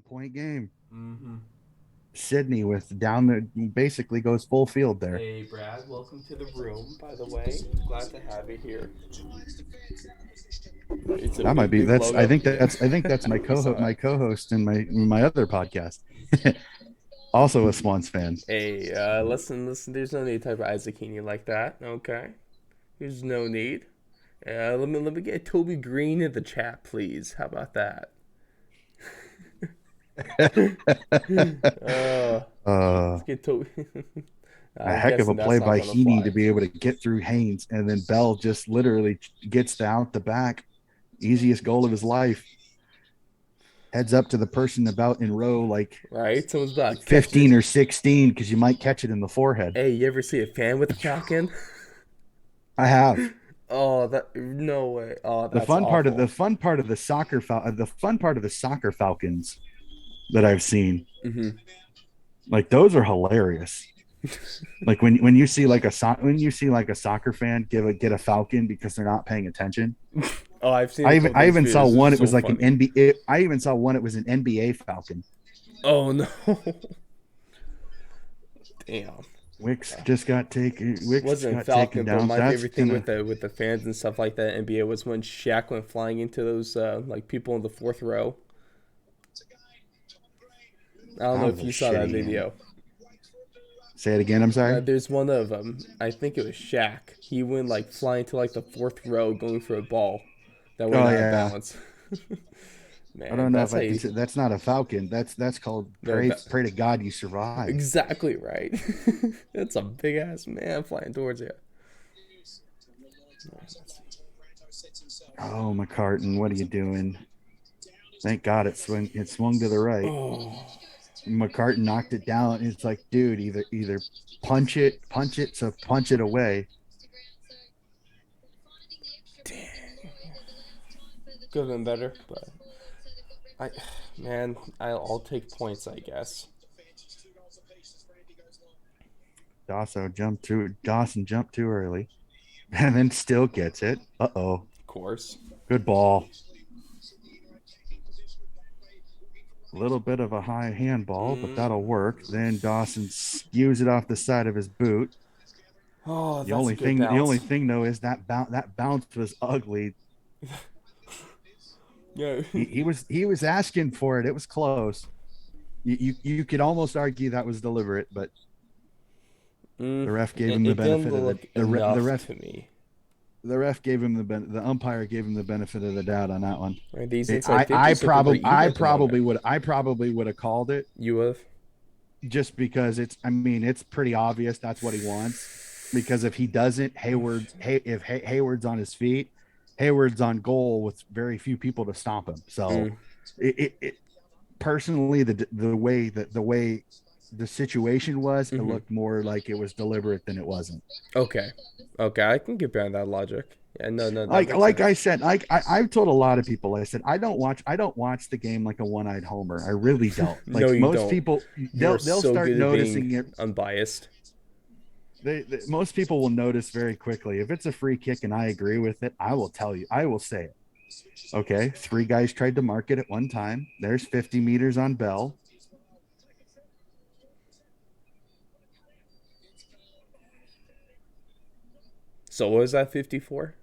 point game. Mm-hmm. Sydney with down the basically goes full field there. Hey, Brad, welcome to the room, by the way. Glad to have you here. It's a That might big, be big that's logo. Yeah, I think that's we saw it. my co-host in my other podcast. Also a Swans fan. Hey, listen, there's no need to type Isaac Heaney like that, okay? There's no need. Let me get Toby Green in the chat, please. How about that? uh, uh let's get Toby. a I'm heck of a guessing that's play not by gonna Heaney to fly. be able to get through Haynes, and then Bell just literally gets out the back. Easiest goal of his life. Heads up to the person about in row like Right? Someone's about to catch 15 it. or 16 because you might catch it in the forehead. Hey, you ever see a fan with a falcon? I have. Oh, that no way. Oh, The that's fun part of awful. the fun part of the soccer Falcons that I've seen, Hmm. like those are hilarious. Like when you see like when you see like a soccer fan get a Falcon because they're not paying attention. Oh, I've seen a couple of I those even saw videos. one. It's It was so like an funny. NBA. I even saw one. It was an NBA Falcon. Oh no. Damn. Wicks Wasn't got taken Falcon, but down. So my that's favorite thing gonna. with the fans and stuff like that NBA was when Shaq went flying into those like people in the fourth row. I don't know That was if a you saw that shitty game. video. Say it again. I'm sorry. There's one of them. I think it was Shaq. He went like flying to like the fourth row, going for a ball that went Oh out of yeah. bounds. I Man, don't know if that's how I you. consider that's not a Falcon. That's called No, that, pray to God you survive. exactly right. That's a big ass man flying towards you. Oh, McCartan, what are you doing? Thank God it swung to the right. Oh, McCartan knocked it down. It's like, dude, either punch it, so punch it away. damn. Could have been better, but I, man, I'll take points, I guess. Dawson jumped too early, and then still gets it. Uh-oh. Of course. Good ball. A little bit of a high handball, but that'll Mm. work. Then Dawson skews it off the side of his boot. Oh, that's a good The only bounce. thing though is that bounce was ugly. Yeah. He was asking for it. It was close. You could almost argue that was deliberate, but Mm, the ref gave him the it didn't benefit of look enough to me. the ref gave him the umpire gave him the benefit of the doubt on that one. Right, these inside 50s looking pretty even at the moment. I probably would have called it You have? just because it's pretty obvious that's what he wants. Because if he doesn't, Hayward's on his feet, Hayward's on goal with very few people to stop him. So Mm, it personally the way the situation was, it hmm. looked more like it was deliberate than it wasn't. Okay. Okay, I can get behind that logic. Yeah, no, that makes Like I sense. said, I've told a lot of people, I said I don't watch the game like a one-eyed homer. I really don't. No, Like you most don't. people, You are they'll so start good at being noticing it. unbiased. Most people will notice very quickly if it's a free kick and I agree with it. I will tell you. I will say it. Okay, three guys tried to mark it at one time. There's 50 meters on Bell. So what was that 54?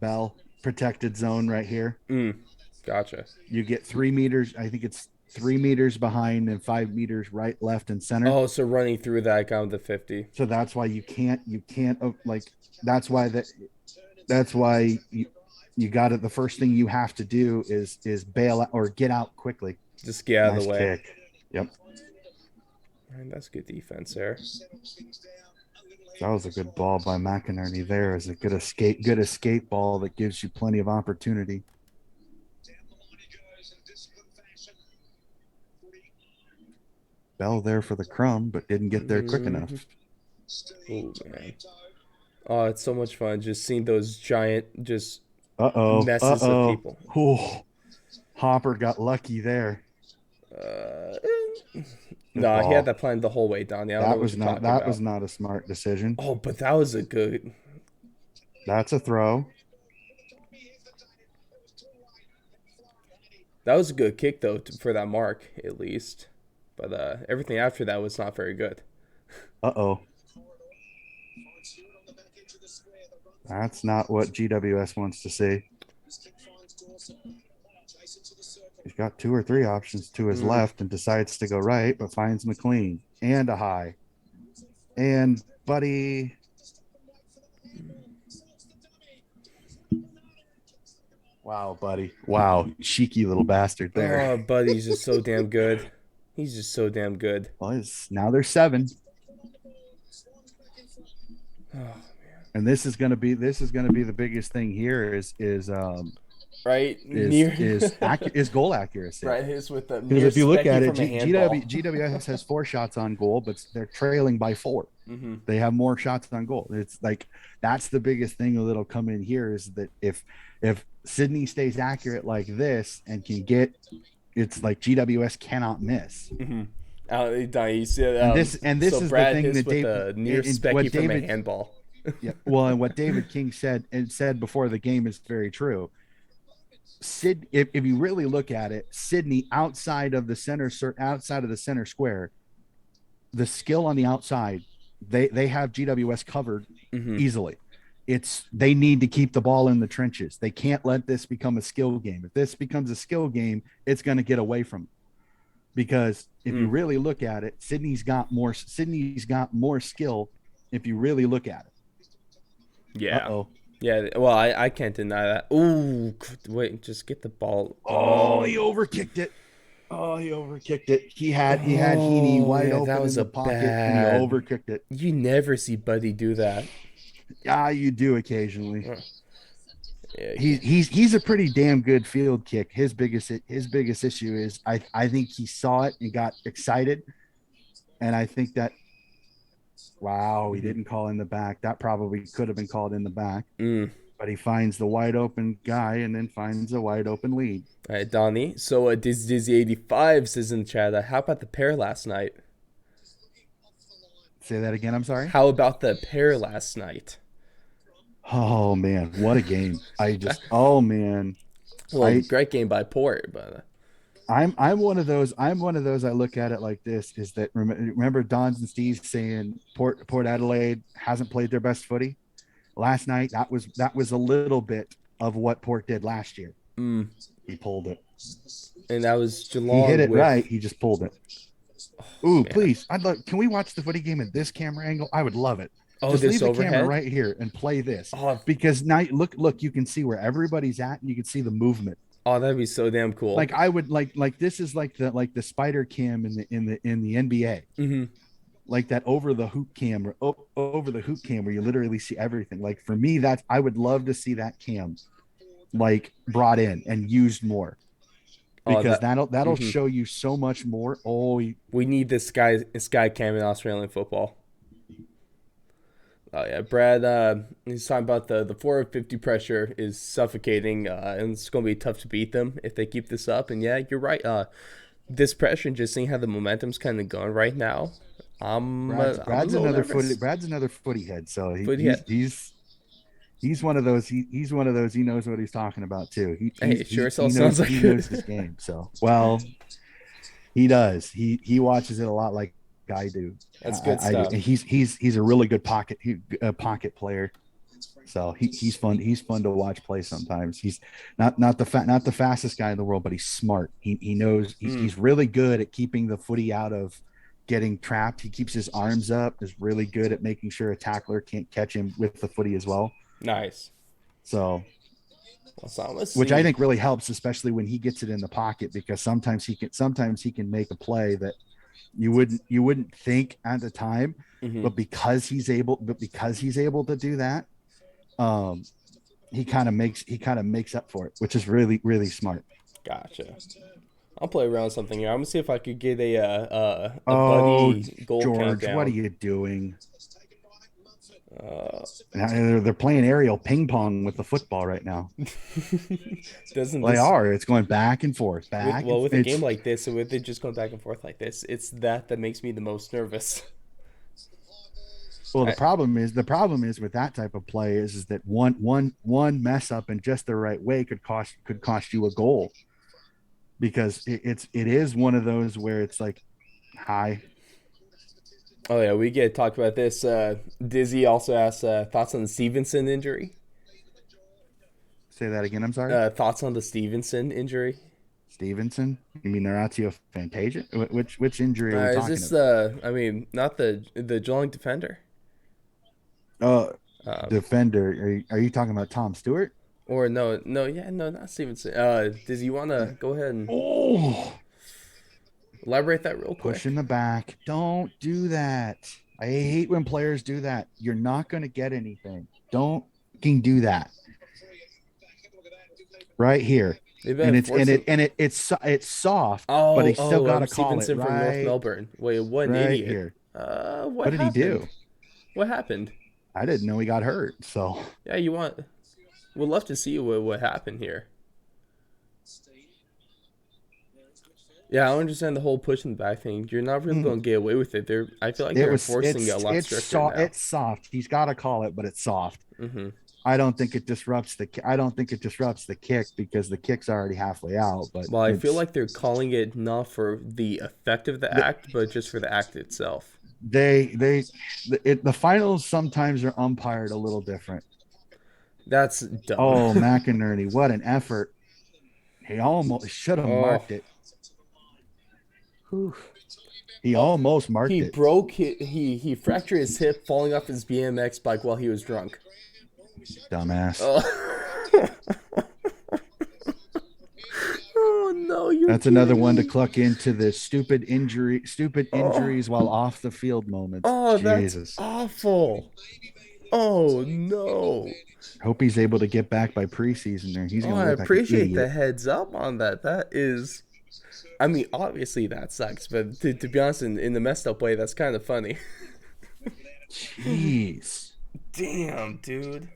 Bell protected zone right here. Mm, gotcha. You get 3 meters. I think it's 3 meters behind and 5 meters right, left, and center. Oh, so running through that got the 50. So that's why you can't like that's why that's why you got it. The first thing you have to do is bail out or get out quickly. Just get out of the Nice way. kick. Yep. Man, that's good defense there. That was a good ball by McInerney there. Is a good escape ball that gives you plenty of opportunity. Bell there for the crumb, but didn't get there quick Mm-hmm. enough. Oh man. Oh, it's so much fun just seeing those giant just Uh messes of oh. people. Oh, Hopper got lucky there. Uh, Good no, he had ball. that planned the whole way, Donnie. I don't know what you're talking That was about. not a smart decision. Oh, but that was a good. That's a throw. That was a good kick though for that mark at least, but everything after that was not very good. Uh-oh. That's not what GWS wants to see. He's got 2 or 3 options to his Mm. left and decides to go right, but finds McLean and a high. And buddy, wow, buddy, wow, cheeky little bastard there. Oh, buddy's just so damn good. He's just so damn good. Well, now there's 7, Oh, and this is going to be the biggest thing here right near, is goal accuracy. right. His with the Because near if you look at specky it, from a handball. GWS has 4 shots on goal, but they're trailing by 4. Mm-hmm. They have more shots on goal. It's like that's the biggest thing that'll come in here is that if Sydney stays accurate like this and can get, it's like GWS cannot miss. Mm-hmm. You see, And this so is Brad the thing hits that with Dave, a near and specky what from a David, handball. yeah, well, and what David King said before the game is very true. If you really look at it, Sydney outside of the center square, the skill on the outside, they have GWS covered Mm-hmm. easily. They need to keep the ball in the trenches. They can't let this become a skill game. If this becomes a skill game, it's going to get away from it. Because if you really look at it, Sydney's got more skill if you really look at it. Yeah. Uh-oh. Yeah, well, I can't deny that. Ooh, wait, just get the ball. Oh, he overkicked it. He had Heaney wide yeah, open that was in the pocket, and he overkicked it. You never see Buddy do that. Yeah, you do occasionally. Yeah, He's a pretty damn good field kick. His biggest issue is I think he saw it and got excited, and I think that he didn't call in the back. That probably could have been called in the back. But he finds the wide open guy and then finds a wide open lead. All right, Donnie. So Dizzy85 says in the chat, how about the pair last night? Say that again. I'm sorry. How about the pair last night? Oh man, what a game! Oh man. Well, great game by Port, but I'm one of those. I look at it like this: is that remember Dons and Steve saying Port Adelaide hasn't played their best footy last night? That was a little bit of what Port did last year. He pulled it, and that was Geelong. He hit it right. He just pulled it. Ooh, please! Can we watch the footy game at this camera angle? I would love it. Oh, just this leave the overhead? camera right here and play this. Because now look, you can see where everybody's at and you can see the movement. Oh, that'd be so damn cool. Like I would like this is like the spider cam in the NBA. Mm-hmm. Like that over the hoop cam where you literally see everything. Like for me, I would love to see that cam like brought in and used more. Because that'll show you so much more. We need this sky cam in Australian football. Oh yeah, Brad. He's talking about the 450 pressure is suffocating, and it's going to be tough to beat them if they keep this up. And yeah, you're right. This pressure, and just seeing how the momentum's kind of going right now. Brad's another footy head. So he's one of those. He's one of those. He knows what he's talking about too. He knows his game. So he does. He watches it a lot like I do. That's good stuff. He's a really good pocket player. So he's fun. He's fun to watch play sometimes. He's not the fastest guy in the world, but he's smart. He knows he's really good at keeping the footy out of getting trapped. He keeps his arms up. Is really good at making sure a tackler can't catch him with the footy as well. Nice. So, which I think really helps, especially when he gets it in the pocket, because sometimes he can make a play that you wouldn't think at the time, but because he's able to do that, he kind of makes up for it, which is really, really smart. Gotcha. I'll play around with something here. I'm gonna see if I could get a buddy goal George, countdown. What are you doing? They're playing aerial ping pong with the football right now. It's going back and forth. With a game like this, with it just going back and forth like this, it's that makes me the most nervous. Well, the problem is with that type of play is that one mess up in just the right way could cost you a goal. because it is one of those where it's like high. Oh yeah, we get to talk about this. Dizzy also asked thoughts on the Stevenson injury. Say that again. I'm sorry. Thoughts on the Stevenson injury. Stevenson. You mean Horatio Fantasia? Which injury are we Is talking this about? the? I mean, not the Geelong defender. Uh, Um, defender. Are you talking about Tom Stewart? or no, no, yeah, no, not Stevenson. Does you want to go ahead and Oh, elaborate that real push quick? in the back. Don't do that. I hate when players do that. You're not going to get anything. Don't fucking do that. Right here. They And better it's force him. it's soft, but Oh, he still got to call it Stevenson from North right Melbourne. Wait, what an right idiot. here. What What did he happened? do? What happened? I didn't know he got hurt. So Yeah, you want? We'd love to see what happened here. Yeah, I don't understand the whole push in the back thing. You're not really mm, going to get away with it. I feel like it they're was enforcing it a lot stricter now. it's soft. He's got to call it, but it's soft. Hmm. I don't think it disrupts the I don't think it disrupts the kick because the kick's already halfway out. But Well, I feel it's like they're calling it not for the effect of the act, but just for the act itself. the finals sometimes are umpired a little different. That's dumb. Oh, McInerney, what an effort! He almost should have Oh, marked it. Whew. He almost marked he it. broke he fractured his hip falling off his BMX bike while he was drunk. Dumbass. Oh, oh no, you're That's another kidding one to me. cluck into the stupid Oh, injuries while off the field moments. oh, that's Jesus. awful. Oh no. Hope he's able to get back by preseason there. He's Oh, going to I look like an appreciate the idiot. heads up on that. That is, I mean, obviously that sucks, but to be honest, in the messed up way, that's kind of funny. Jeez. Damn, dude.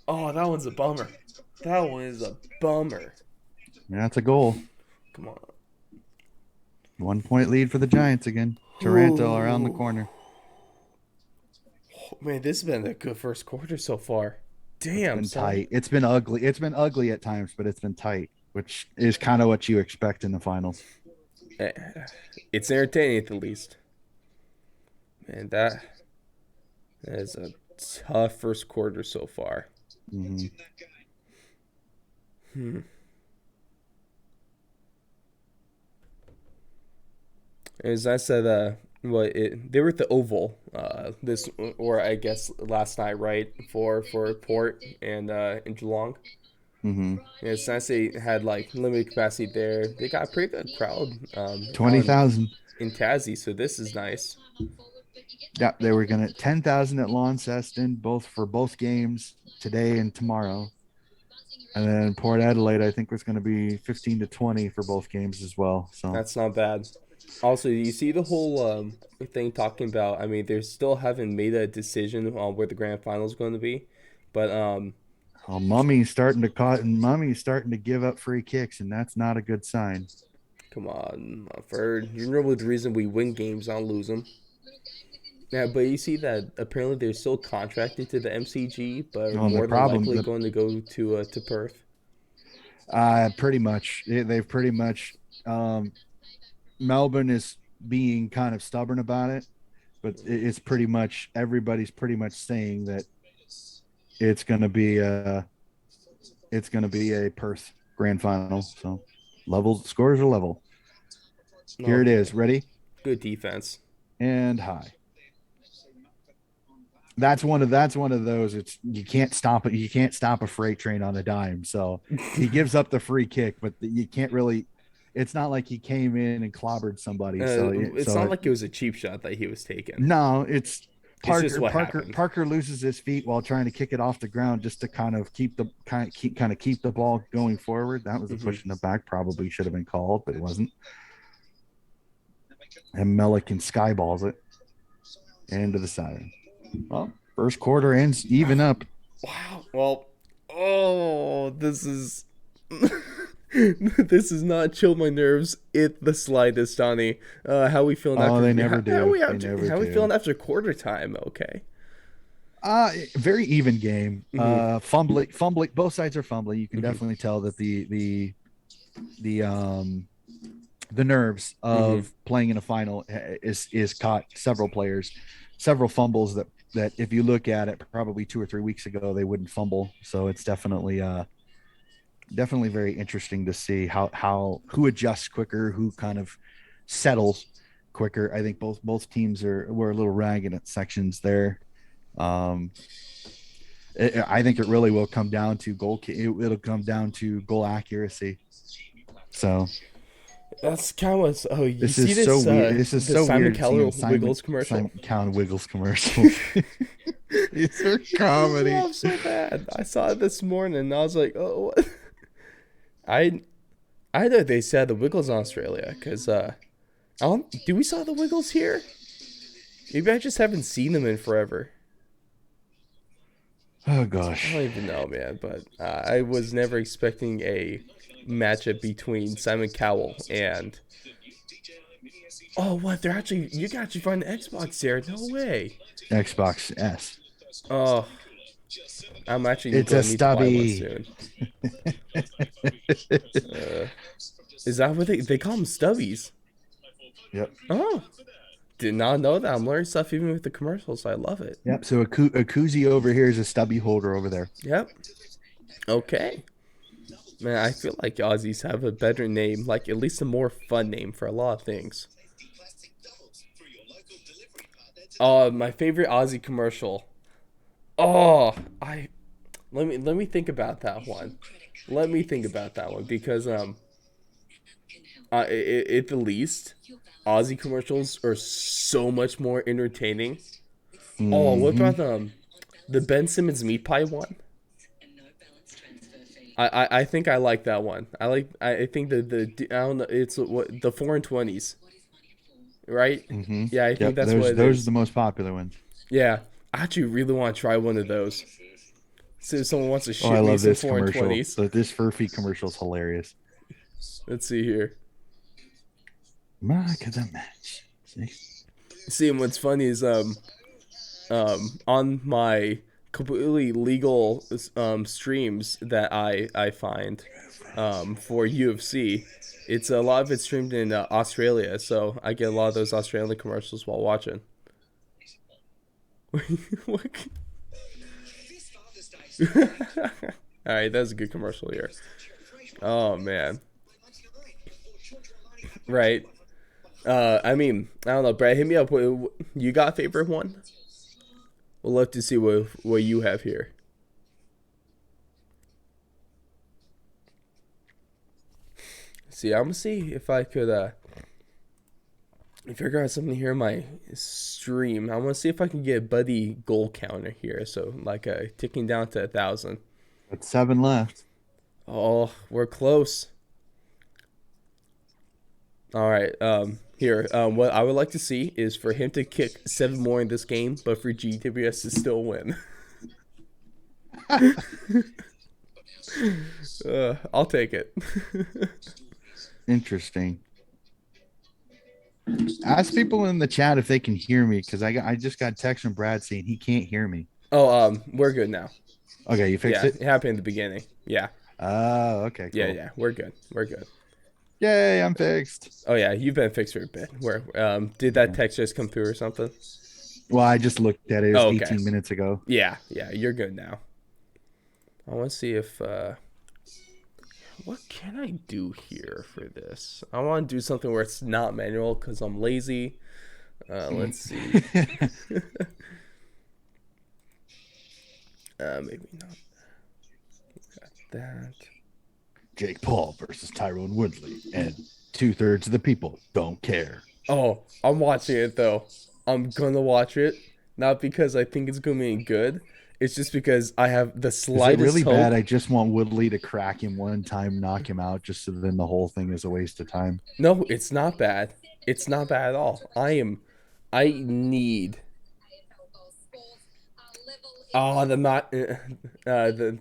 Oh, that one's a bummer. That one is a bummer. That's a goal. Come on. 1 point lead for the Giants again. Taranto around the Ooh. corner. Man, this has been a good first quarter so far. It's Damn, been son. tight. It's been ugly. It's been ugly at times, but it's been tight, which is kind of what you expect in the finals. Eh, it's entertaining at the least. Man, that is a tough first quarter so far. Mm-hmm. Hmm. As I said, they were at the Oval this, or I guess last night, right, for Port and Geelong. Mm-hmm. And it's nice they had like limited capacity there. They got a pretty good crowd Twenty thousand. in Tassie, so this is nice. Yeah, they were gonna 10,000 at Launceston, both for both games today and tomorrow. And then Port Adelaide, I think, was going to be 15 to 20 for both games as well. So, That's not bad. Also, you see the whole thing talking about. I mean, they still haven't made a decision on where the grand final is going to be, but oh, Mummy's starting to caught, and Mummy's starting to give up free kicks, and that's not a good sign. come on, Ferd. You know the reason we win games, not lose them. Yeah, but you see that apparently they're still contracted to the MCG, but are Well, the more than problem, likely going to go to Perth. pretty much, they've pretty much, Melbourne is being kind of stubborn about it, but it's pretty much everybody's pretty much saying that it's going to be a Perth grand final. So, level scores are level. Here No, it is. Ready good defense. and high. That's one of those. It's you can't stop it. You can't stop a freight train on a dime. So he gives up the free kick, but you can't really. It's not like he came in and clobbered somebody. It's not like it was a cheap shot that he was taking. No, it's It's just Parker. what Parker happened. Parker loses his feet while trying to kick it off the ground just to kind of keep the ball going forward. That was a Hmm. push in the back. Probably should have been called, but it wasn't. And Melican skyballs it into the side. Well, first quarter ends even up. Wow. Well, oh, this is this is not chill my nerves it the slightest, Donnie. How we feeling Oh, after? they never do. They never How we feeling do. after quarter time? Okay. Very even game. Hmm. Fumbling. Both sides are fumbling. You can Hmm. definitely tell that the um the nerves Mm-hmm. of playing in a final is caught several players, several fumbles that if you look at it probably 2 or 3 weeks ago they wouldn't fumble. So it's definitely very interesting to see how who adjusts quicker, who kind of settles quicker. I think both teams were a little ragged at sections there. Um, I think it really will come down to it'll come down to goal accuracy. So That's kind of what's. Oh, you this see is so this weird. This is the so Simon weird seeing Keller a Wiggles commercial. Simon Count Wiggles commercial. It's a It made me comedy. laugh so bad. I saw it this morning and I was like, oh, what? I I know they said the Wiggles in Australia because I don't. Do we saw the Wiggles here? Maybe I just haven't seen them in forever. Oh I gosh. don't even know, man. But I was never expecting a matchup between Simon Cowell and. Oh, what? They're actually. You can actually find the Xbox there. No way. Xbox S. Oh, I'm actually It's a going to need to buy one stubby. soon. Uh, is that what they call them? Stubbies. Yep. Oh, did not know that. I'm learning stuff even with the commercials. I love it. Yep. So a koozie over here is a stubby holder over there. Yep. Okay. Man, I feel like Aussies have a better name, like at least a more fun name for a lot of things. My favorite Aussie commercial. Oh, I let me think about that one. Let me think about that one because at the least, Aussie commercials are so much more entertaining. Oh, what Mm-hmm. about the Ben Simmons meat pie one? I think I like that one. I think the I don't know, it's what the 4 and 20s, right? Mm-hmm. Yeah, I think Yep. that's what it Those are is. the most popular ones. Yeah, I actually really want to try one of those. So if someone wants to Oh, I ship me love some this four and commercial. twenties, This Furphy commercial is hilarious. let's see here. Mark of the match. See? See, and what's funny is on my completely legal streams that I find for UFC, it's a lot of it streamed in Australia, so I get a lot of those Australian commercials while watching. All right, that's a good commercial here. Oh man, right? I mean, I don't know, Brad. Hit me up. You got a favorite one? We'll love to see what you have here. See, I'm gonna see if I could figure out something here in my stream. I want to see if I can get a buddy goal counter here. So like ticking down to 1,000. That's 7 left. Oh, we're close. All right. Here. What I would like to see is for him to kick 7 more in this game, but for GWS to still win. I'll take it. Interesting. Ask people in the chat if they can hear me because I just got text from Brad saying he can't hear me. Oh, we're good now. Okay, you fixed Yeah, it? it happened in the beginning. Yeah, Oh, okay, yeah, cool. yeah. We're good. We're good. Yay, I'm fixed. Oh yeah, you've been fixed for a bit. Where did that Okay. text just come through or something? Well, I just looked at it. It was Oh, okay. 18 minutes ago. Yeah, yeah, you're good now. I want to see if what can I do here for this? I want to do something where it's not manual because I'm lazy. Let's see. Maybe not. Got that. Jake Paul versus Tyrone Woodley, and 2/3 of the people don't care. Oh, I'm watching it though. I'm gonna watch it, not because I think it's gonna be good. It's just because I have the Is it slightest really bad? hope. I just want Woodley to crack him one time, knock him out, just so then the whole thing is a waste of time. No, it's not bad. It's not bad at all. I need. Oh, the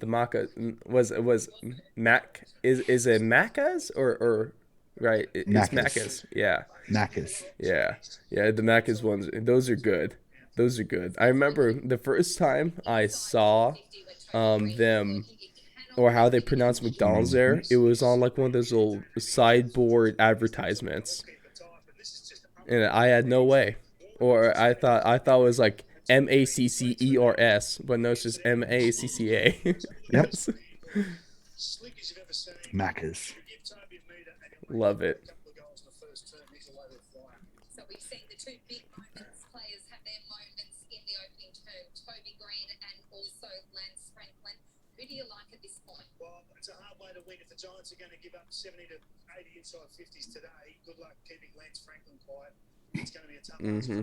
maca was Mac is it Macas or right? It's Macas. Macas. Yeah, Macas. yeah, yeah. The Macas ones. Those are good. Those are good. I remember the first time I saw them or how they pronounce McDonald's Mhm. there. It was on like one of those little sideboard advertisements, and I had no way. Or I thought it was like Maccers, but no, it's just Macca. Yep. Yes, Macca's. love it. Mm-hmm.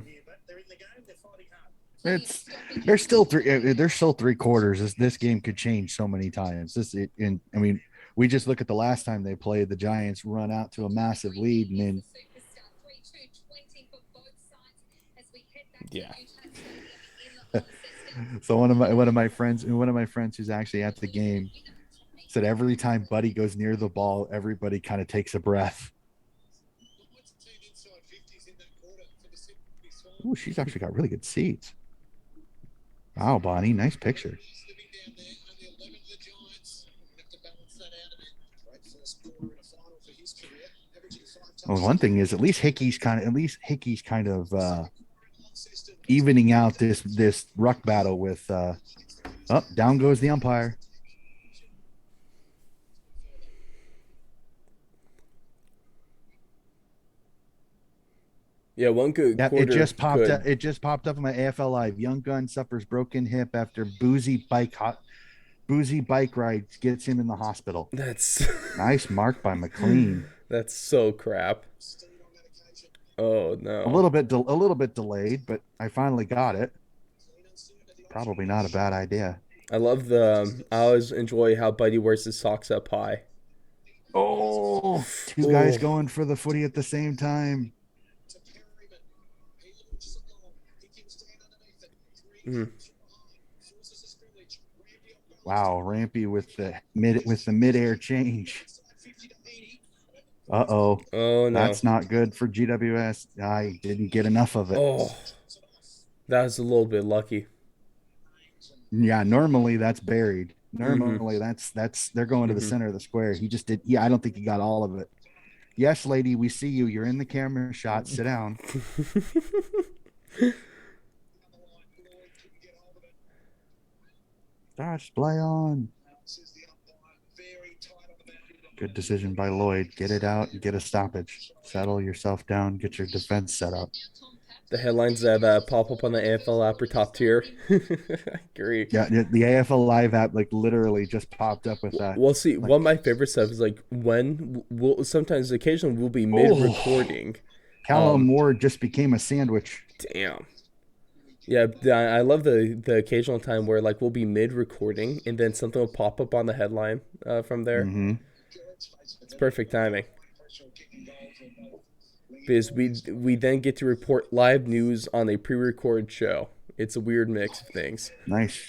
It's there's still three quarters. This game could change so many times. I mean, we just look at the last time they played. The Giants run out to a massive lead, and then Yeah. so one of my friends who's actually at the game said every time Buddy goes near the ball, everybody kind of takes a breath. Ooh, she's actually got really good seats. Wow, Bonnie, nice picture. Well, one thing is at least Hickey's kind of evening out this ruck battle with down goes the umpire. Yeah, one good Yep, it quarter just popped up. could. It just popped up in my AFL Live. Young gun suffers broken hip after boozy bike ride gets him in the hospital. That's Nice mark by McLean. that's so crap. Oh A no. little bit a little bit delayed, but I finally got it. Probably not a bad idea. I love the. I always enjoy how Buddy wears his socks up high. Oh, two guys Oh. going for the footy at the same time. Mm. Wow, Rampy with the midair change. Uh-oh. Oh no. That's not good for GWS. I didn't get enough of it. Oh, that was a little bit lucky. Yeah, normally that's buried. Mm-hmm. Normally that's they're going to the Mm-hmm. center of the square. He just did. Yeah, I don't think he got all of it. Yes, lady, we see you. You're in the camera shot. Sit down. Dodge play on. Good decision by Lloyd. Get it out and get a stoppage. Settle yourself down. Get your defense set up. The headlines that pop up on the AFL app are top tier. I agree. Yeah, the AFL Live app like literally just popped up with that. Well, see, Like, one of my favorite stuff is like when we'll sometimes occasionally we'll be mid oh, recording. Callum Ward just became a sandwich. Damn. Yeah, I love the occasional time where like we'll be mid recording and then something will pop up on the headline from there. Mm-hmm. It's perfect timing because we then get to report live news on a pre-recorded show. It's a weird mix of things. Nice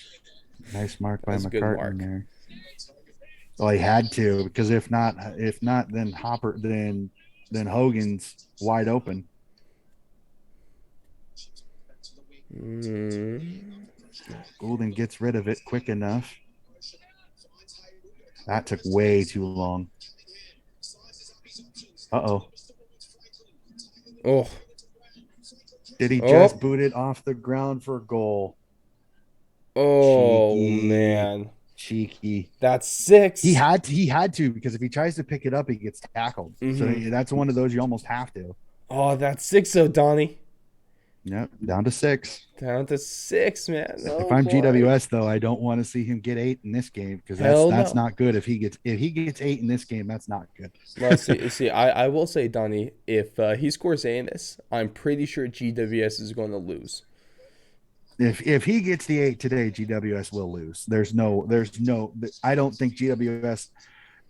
mark by That's a good McCartan mark. there. Well, he had to because if not, then then Hogan's wide open. Mm. Golden gets rid of it quick enough. That took way too long. Uh-oh. Oh, Did he just oh, boot it off the ground for a goal? oh Cheeky. man, Cheeky. that's He six. had to, he had to because if he tries to pick it up, he gets tackled. So Mm-hmm. that's one of those you almost have to. Oh, that's six. Oh, Donnie, Yep, down to 6. down to six, man. If Oh I'm boy, GWS though, I don't want to see him get 8 in this game because that's hell that's no. not good. If he gets 8 in this game, that's not good. Well, see, I will say, Donnie, if he scores A in this, I'm pretty sure GWS is going to lose. If he gets the 8 today, GWS will lose. There's no. I don't think GWS.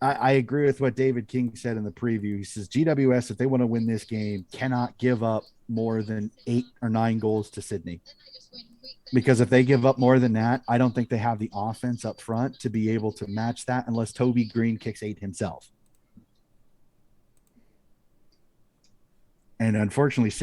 I agree with what David King said in the preview. He says GWS, if they want to win this game, cannot give up more than 8 or 9 goals to Sydney. Because if they give up more than that, I don't think they have the offense up front to be able to match that unless Toby Green kicks 8 himself. And unfortunately, for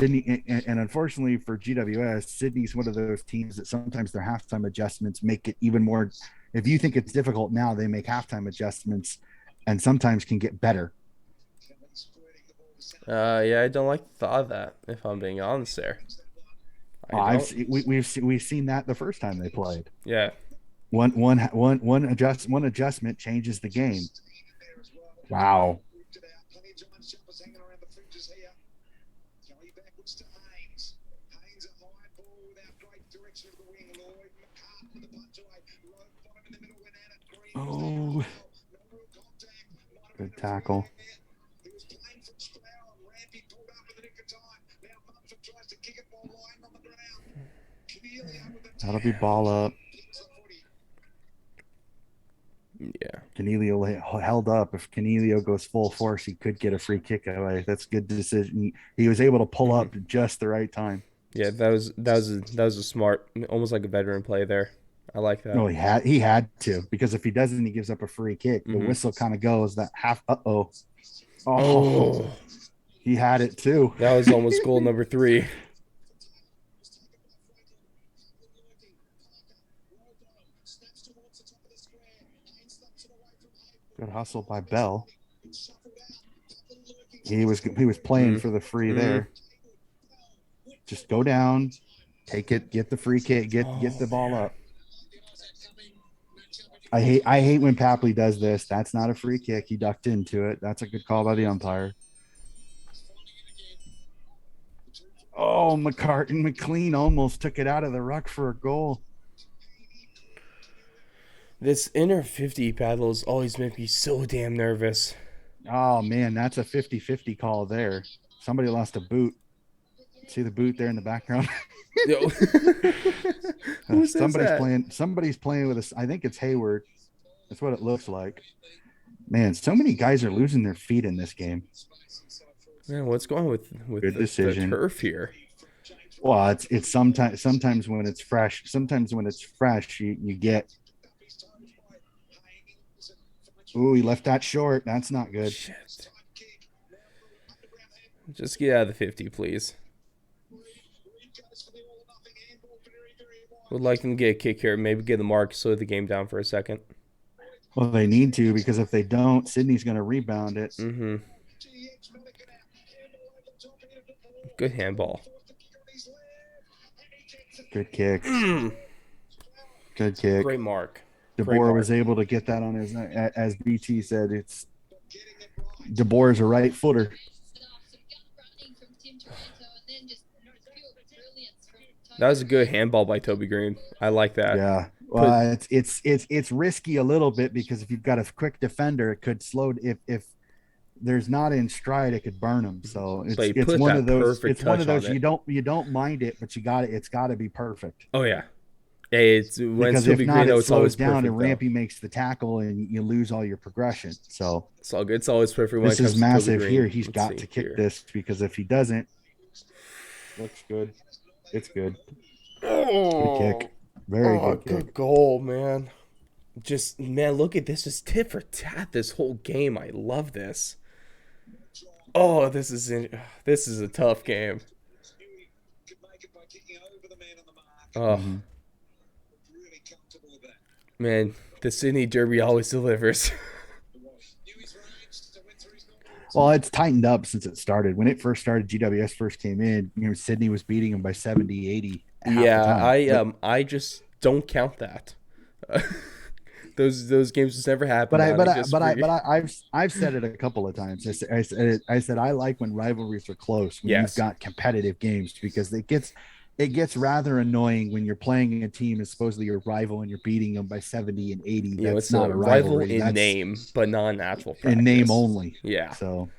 GWS, Sydney's one of those teams that sometimes their halftime adjustments make it even more If you think it's difficult now, they make halftime adjustments and sometimes can get better. Yeah, I don't like the thought of that. If I'm being honest, there, I I've don't. seen, we've seen that the first time they played. Yeah. One adjustment changes the game. Wow. Oh, good tackle. That'll be ball up. Yeah. Canelio held up. If Canelio goes full force, he could get a free kick away. That's a good decision. He was able to pull Hmm. up just the right time. Yeah, that was a smart, almost like a veteran play there. I like that. No, he had to, because if he doesn't, he gives up a free kick. The Hmm. whistle kind of goes that half. Oh, Oh, he had it too. that was almost goal number 3. Good hustle by Bell. He was playing Mm-hmm. for the free Mm-hmm. there. Just go down, take it, get the free kick, get Oh the ball man. up. I hate when Papley does this. That's not a free kick. He ducked into it. That's a good call by the umpire. Oh, McLean almost took it out of the ruck for a goal. This inner 50 battles always make me so damn nervous. Oh man, that's a 50-50 call there. Somebody lost a boot. See the boot there in the background? Yo. Who says somebody's that? playing somebody's playing with us. I think it's Hayward. That's what it looks like. Man, so many guys are losing their feet in this game. Man, what's going on with Good the decision. turf here? Well, it's sometimes when it's fresh. Sometimes when it's fresh, you get. Ooh, he left that short. That's not good. Shit. Just get out of the 50, please. Would like them to get a kick here, maybe get the mark, slow the game down for a second. Well, they need to, because if they don't, Sydney's going to rebound it. Mm-hmm. Good handball. Good kick. Mm. Good kick. Great mark. DeBoer was able to get that on his, as BT said, it's DeBoer is a right footer. That was a good handball by Toby Green. I like that. Yeah. Well, it's risky a little bit, because if you've got a quick defender, it could slow. If there's not in stride, it could burn him. So But it's he it's put one that of those. perfect It's one touch of on those it. you don't mind it, but it's got to be perfect. Oh yeah. Hey, it's when it's Because if Toby not, Green, though, it it's always slows down perfect and though. Rampy makes the tackle and you lose all your progression. So It's all good. It's always perfect when it this is comes to Toby massive Green. here. He's Let's got see to kick here. this, because if he doesn't, looks good. It's good. Good Oh, kick. Very oh, good kick. good goal, man. Just man, look at this. Just tit for tat this whole game. I love this. Oh, this is a tough game. Oh Mm-hmm. man, the Sydney Derby always delivers. Well, it's tightened up since it started. When it first started, GWS first came in, Sydney was beating them by 70, 80 half the Yeah, time. But I just don't count that. Those games just never but happened I on but it I just but for I you. but I, I've said it a couple of times. I said I like when rivalries are close, when you've Yes. got competitive games, because it gets rather annoying when you're playing a team is supposedly your rival and you're beating them by 70 and 80. You know, That's it's not a a rival rivalry. in That's name, but not in actual in name practice. only. Yeah. So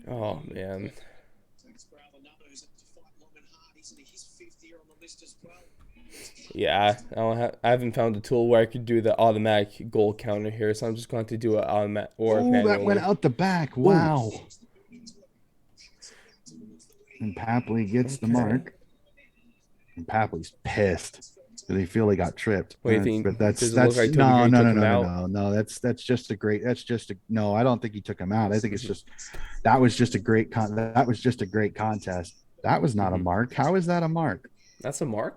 Oh man. Yeah, I haven't found a tool where I could do the automatic goal counter here, so I'm just going to do it automatic or oh, that went manually. out the back. Ooh, Wow. And Papley gets the okay. mark. And Papley's pissed. They feel he got tripped. What do you think? But Does it look that's like Toby no Green no took no him no no out? no no. That's just a great. That's just a no. I don't think he took him out. I think it's Hmm. just that was just a great that was just a great contest. That was not a Hmm. mark. How is that a mark? That's a mark.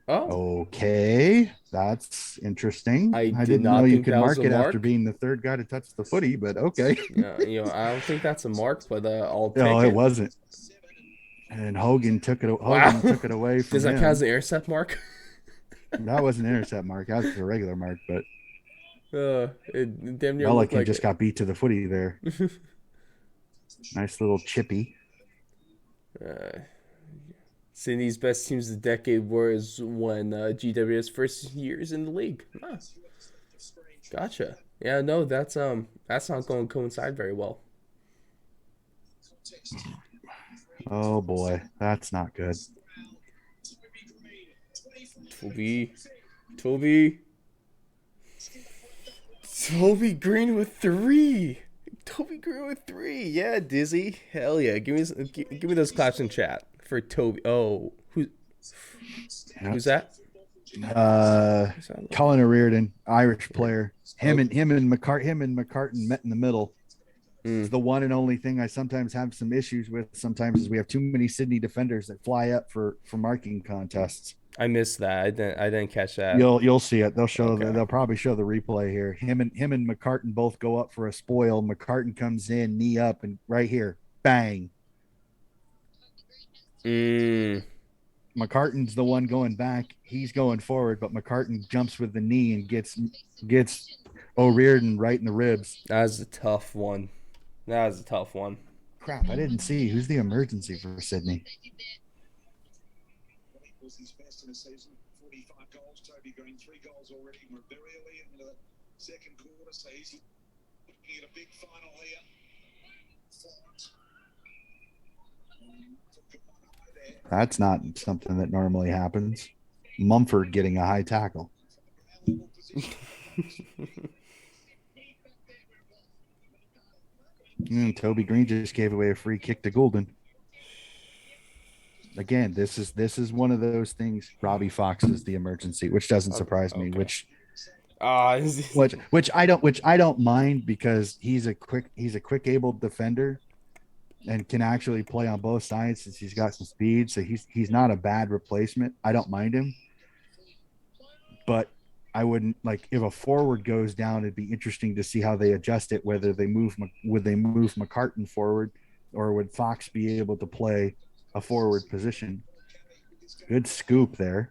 Oh, Okay, that's interesting. I I did didn't know not you think could that was mark a it after mark. being the third guy to touch the footy, but okay. Yeah, I don't think that's a mark, but I'll No, take it it. wasn't. And Wow. Hogan took it away Does from that count as him. an intercept mark? That was an intercept mark. That was a regular mark, but It damn near looked Belican like just it. got beat to the footy there. Nice little chippy. Uh, Sydney's best teams of the decade was when GWS first years in the league. Ah, gotcha. Yeah, no, that's not going to coincide very well. Oh boy, that's not good. Toby, Toby, Toby Green with three. Toby Green with three. Yeah, Dizzy. Hell yeah. Give me those claps in chat for Toby. Oh, Yep. who's that? Who's that? Colin O'Riordan, Irish Yeah. player. Oh. Him and McCartan met in the middle. It's Mm, the one and only thing I sometimes have some issues with. Sometimes is we have too many Sydney defenders that fly up for marking contests. I missed that. I didn't catch that. You'll see it. Okay. They'll probably show the replay here. Him and McCartan both go up for a spoil. McCartan comes in, knee up, and right here, bang. Mm, McCartan's the one going back. He's going forward, but McCartan jumps with the knee and gets O'Riordan right in the ribs. that was a tough one. That was a tough one. Crap, I didn't see who's the emergency for Sydney. That's not something that normally happens. Mumford getting a high tackle. Toby Green just gave away a free kick to Goulden. Again, this is one of those things. Robbie Fox is the emergency, which doesn't surprise me. Okay. Ah, Which I don't mind because he's a quick able defender and can actually play on both sides since he's got some speed. So he's not a bad replacement. I don't mind him, but I wouldn't like if a forward goes down. It'd be interesting to see how they adjust it. Whether would they move McCartan forward, or would Fox be able to play a forward position? Good scoop there.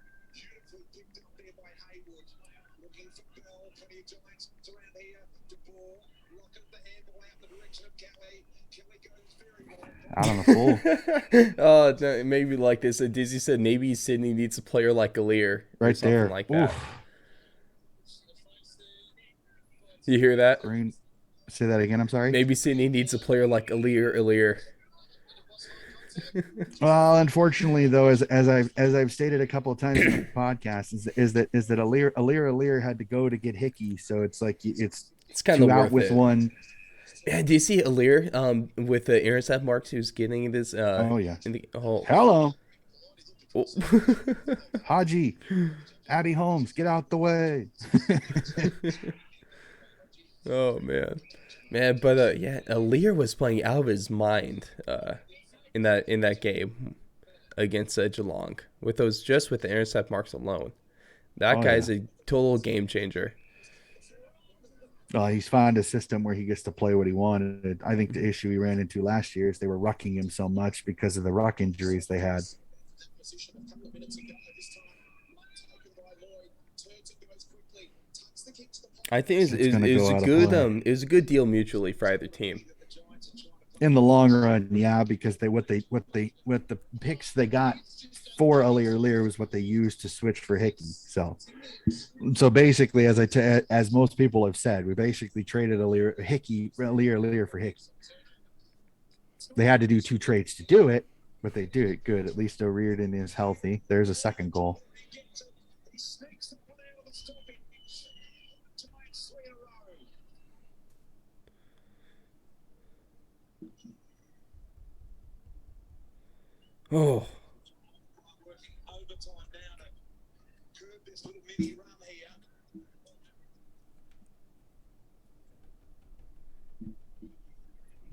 Out on the full. Oh, it made me like this. Dizzy said maybe Sydney needs a player like Alir or Right something there. like Oof. that. You hear that? Green. Say that again. I'm sorry. Maybe Sydney needs a player like Alir. Well, unfortunately, though, as I've stated a couple of times in the podcast, is that Alir had to go to get Hickey, so it's like It's kind two of out worth with it. one. Yeah, do you see Alir with the intercept marks who's getting this Oh yeah. in the oh, Hello, oh. Haji, Abby Holmes, get out the way. Oh man. Man, but yeah, Alir was playing out of his mind in that game against Geelong with the intercept marks alone. That Oh yeah. guy's a total game changer. He's found a system where he gets to play what he wanted. I think the issue he ran into last year is they were rucking him so much because of the ruck injuries they had. I think It's going to go out of play. it was a good deal mutually for either team. In the long run, yeah, because what the picks they got for Alir Lear was what they used to switch for Hickey. So basically, as most people have said, we basically traded Alir Lear for Hickey. They had to do two trades to do it, but they did it good. At least O'Riordan is healthy. There's a second goal. Oh,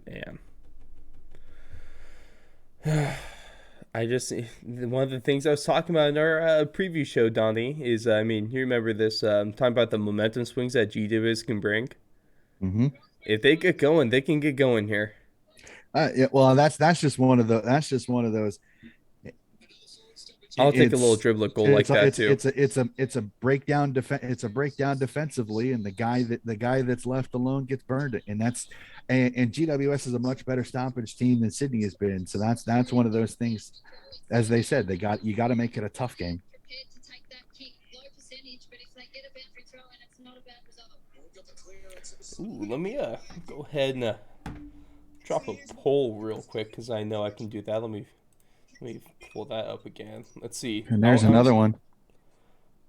man. I just one of the things I was talking about in our preview show, Donnie, is I mean, you remember this? Talking about the momentum swings that GWS can bring. Hmm. If they get going, they can get going here. Yeah, well, that's just one of the that's just one of those. I'll take a little It's dribbler goal like that too. it's a breakdown it's a breakdown defensively, and the guy that's left alone gets burned. And that's and GWS is a much better stoppage team than Sydney has been. So that's one of those things. As they said, you got to make it a tough game. Ooh, let me go ahead and drop a poll real quick because I know I can do that. Let me pull that up again. Let's see. And there's another one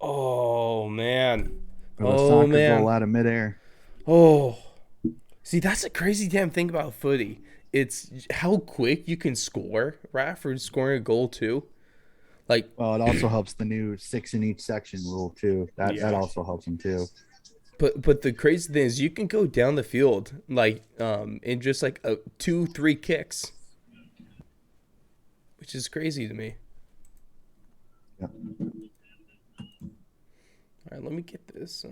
Oh man. of a Oh soccer goal man. out of midair. Oh. See, that's a crazy damn thing about footy. It's how quick you can score, right? For scoring a goal too. Like, Well, it also helps the new 6 in each section rule too. That yeah. also helps them too. But the crazy thing is you can go down the field like in just like 2-3 kicks, which is crazy to me. Yep. All right, let me get this. See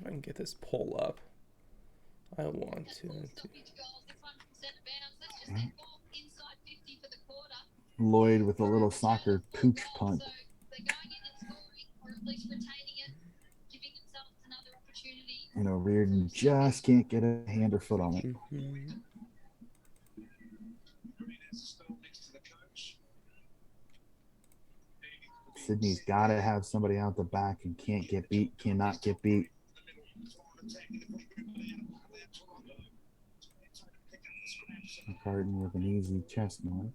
if I can get this poll up. I want to. Lloyd with a little soccer pooch punt. Reardon just can't get a hand or foot on it. Mm-hmm. Sydney's got to have somebody out the back and cannot get beat. McCartan with an easy chest mark.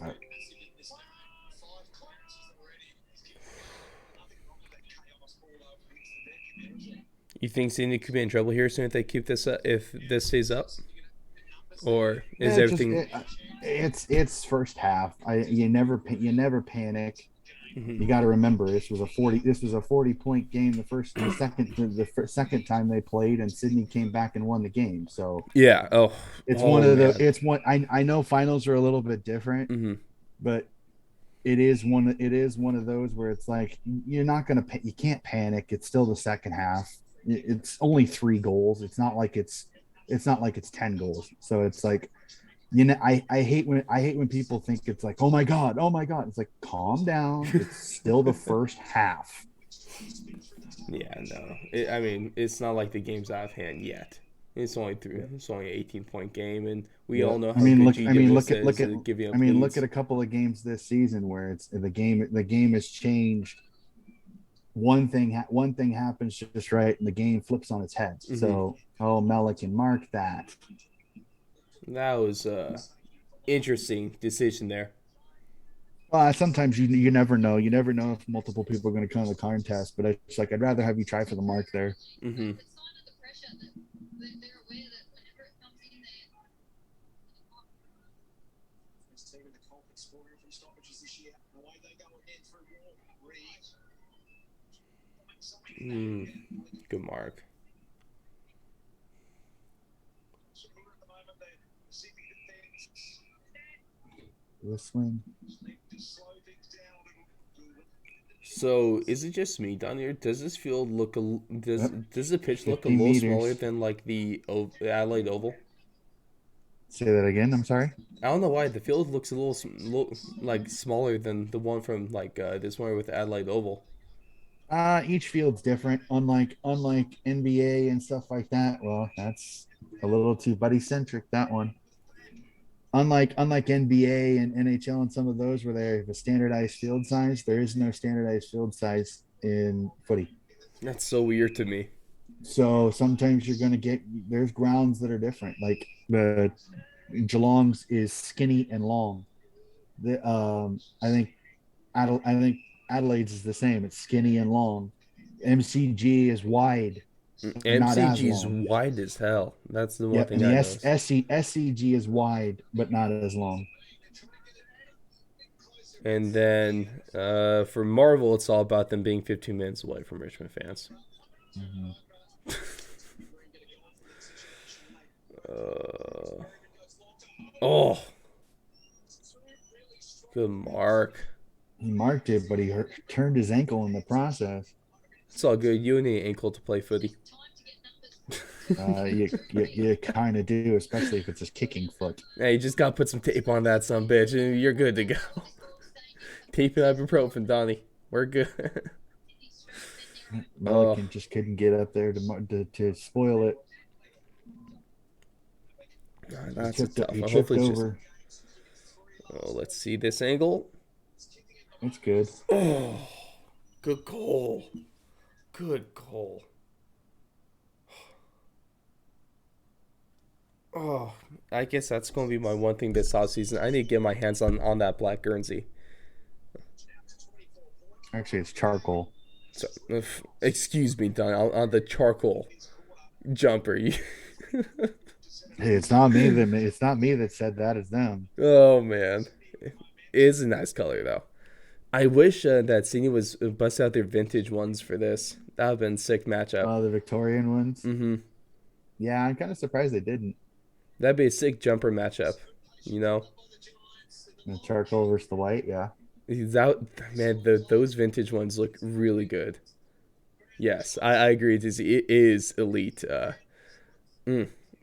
Right. You think Sydney could be in trouble here soon if they keep this up? If this stays up, or is everything? It's first half. You never panic. Mm-hmm. You got to remember this was a 40-point game the second time they played, and Sydney came back and won the game. So Yeah. Oh. it's one Oh of the man. it's one I know finals are a little bit different, Mm-hmm. but it is one of those where it's like you can't panic. It's still the second half. It's only 3 goals. It's not like it's 10 goals. So it's like, I hate when people think it's like, oh my god. It's like, calm down. It's still the first half. Yeah. No. I mean, it's not like the game's out of hand yet. It's only through. Yeah. It's only an 18-point game, and we Yeah. all know how good GWS is Look at at giving I up mean look leads. at a couple of games this season where it's the game has changed. One thing happens just right, and the game flips on its head. Mm-hmm. So, Mela can mark that. That was a interesting decision there. Sometimes you never know. You never know if multiple people are going to come to the contest, but it's like I'd rather have you try for the mark there. Mm-hmm. Mm, good mark. The swing. So is it just me down here? Does this field look Yep. does the pitch look a 50 little smaller meters. than like Adelaide Oval? Say that again. I'm sorry. I don't know why the field looks a little like smaller than the one from like this one with Adelaide Oval. Each field's different. Unlike NBA and stuff like that. Well, that's a little too buddy centric. That one. Unlike NBA and NHL and some of those where they have a standardized field size, there is no standardized field size in footy. That's so weird to me. So sometimes you're going to get there's grounds that are different. Like the Geelong's is skinny and long. I think Adelaide's is the same. It's skinny and long. MCG is wide, but not as MCG's long. wide as hell. That's the one Yep, and thing I the noticed. SCG is wide, but not as long. And then for Marvel, it's all about them being 15 minutes away from Richmond fans. Mm-hmm. Uh, oh, good mark. He marked it, but turned his ankle in the process. It's all good. You need an ankle to play footy. You kind of do, especially if it's his kicking foot. Hey, you just gotta put some tape on that son bitch, and you're good to go. Tape and ibuprofen, Donnie. We're good. Oh, Milliken just couldn't get up there to spoil it. that's a tough He one. tripped Hopefully, it's just. over. Oh, let's see this angle. It's good. Oh, good goal. Good goal. Oh, I guess that's going to be my one thing this offseason. I need to get my hands on that black Guernsey. Actually, it's charcoal. So, excuse me, Don, on the charcoal jumper. Hey, it's not me that said that. It's them. Oh, man. It is a nice color, though. I wish that Sydney was bust out their vintage ones for this. That would have been a sick matchup. The Victorian ones. Mm-hmm. Yeah, I'm kind of surprised they didn't. That'd be a sick jumper matchup, you know? The charcoal versus the white, yeah. That, man, those vintage ones look really good. Yes, I agree. It is elite.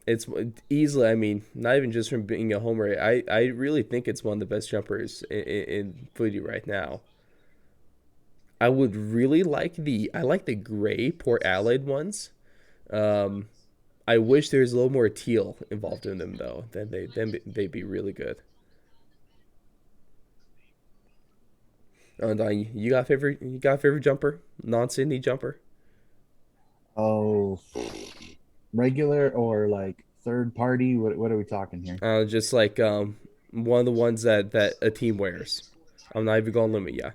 It's easily, I mean, not even just from being a homer. I really think it's one of the best jumpers in footy right now. I would really I like the gray Port Adelaide ones. Um, I wish there was a little more teal involved in them though. Then they'd be really good. And you got a favorite jumper? Non Sydney jumper? Oh, regular or like third party? What are we talking here? Just like one of the ones that a team wears. I'm not even gonna limit ya.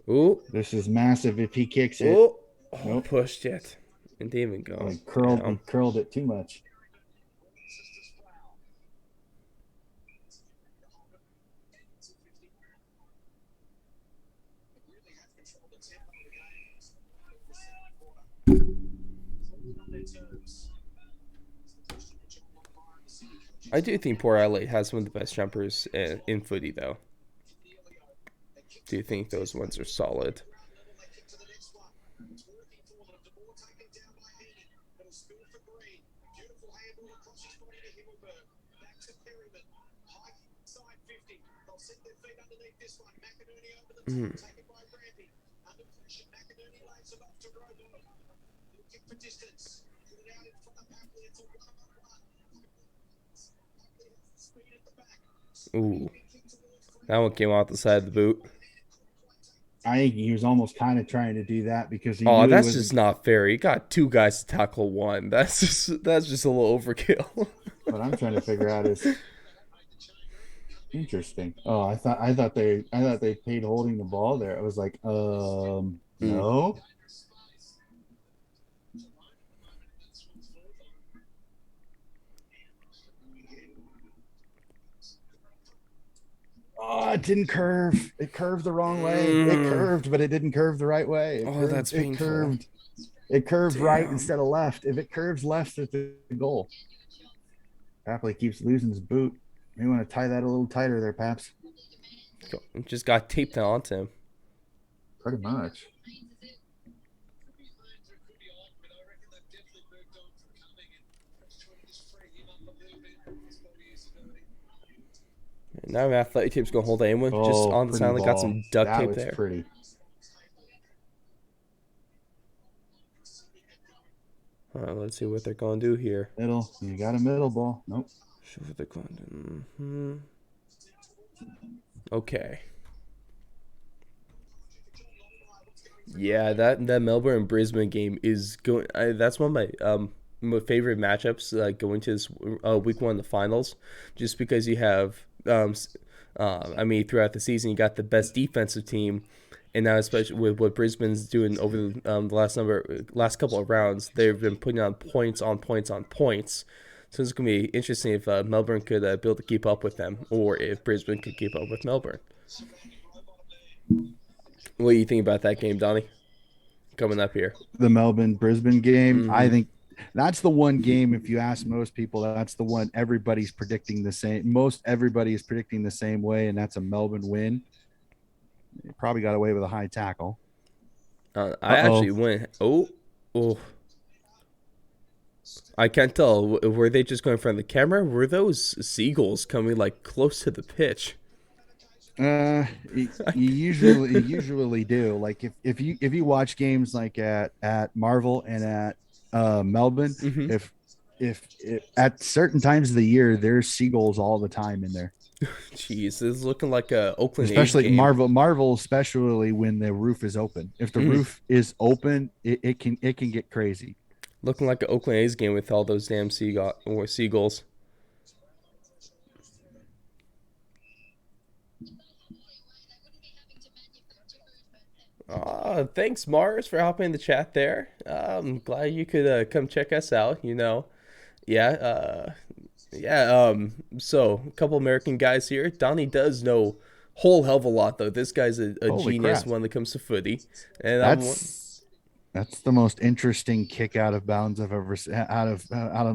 Ooh, This is massive if he kicks it. ooh, oh, Nope. pushed it. It didn't even go. He curled it too much. I do think Port Adelaide has one of the best jumpers in footy, though. Do you think those ones are solid? Mm. Ooh, that one came off the side of the boot. I think he was almost kind of trying to do that because he Oh, knew he that's was. just not fair. You got two guys to tackle one. That's just a little overkill. What I'm trying to figure out is interesting. Oh, I thought they paid holding the ball there. I was like, Mm. no. Oh, it didn't curve. It curved the wrong way. It curved, but it didn't curve the right way. Oh, that's painful. It curved right Damn. instead of left. If it curves left, it's a goal. Papley keeps losing his boot. You want to tie that a little tighter there, Paps. Just got taped onto him. Pretty much. Now athletic tape's gonna hold anyone. Just on the Pretty sound, got ball. some duct That tape was there. pretty. Let's see what they're gonna do here. Middle. You got a middle ball. Nope. Show what they're gonna do. Mm-hmm. Okay. Yeah, that Melbourne and Brisbane game is going. That's one of my favorite matchups going to this week one of the finals, just because you have I mean throughout the season you got the best defensive team, and now especially with what Brisbane's doing over the last couple of rounds, they've been putting on points on points on points. So it's gonna be interesting if Melbourne could be able to keep up with them, or if Brisbane could keep up with Melbourne. What do you think about that game, Donnie? Coming up here. The Melbourne Brisbane game. Mm-hmm. I think That's the one game. If you ask most people, that's the one everybody's predicting the same. Most everybody is predicting the same way, and that's a Melbourne win. He probably got away with a high tackle. I Uh actually oh. went. Oh, I can't tell. Were they just going from the camera? Were those seagulls coming like close to the pitch? You usually do. Like if you watch games like at Marvel and at Melbourne, Mm-hmm. if at certain times of the year there's seagulls all the time in there. Jeez, this is looking like a Oakland A's Especially game. Marvel, especially when the roof is open. If the Mm. roof is open, it can get crazy. Looking like an Oakland A's game with all those damn seagulls. Thanks Mars for hopping in the chat there. I'm glad you could come check us out. Yeah. Yeah. So a couple American guys here. Donnie does know whole hell of a lot though. This guy's a Holy genius crap! when it comes to footy, and That's that's the most interesting kick out of bounds I've ever out of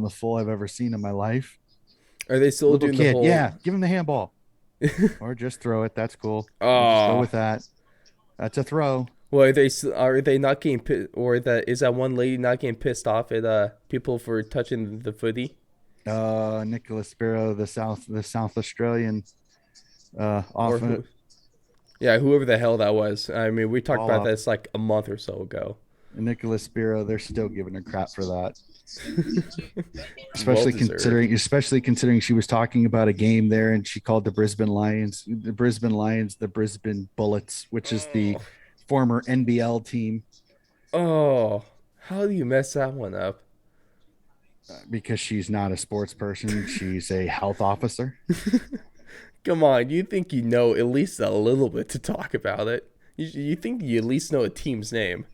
the full I've ever seen in my life. are they still Little doing the kid, whole? yeah, give him the handball or just throw it. That's cool. We'll just go Ah. with that. That's a throw. Well, are they not getting or that is that one lady not getting pissed off at people for touching the footy? Nicholas Sparrow, the South Australian, Or off who? Yeah, whoever the hell that was. I mean, we talked ball about up. this like a month or so ago. Nicholas Sparrow, they're still giving her crap for that. Well especially deserved. considering especially considering she was talking about a game there and she called the Brisbane Bullets, which is the Oh, former NBL team, oh, how do you mess that one up? because she's not a sports person, she's a health officer. Come on, you think you know at least a little bit to talk about it? You think you at least know a team's name?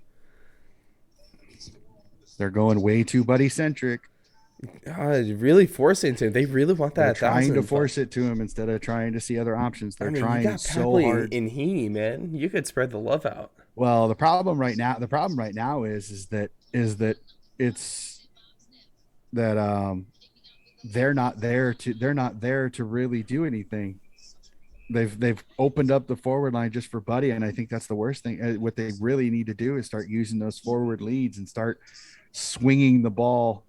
They're going way too buddy centric. Really forcing it to him. They really want They're that trying to 1,000. force it to him instead of trying to see other options. I They're mean, you trying got so Papley hard. and Heaney, man. You could spread the love out. Well, the problem right now is that it's that they're not there to really do anything. They've opened up the forward line just for Buddy, and I think that's the worst thing. What they really need to do is start using those forward leads and start swinging the ball,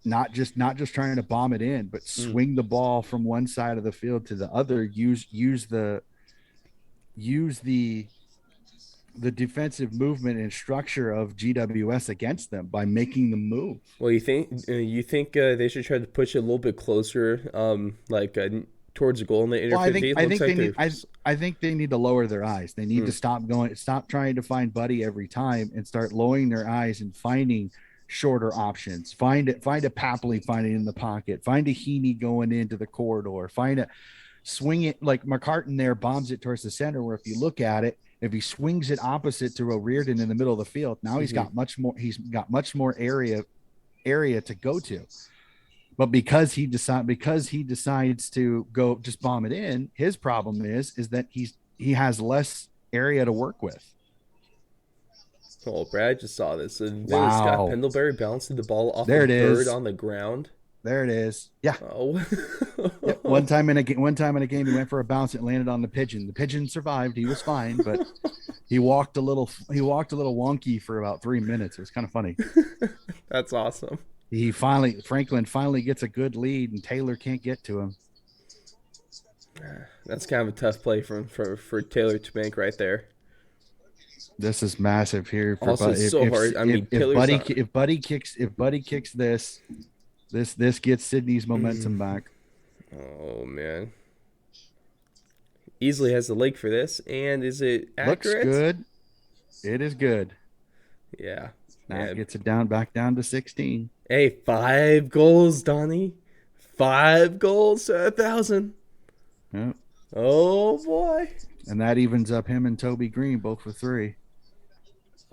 not just trying to bomb it in, but Mm. swing the ball from one side of the field to the other. Use the defensive movement and structure of GWS against them by making them move. Well, you think they should try to push it a little bit closer, like towards the goal in the inner Well, I 50. think It I looks think like they they're. need I think they need to lower their eyes. They need Mm, to stop trying to find Buddy every time and start lowering their eyes and finding shorter options. Find a Papley finding in the pocket. Find a Heaney going into the corridor. Find a swing it like McCartan there bombs it towards the center. Where if you look at it, if he swings it opposite to O'Riordan in the middle of the field, now he's hmm got much more. He's got much more area to go to. But because he decides to go just bomb it in, his problem is that he has less area to work with. Oh, Brad just saw this. And then Scott Wow. Pendlebury bouncing the ball off a There it bird is. on the ground. There it is. Yeah. Oh. Yep. One time in a game, he went for a bounce. It landed on the pigeon. The pigeon survived. He was fine, but he walked a little wonky for about 3 minutes. It was kind of funny. That's awesome. Franklin finally gets a good lead, and Taylor can't get to him. That's kind of a tough play for Taylor to make right there. This is massive here for Also, Buddy. it's If so if hard. I if, mean, if Taylor's Buddy not. if Buddy kicks this gets Sydney's momentum Mm. back. Oh man, easily has the leg for this. And is it Looks accurate? good. It is good. Yeah. Now Yeah. it gets it back down to 16. Hey, 5 goals, Donnie. 5 goals to 1,000. Yep. Oh boy. And that evens up him and Toby Green both with 3.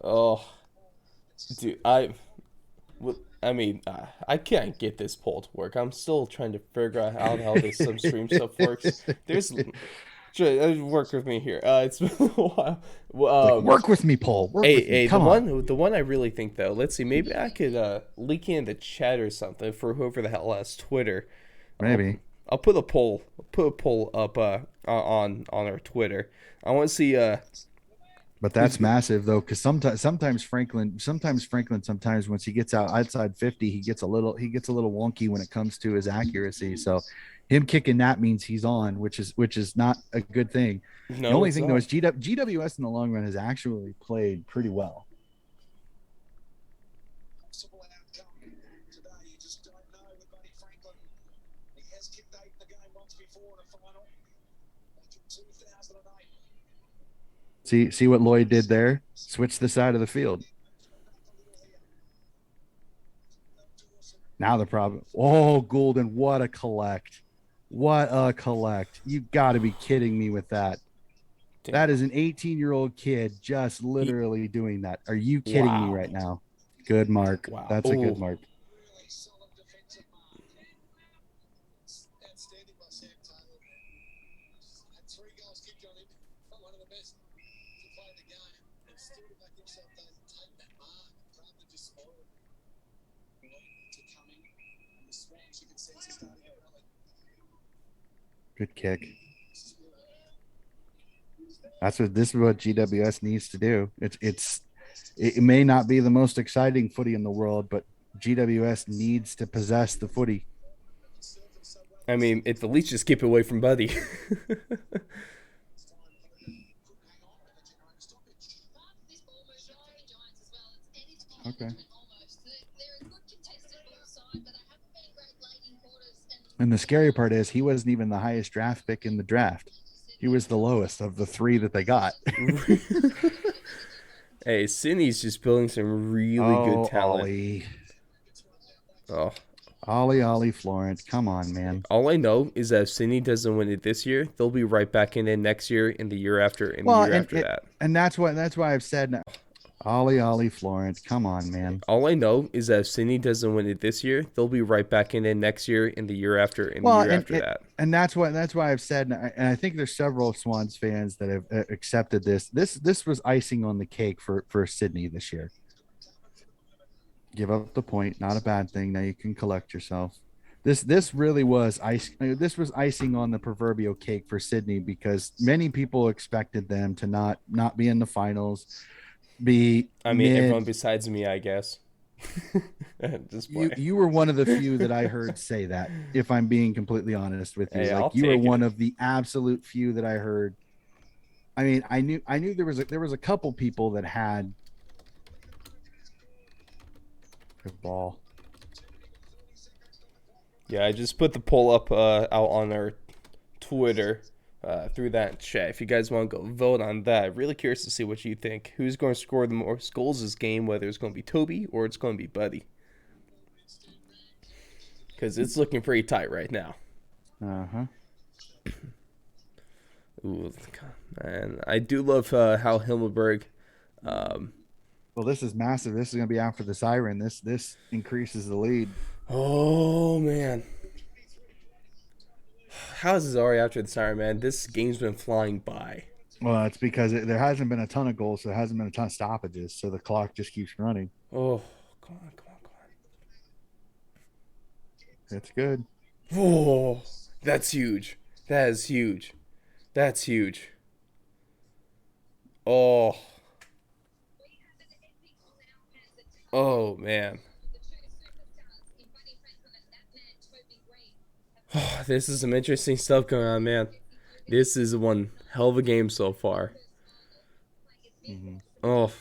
Oh, dude. I mean, I can't get this poll to work. I'm still trying to figure out how the hell this some stream stuff works. There's Work with me here. It's been a while. Like, Um, work with me, Paul. Work hey, with me. hey, Come on. the one I really think though. Let's see. Maybe I could leak in the chat or something for whoever the hell has Twitter. I'll Maybe. I'll put a poll. Put a poll up on our Twitter. I want to see But who's that's massive though, because sometimes once he gets outside 50, he gets a little wonky when it comes to his accuracy. So him kicking that means he's on, which is not a good thing. The no, only it's thing though not. is GWS in the long run has actually played pretty well. See what Lloyd did there? Switch the side of the field. Now the problem. Oh, Golden, what a collect. What a collect. You got to be kidding me with that. Damn. That is an 18-year-old kid just He, literally doing that. Are you kidding me wow. right now? Good mark. Wow. That's a good Oh, mark. Good kick. This is what GWS needs to do. It may not be the most exciting footy in the world, but GWS needs to possess the footy. I mean, at the least just keep it away from Buddy. Okay. And the scary part is he wasn't even the highest draft pick in the draft. He was the lowest of the three that they got. Hey, Sydney's just building some really good Oh, talent. Ollie. Oh, Ollie Florent. Come on, man. all I know is that if Sydney doesn't win it this year, they'll be right back in it next year, and the year after, and the Well, year and after it, that. and that's why I've said Ollie Florent. Come on, man. All I know is that if Sydney doesn't win it this year, they'll be right back in it next year, and the year after, and the Well, year and after it, that. and that's why I've said, and I think there's several Swans fans that have accepted this. This was icing on the cake for Sydney this year. Give up the point, not a bad thing. Now you can collect yourself. This really was ice. This was icing on the proverbial cake for Sydney because many people expected them to not be in the finals, be I mean, everyone mid. besides me, I guess. At this You point. you were one of the few that I heard say that. If I'm being completely honest with you, Hey, like I'll you were take one it. of the absolute few that I heard. I mean, I knew there was a couple people that had good ball. Yeah, I just put the poll up out on our Twitter through that chat. If you guys want to go vote on that, really curious to see what you think. Who's going to score the most goals this game, whether it's going to be Toby or it's going to be Buddy. Because it's looking pretty tight right now. Uh-huh. Ooh, and I do love how Himmelberg. Um, Well, this is massive. This is going to be after the siren. This increases the lead. oh man, how is this already after the siren, man? This game's been flying by. Well, it's because there hasn't been a ton of goals, so there hasn't been a ton of stoppages, so the clock just keeps running. Oh, come on, come on, come It's good. on. Oh, that's huge. That is huge. That's huge. Oh, oh man. Oh, this is some interesting stuff going on, man. This is one hell of a game so far. Mm-hmm. Oh,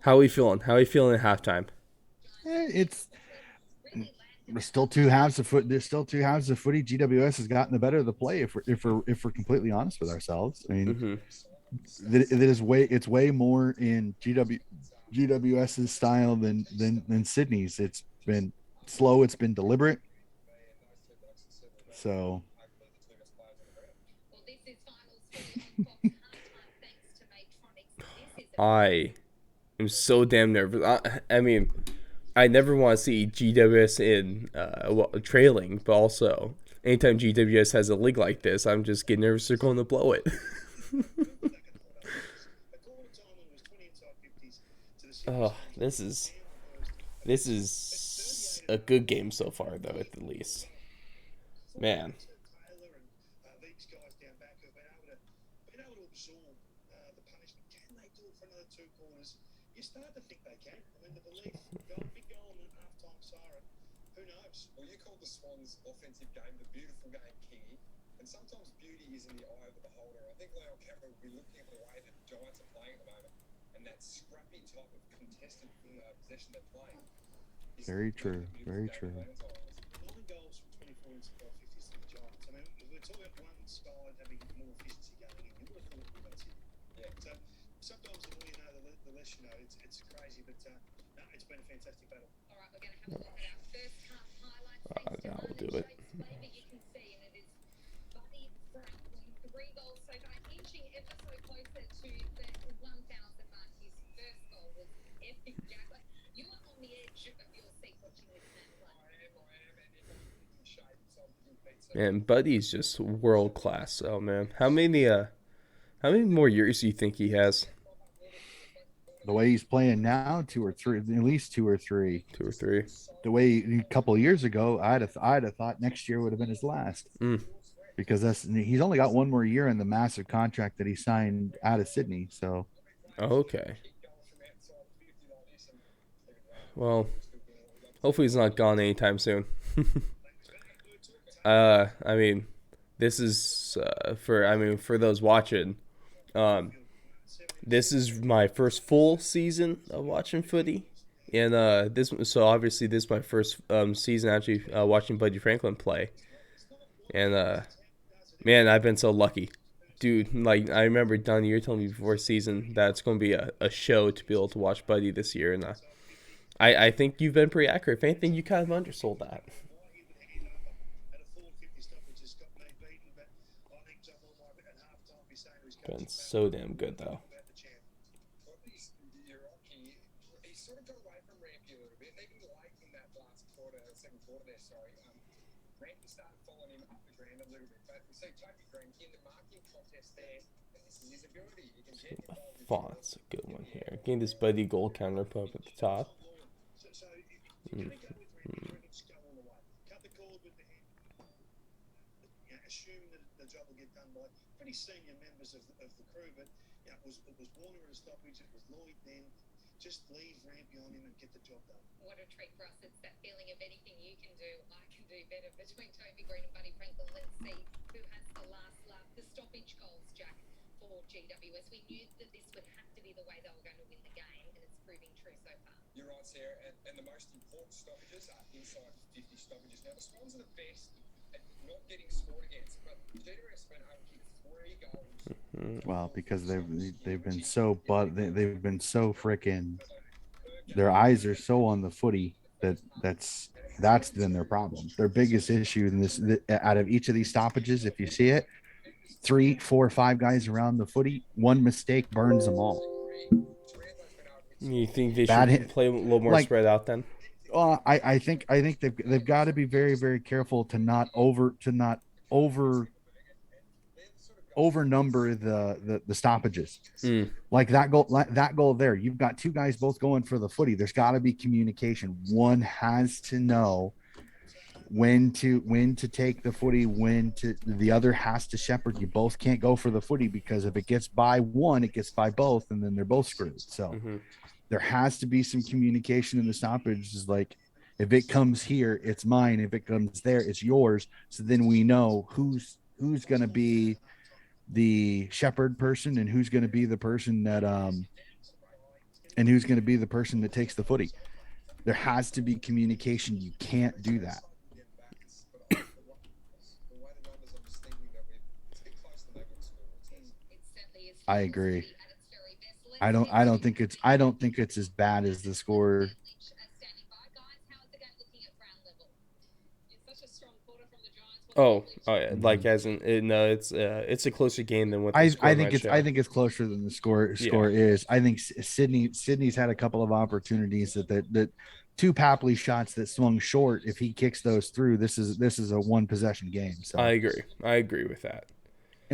how are we feeling? How are we feeling at halftime? It's there's still two halves of foot. There's still two halves of footy. GWS has gotten the better of the play. If we're completely honest with ourselves, I mean, Mm-hmm. it's way more in GWS's style than Sydney's. It's been slow. It's been deliberate. So I am so damn nervous. I mean, I never want to see GWS in trailing, but also anytime GWS has a league like this, I'm just getting nervous they're going to blow it. Oh, this is a good game so far, though, at the least. Man, Very true. Very true. that will do it. Man, Buddy's just world class. Oh man, how many more years do you think he has? The way he's playing now, two or three, at least two or three. 2 or 3. The way a couple of years ago, I'd have thought next year would have been his last, Mm. because he's only got one more year in the massive contract that he signed out of Sydney. So Okay. Well, hopefully he's not gone anytime soon. I mean, this is for those watching. Um, this is my first full season of watching footy, and obviously this is my first season actually watching Buddy Franklin play, and man, I've been so lucky, dude. Like I remember Donnie, you were telling me before season that it's going to be a show to be able to watch Buddy this year, and I think you've been pretty accurate. If anything, you kind of undersold that. Been so damn good though. Font's a good one here. Getting this Buddy goal counter put up at the top. Mm. well, because they've been so, but they've been so freaking, their eyes are so on the footy that's been their problem. Their biggest issue in this, out of each of these stoppages, if you see it, three, four, five guys around the footy, one mistake burns them all. You think they Bad should hit, play a little more like, spread out then? I think they've got to be very, very careful to not over number the stoppages. Mm. Like that goal there, you've got two guys both going for the footy. There's got to be communication. One has to know when to take the footy, when to, the other has to shepherd. You both can't go for the footy, because if it gets by one, it gets by both, and then they're both screwed. So there has to be some communication in the stoppage. Is like, if it comes here, it's mine. If it comes there, it's yours. So then we know who's going to be the shepherd person, and who's going to be the person that takes the footy. There has to be communication. You can't do that. I agree. I don't think it's as bad as the score. Oh yeah, like as in no, it's a closer game than what the score I think might it's show. closer than the score Yeah. is. I think Sydney's had a couple of opportunities that two Papley shots that swung short. If he kicks those through, this is a one possession game. I So, agree. I agree with that.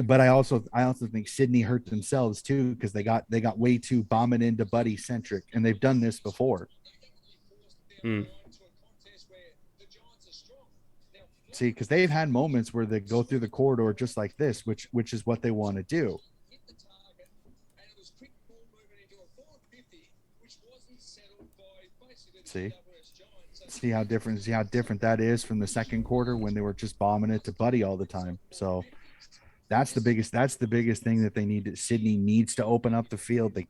but I also think Sydney hurt themselves too because they got way too bombing into Buddy centric, and they've done this before. Mm. See, because they've had moments where they go through the corridor just like this, which is what they want to do. See, see how different that is from the second quarter when they were just bombing it to Buddy all the time. So that's the biggest thing that they need to, Sydney needs to open up the field. They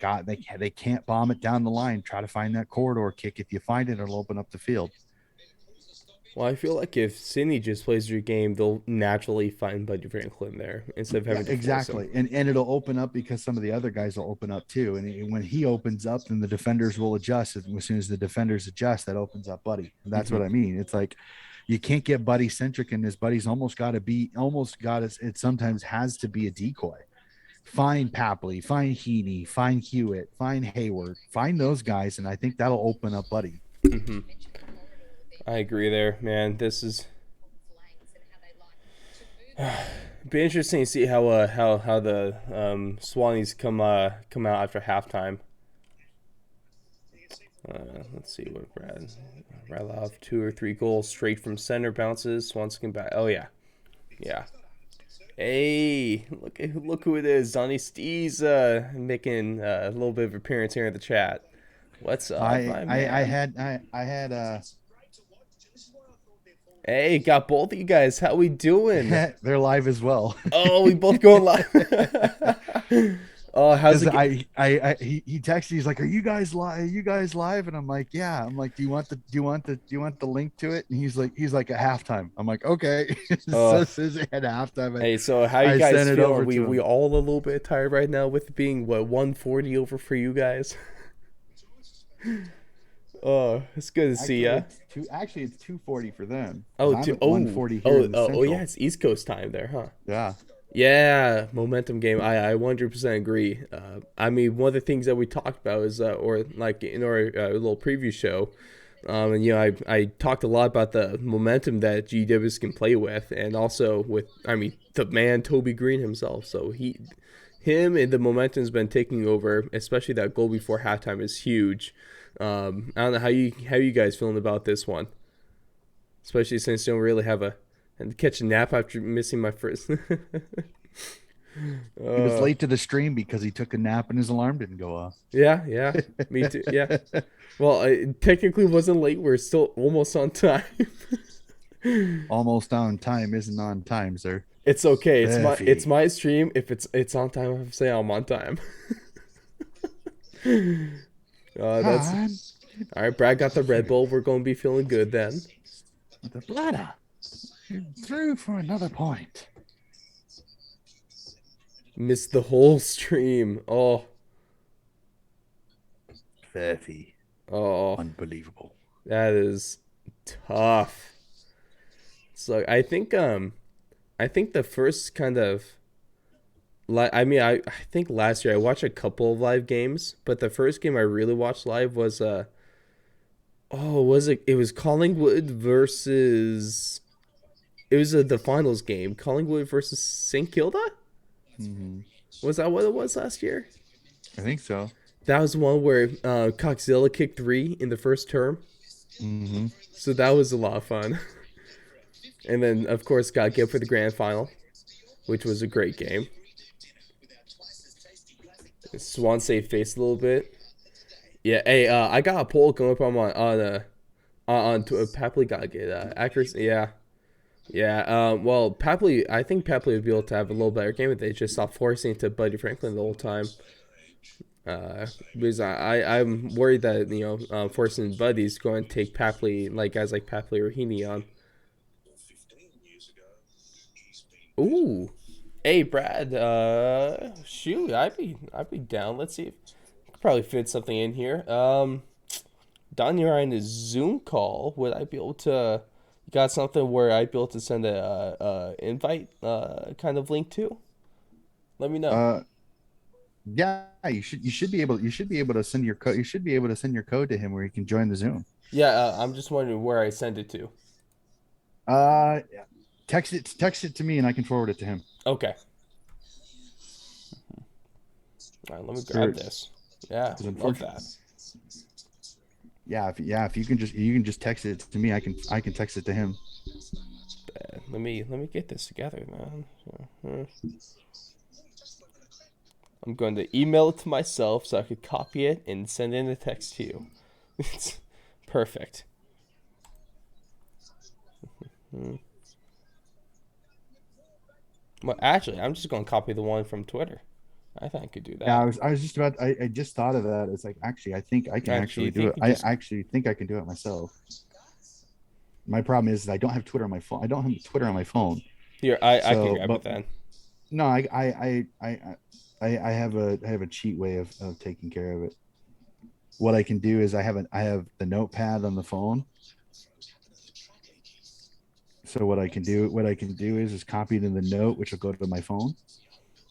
can't bomb it down the line. Try to find that corridor kick. If you find it, it'll open up the field. Well, I feel like if Sydney just plays their game, they'll naturally find Buddy Franklin there instead of Yeah, having to force him. exactly. And it'll open up because some of the other guys will open up too. And when he opens up, then the defenders will adjust. And as soon as the defenders adjust, that opens up Buddy. And that's Hmm. what I mean. It's like you can't get Buddy centric in this. Buddy's almost got it sometimes has to be a decoy. Find Papley, find Heaney, find Hewitt, find Hayward, find those guys, and I think that'll open up Buddy. Hmm. I agree there, man. This is be interesting to see how the Swannies come out after halftime. Let's see what Brad off 2 or 3 goals straight from center bounces. Swanson back. Oh yeah, yeah. Hey, look who it is. Donnie Stees making a little bit of appearance here in the chat. What's up, I my I I man? had I had Hey, got both of you guys. How we doing? they're live as well. Oh, we both going live. Oh, how's Because it? he texted, he's like, "Are you guys live? Are you guys live?" And I'm like, "Yeah." I'm like, "Do you want the link to it?" And he's like, "At halftime." I'm like, "Okay." So Uh, as soon as it had halftime, hey, so how you I guys sent it feeling? over We to we him. all a little bit tired right now with it being what 140 over for you guys. Oh, it's good to see ya. Actually it's 240 for them because Oh, I'm at oh, 140 here oh, in the oh, yeah, central. it's East Coast time there, huh? Yeah. Yeah, momentum game. I 100% agree. I mean, one of the things that we talked about is, or like in our little preview show, and I talked a lot about the momentum that GWS can play with, and also with, I mean, the man Toby Green himself. So him and the momentum's been taking over, especially that goal before halftime is huge. I don't know how you guys feeling about this one, especially since you don't really have a and catch a nap after missing my first. He was uh, late to the stream because he took a nap and his alarm didn't go off. yeah, yeah, me too. Yeah. Well, I technically wasn't late. We're still almost on time. Almost on time isn't on time, sir. It's okay. It's Feffy. my stream. If it's on time, I have to say I'm on time. That's Time all right. Brad got the Red Bull. We're gonna be feeling good then. the bladder. Through for another point. Missed the whole stream. Oh, Feffy. oh, Unbelievable. that is tough. So I think the first kind of I mean I think last year I watched a couple of live games, but the first game I really watched live was it was Collingwood versus it was the finals game. Collingwood versus St Kilda? Mm-hmm. Was that what it was last year? I think so. That was one where Coxzilla kicked 3 in the first term. Mm-hmm. So that was a lot of fun. And then of course got Gibb for the grand final, which was a great game. Swan saved face a little bit. Yeah, hey, I got a poll going up on Papley got to get accuracy. Yeah, yeah. Well, I think Papley would be able to have a little better game if they just stopped forcing it to Buddy Franklin the whole time. Because I'm worried that forcing Buddy's going to take Papley like guys like Papley or Heaney on. Ooh, hey Brad. Shoot, I'd be down. Let's see if could probably fit something in here. Down here on the Zoom call, would I be able to? Got something where I'd be able to send a invite kind of link to? Let me know. Uh, yeah, you should be able to send your code. You should be able to send your code to him where he can join the Zoom. Yeah, I'm just wondering where I send it to. Yeah. Text it to me and I can forward it to him. Okay. All right, let me grab Or this. Yeah, because love unfortunately, that. if you can just text it to me, I can text it to him. Let me get this together, man. I'm going to email it to myself so I could copy it and send in a text to you. It's perfect. Well, actually, I'm just going to copy the one from Twitter. I think I could do Yeah, that. I was just about I just thought of that. It's like actually I think I can Actually, actually you do think it. you I just actually think I can do it myself. My problem is I don't have Twitter on my phone. I don't have Twitter on my phone. here? I can So, grab it but then. no, I have a cheat way of taking care of it. What I can do is I have the notepad on the phone. So what I can do is copy it in the note, which will go to my phone.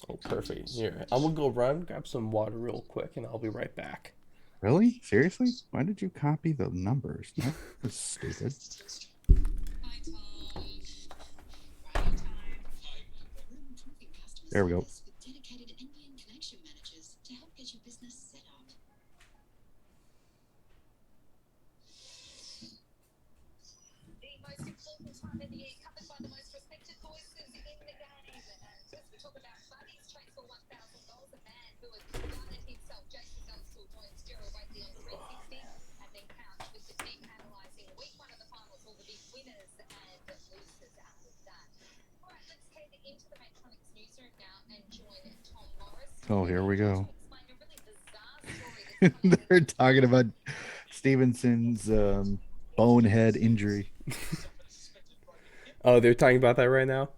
Oh, perfect. Here, I'm gonna go run, grab some water real quick, and I'll be right back. Really? Seriously? Why did you copy the numbers? That was stupid. There we go. Oh, here we go. They're talking about Stevenson's bonehead injury. Oh, they're talking about that right now.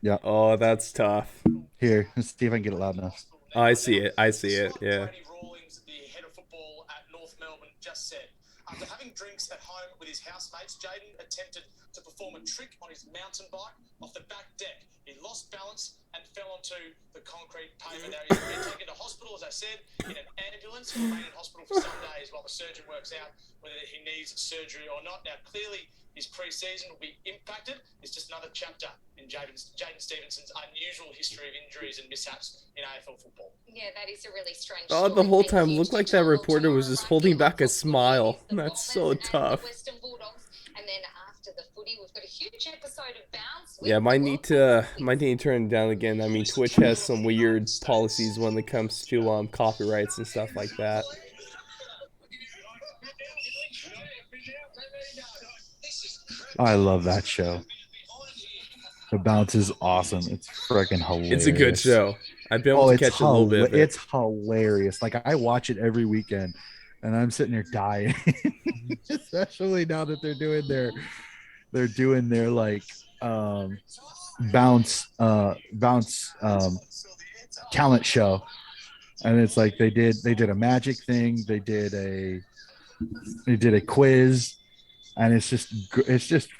Yeah. Oh, that's tough. Here, let's see if I can get it loud enough. Oh, I see it. I see it. Yeah. The head of football at North Melbourne, just said. After having drinks at home with his housemates, Jaden attempted to perform a trick on his mountain bike off the back deck. He lost balance and fell onto the concrete pavement. Now he's been taken to hospital, as I said, in an ambulance. He'll remain in hospital for some days while the surgeon works out whether he needs surgery or not. Now, clearly, his pre-season will be impacted. It's just another chapter in Jaden Stevenson's unusual history of injuries and mishaps in AFL football. Yeah, that is a really strange Oh, story. the whole Thank time you looked to like that Tom. reporter was Tomorrow just won't be holding a lot back a for footy. smile. It's the That's Bombers so and the tough. Western Bulldogs. And then after the footy, we've got a huge episode of Bounce with Yeah, the World Cup. might need to turn it down again. I mean, Twitch has some weird policies when it comes to copyrights and stuff like that. I love that show. The bounce is awesome. It's freaking It's a good hilarious. show. I've been able to catch a little bit of it. It's hilarious. Like I watch it every weekend, and I'm sitting there dying, especially now that they're doing their like um, bounce talent show, and it's like they did a magic thing. They did a quiz, and it's just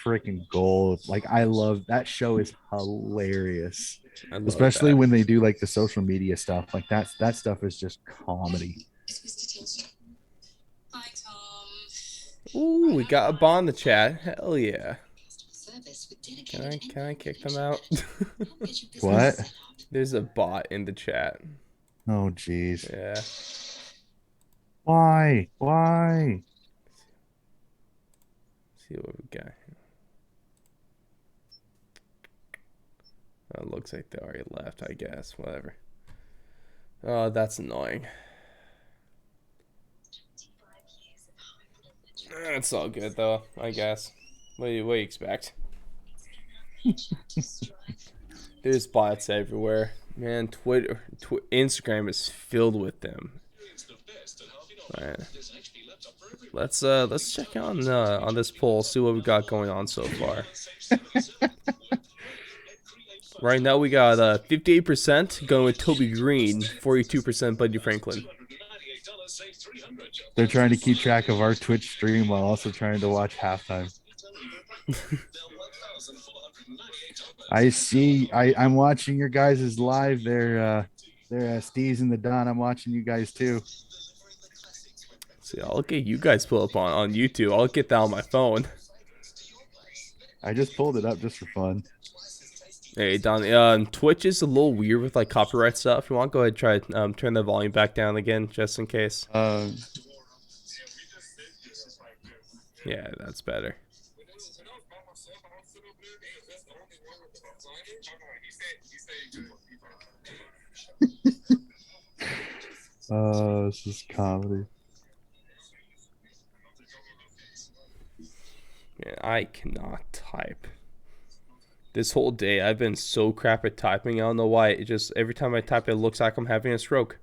freaking gold. Like I love that show is hilarious, I love especially that. when they do like the social media stuff. Like that stuff is just comedy. Ooh, we got a bot in the chat. Hell yeah. Can I kick them out? What? There's a bot in the chat. Oh geez. Yeah. Why? Let's see what we got. Oh, it looks like they already left, I guess. Whatever. Oh, that's annoying. It's all good though, I guess. What do you expect? There's bots everywhere. Man, Instagram is filled with them. Alright. Let's check on this poll, see what we got going on so far. Right now we got 58% going with Toby Green, 42% Buddy Franklin. They're trying to keep track of our Twitch stream while also trying to watch halftime. I see. I'm watching your guys' live there. Steve's in the Don. I'm watching you guys too. See, I'll get you guys pull up on YouTube. I'll get that on my phone. I just pulled it up just for fun. Hey, Don, Twitch is a little weird with like copyright stuff. You want to go ahead and try turn the volume back down again, just in case. Yeah, that's better. This is comedy. Man, I cannot type. This whole day, I've been so crap at typing. I don't know why. It just every time I type, it looks like I'm having a stroke.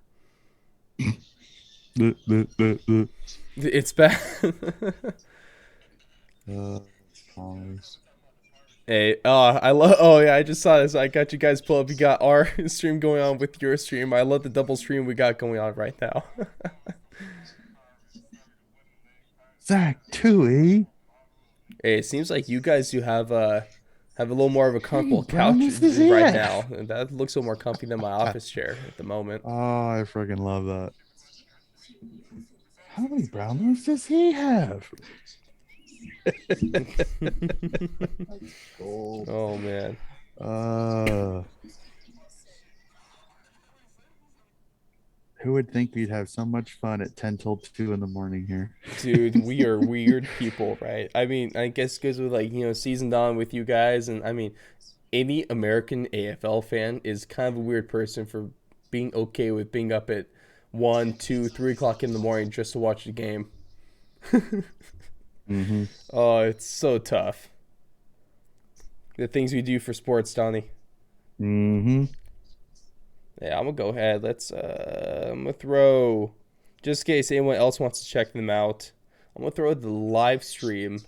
It's bad. Hey, I love. Oh yeah, I just saw this. I got you guys pull up. You got our stream going on with your stream. I love the double stream we got going on right now. Zach Tui. Hey, it seems like you guys do have a little more of a comfortable brown couch is right it? now. And that looks a little more comfy than my office chair at the moment. Oh, I freaking love that. How many brown notes does he have? Oh man. Who would think we'd have so much fun at 10 till 2 in the morning here? Dude, we are weird people, right? I mean, I guess because with like, seasoned on with you guys, and I mean, any American AFL fan is kind of a weird person for being okay with being up at 1, 2, 3 o'clock in the morning just to watch the game. Mm-hmm. Oh, it's so tough. The things we do for sports, Donnie. Mm-hmm. Yeah, I'm gonna go ahead. I'm gonna throw, just in case anyone else wants to check them out, I'm gonna throw the live stream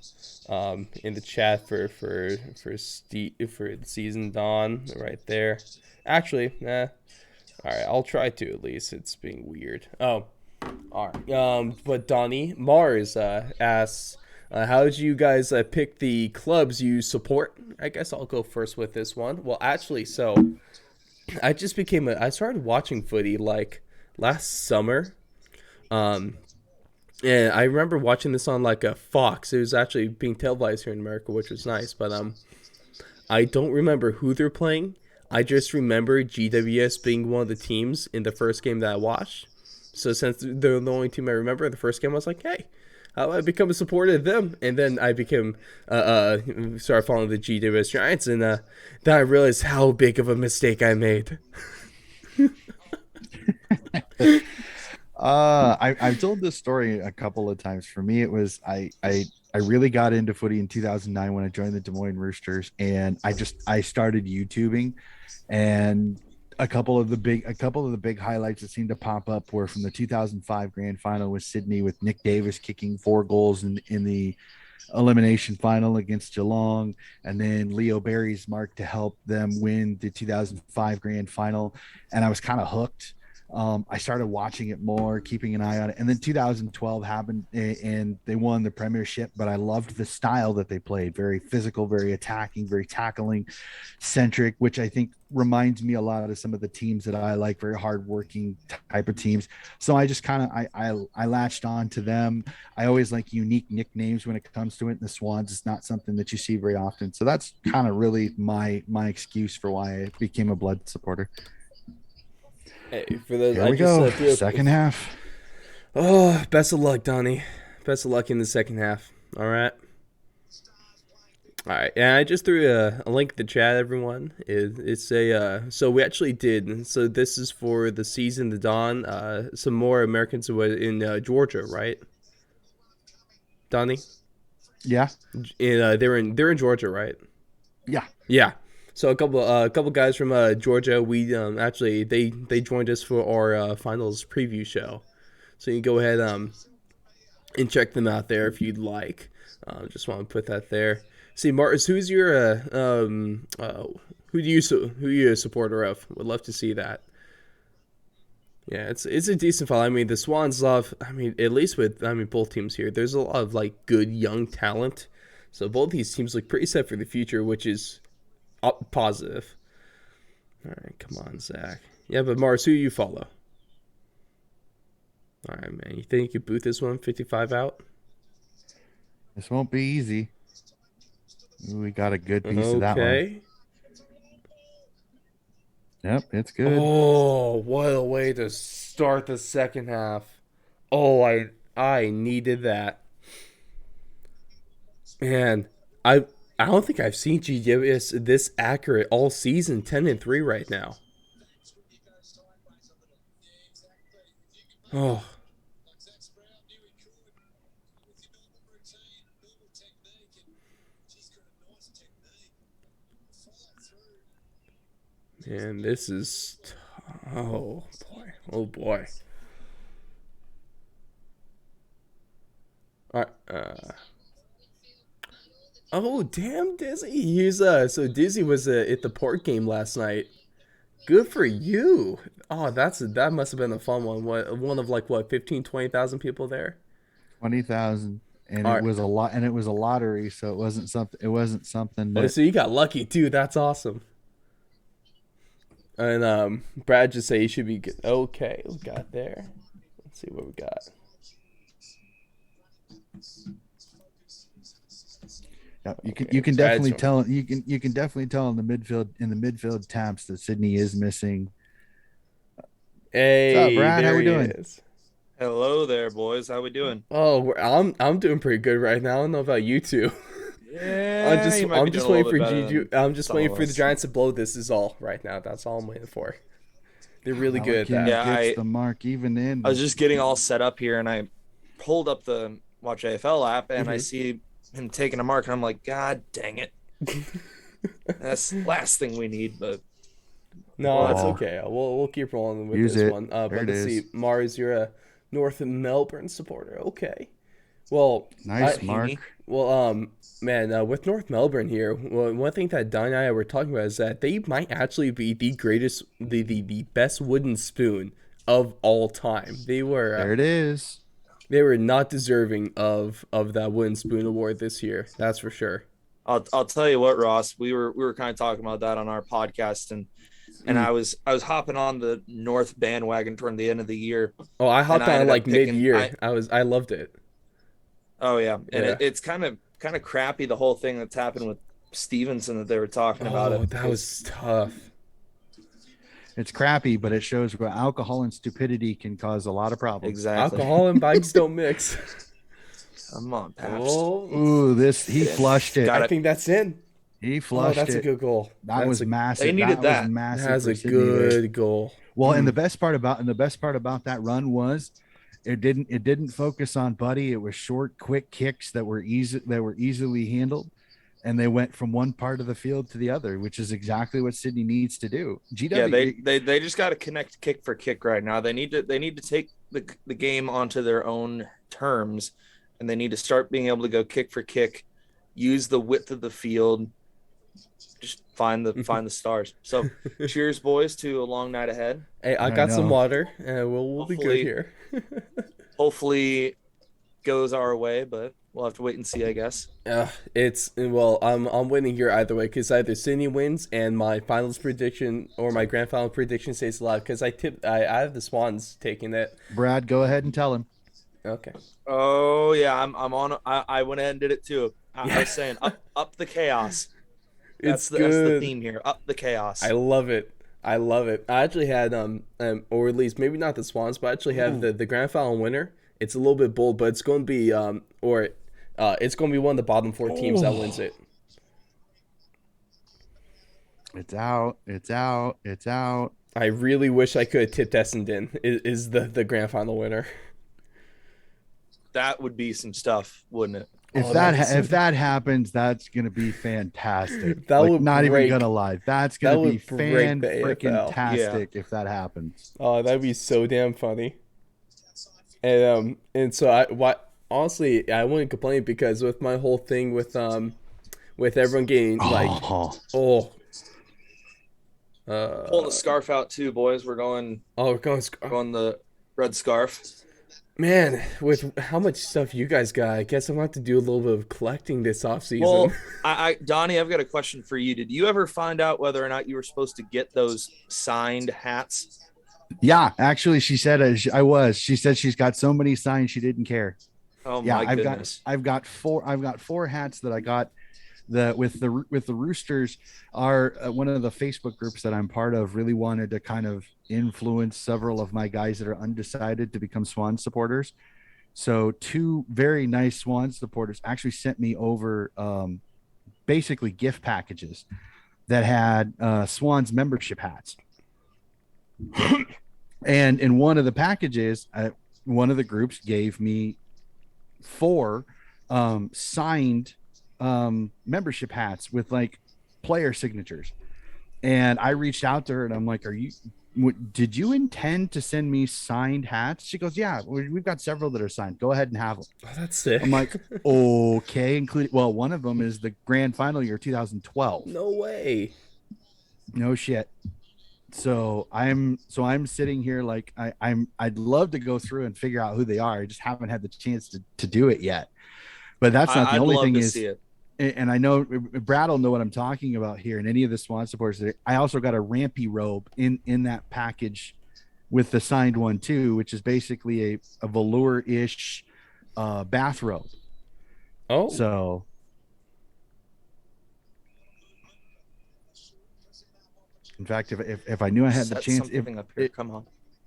in the chat for the season Dawn right there. Actually, nah. All right, I'll try to at least. It's being weird. Oh, all right. But Donnie Mars asks, how did you guys pick the clubs you support? I guess I'll go first with this one. Well, actually, so I just I started watching footy like last summer. And I remember watching this on like a Fox. It was actually being televised here in America, which was nice. But I don't remember who they're playing. I just remember GWS being one of the teams in the first game that I watched. So since they're the only team I remember, the first game I was like, hey, how do I become a supporter of them? And then I became started following the GWS Giants, and then I realized how big of a mistake I made. I've told this story a couple of times. For me, it was I really got into footy in 2009 when I joined the Des Moines Roosters, and I started YouTubing, and a couple of the big highlights that seemed to pop up were from the 2005 grand final with Sydney, with Nick Davis kicking 4 goals in the elimination final against Geelong, and then Leo Barry's mark to help them win the 2005 grand final. And I was kind of hooked. I started watching it more, keeping an eye on it. And then 2012 happened and they won the premiership, but I loved the style that they played. Very physical, very attacking, very tackling centric, which I think reminds me a lot of some of the teams that I like, very hardworking type of teams. So I just kind of, I latched on to them. I always like unique nicknames when it comes to it. And the Swans is not something that you see very often. So that's kind of really my excuse for why I became a Blood supporter. Hey, for those, Here we go. Second half. Oh, best of luck, Donnie. Best of luck in the second half. All right. All right, and I just threw a link in the chat, everyone. So we actually did. So this is for the season, the Dawn. Some more Americans in Georgia, right? Donnie? Yeah. They're in Georgia, right? Yeah. Yeah. So a couple guys from Georgia, we actually they joined us for our finals preview show. So you can go ahead and check them out there if you'd like. Just want to put that there. See, Martis, who's your who you a supporter of? Would love to see that. Yeah, it's a decent file. I mean, the Swans love. I mean, at least with both teams here, there's a lot of like good young talent. So both these teams look pretty set for the future, which is positive. All right, come on, Zach. Yeah, but Mars, who you follow? All right, man. You think you boot this one 55 out? This won't be easy. Ooh, we got a good piece of that one. Okay. Yep, it's good. Oh, what a way to start the second half. Oh, I needed that. Man, I don't think I've seen GWS this accurate all season. 10-3 right now. Oh. Man, this is... Oh, boy. Oh, boy. All right. Oh, damn, Dizzy. So Dizzy was at the port game last night. Good for you. Oh, that must have been a fun one. One of 15,000-20,000 people there? 20,000. And All it right. was a lot, and it was a lottery, so it wasn't something Oh, that so you got lucky too. That's awesome. And Brad just say you should be good. Okay, we got there. Let's see what we got. yeah, you can Okay, you can Brad's definitely one. tell you can definitely tell in the midfield taps that Sydney is missing. Hey, What's up, Brad? How there we he doing? is. Hello there, boys. How we doing? Oh, I'm doing pretty good right now. I don't know about you two. Yeah, you might I'm be just doing a waiting little for bit better Gigi. than I'm just some waiting of for the us. Giants to blow this. Is all right now. That's all I'm waiting for. They're really good at King that. Yeah, gets the mark even in. I was just getting all set up here, and I pulled up the Watch AFL app, and I Mhm. see him taking a mark, and I'm like, God dang it! That's the last thing we need. But No, well, that's Oh. okay. We'll keep rolling with Use this it. one. There But it let's see, is. Mars, you're a North Melbourne supporter. Okay. Well, Nice Heaney. mark. man, with North Melbourne here, one thing that Don and I were talking about is that they might actually be the greatest, the best wooden spoon of all time. There it is. They were not deserving of that wooden spoon award this year. That's for sure. I'll tell you what, Ross. We were kind of talking about that on our podcast, and I was hopping on the North bandwagon toward the end of the year, Oh, I and hopped I on ended like up mid picking. year. I loved it. Oh yeah, and Yeah. it's kind of crappy, the whole thing that's happened with Stevenson that they were talking about Oh, it, that because was tough. It's crappy, but it shows where alcohol and stupidity can cause a lot of problems. exactly. Alcohol and bikes don't mix. Come on, Paps. Oh, Ooh, he flushed it. Got I it. think that's in. He Oh, flushed that's a it. good goal. That was They massive. needed That was that. massive That's for a Sydney there. good goal. Well, and the best part about that run was it didn't focus on Buddy. It was short, quick kicks that were easily handled, and they went from one part of the field to the other, which is exactly what Sydney needs to do. Yeah, they just got to connect kick for kick right now. They need to take the game onto their own terms, and they need to start being able to go kick for kick, use the width of the field, just find the stars. So, cheers, boys, to a long night ahead. Hey, I I got some know. water, and we'll be good Hopefully- here. Hopefully, goes our way, but we'll have to wait and see, I guess. I'm winning here either way because either Sydney wins and my finals prediction or my grand final prediction stays alive because I have the Swans taking it. Brad, go ahead and tell him. Okay. Oh yeah, I'm on. I went ahead and did it too. I Yeah. was saying up the chaos. It's That's the good. theme here. Up the chaos. I love it. I love it. I actually had or at least maybe not the Swans, but I actually have the grand final winner. It's a little bit bold, but it's going to be it's going to be one of the bottom four teams that wins it. It's out. It's out. It's out. I really wish I could have tipped Essendon is the grand final winner. That would be some stuff, wouldn't it? If that happens, that's gonna be fantastic. That would not break- even gonna lie. That's that gonna be would break the AFL. fan-freaking-tastic if that happens. Oh, that'd be so damn funny. And so honestly I wouldn't complain because with my whole thing with everyone getting Oh, Pulling the scarf out too, boys. We're going the red scarf. Man, with how much stuff you guys got, I guess I'm gonna have to do a little bit of collecting this offseason. Well, Donnie, I've got a question for you. Did you ever find out whether or not you were supposed to get those signed hats Yeah, actually, she said I was. She said she's got so many signs she didn't care. Oh Yeah, my goodness. I've got four hats that I got the with the Roosters are one of the Facebook groups that I'm part of really wanted to kind of influence several of my guys that are undecided to become Swan supporters. So two very nice Swan supporters actually sent me over basically gift packages that had Swans membership hats. And in one of the packages, one of the groups gave me four signed membership hats with like player signatures. And I reached out to her and I'm like, did you intend to send me signed hats? She goes, yeah, we've got several that are signed. Go ahead and have them. Oh, that's sick. I'm like, okay, including, well, one of them is the grand final year 2012. No way. No shit. So I'm sitting here like I'd love to go through and figure out who they are. I just haven't had the chance to do it yet. But that's not the I'd only love thing to is, see it. and I know Brad will know what I'm talking about here. And any of the Swan supporters, I also got a rampy robe in that package with the signed one too, which is basically a velour-ish bathrobe. Oh, So in fact, if I knew I had the Set chance, something up here. Come on.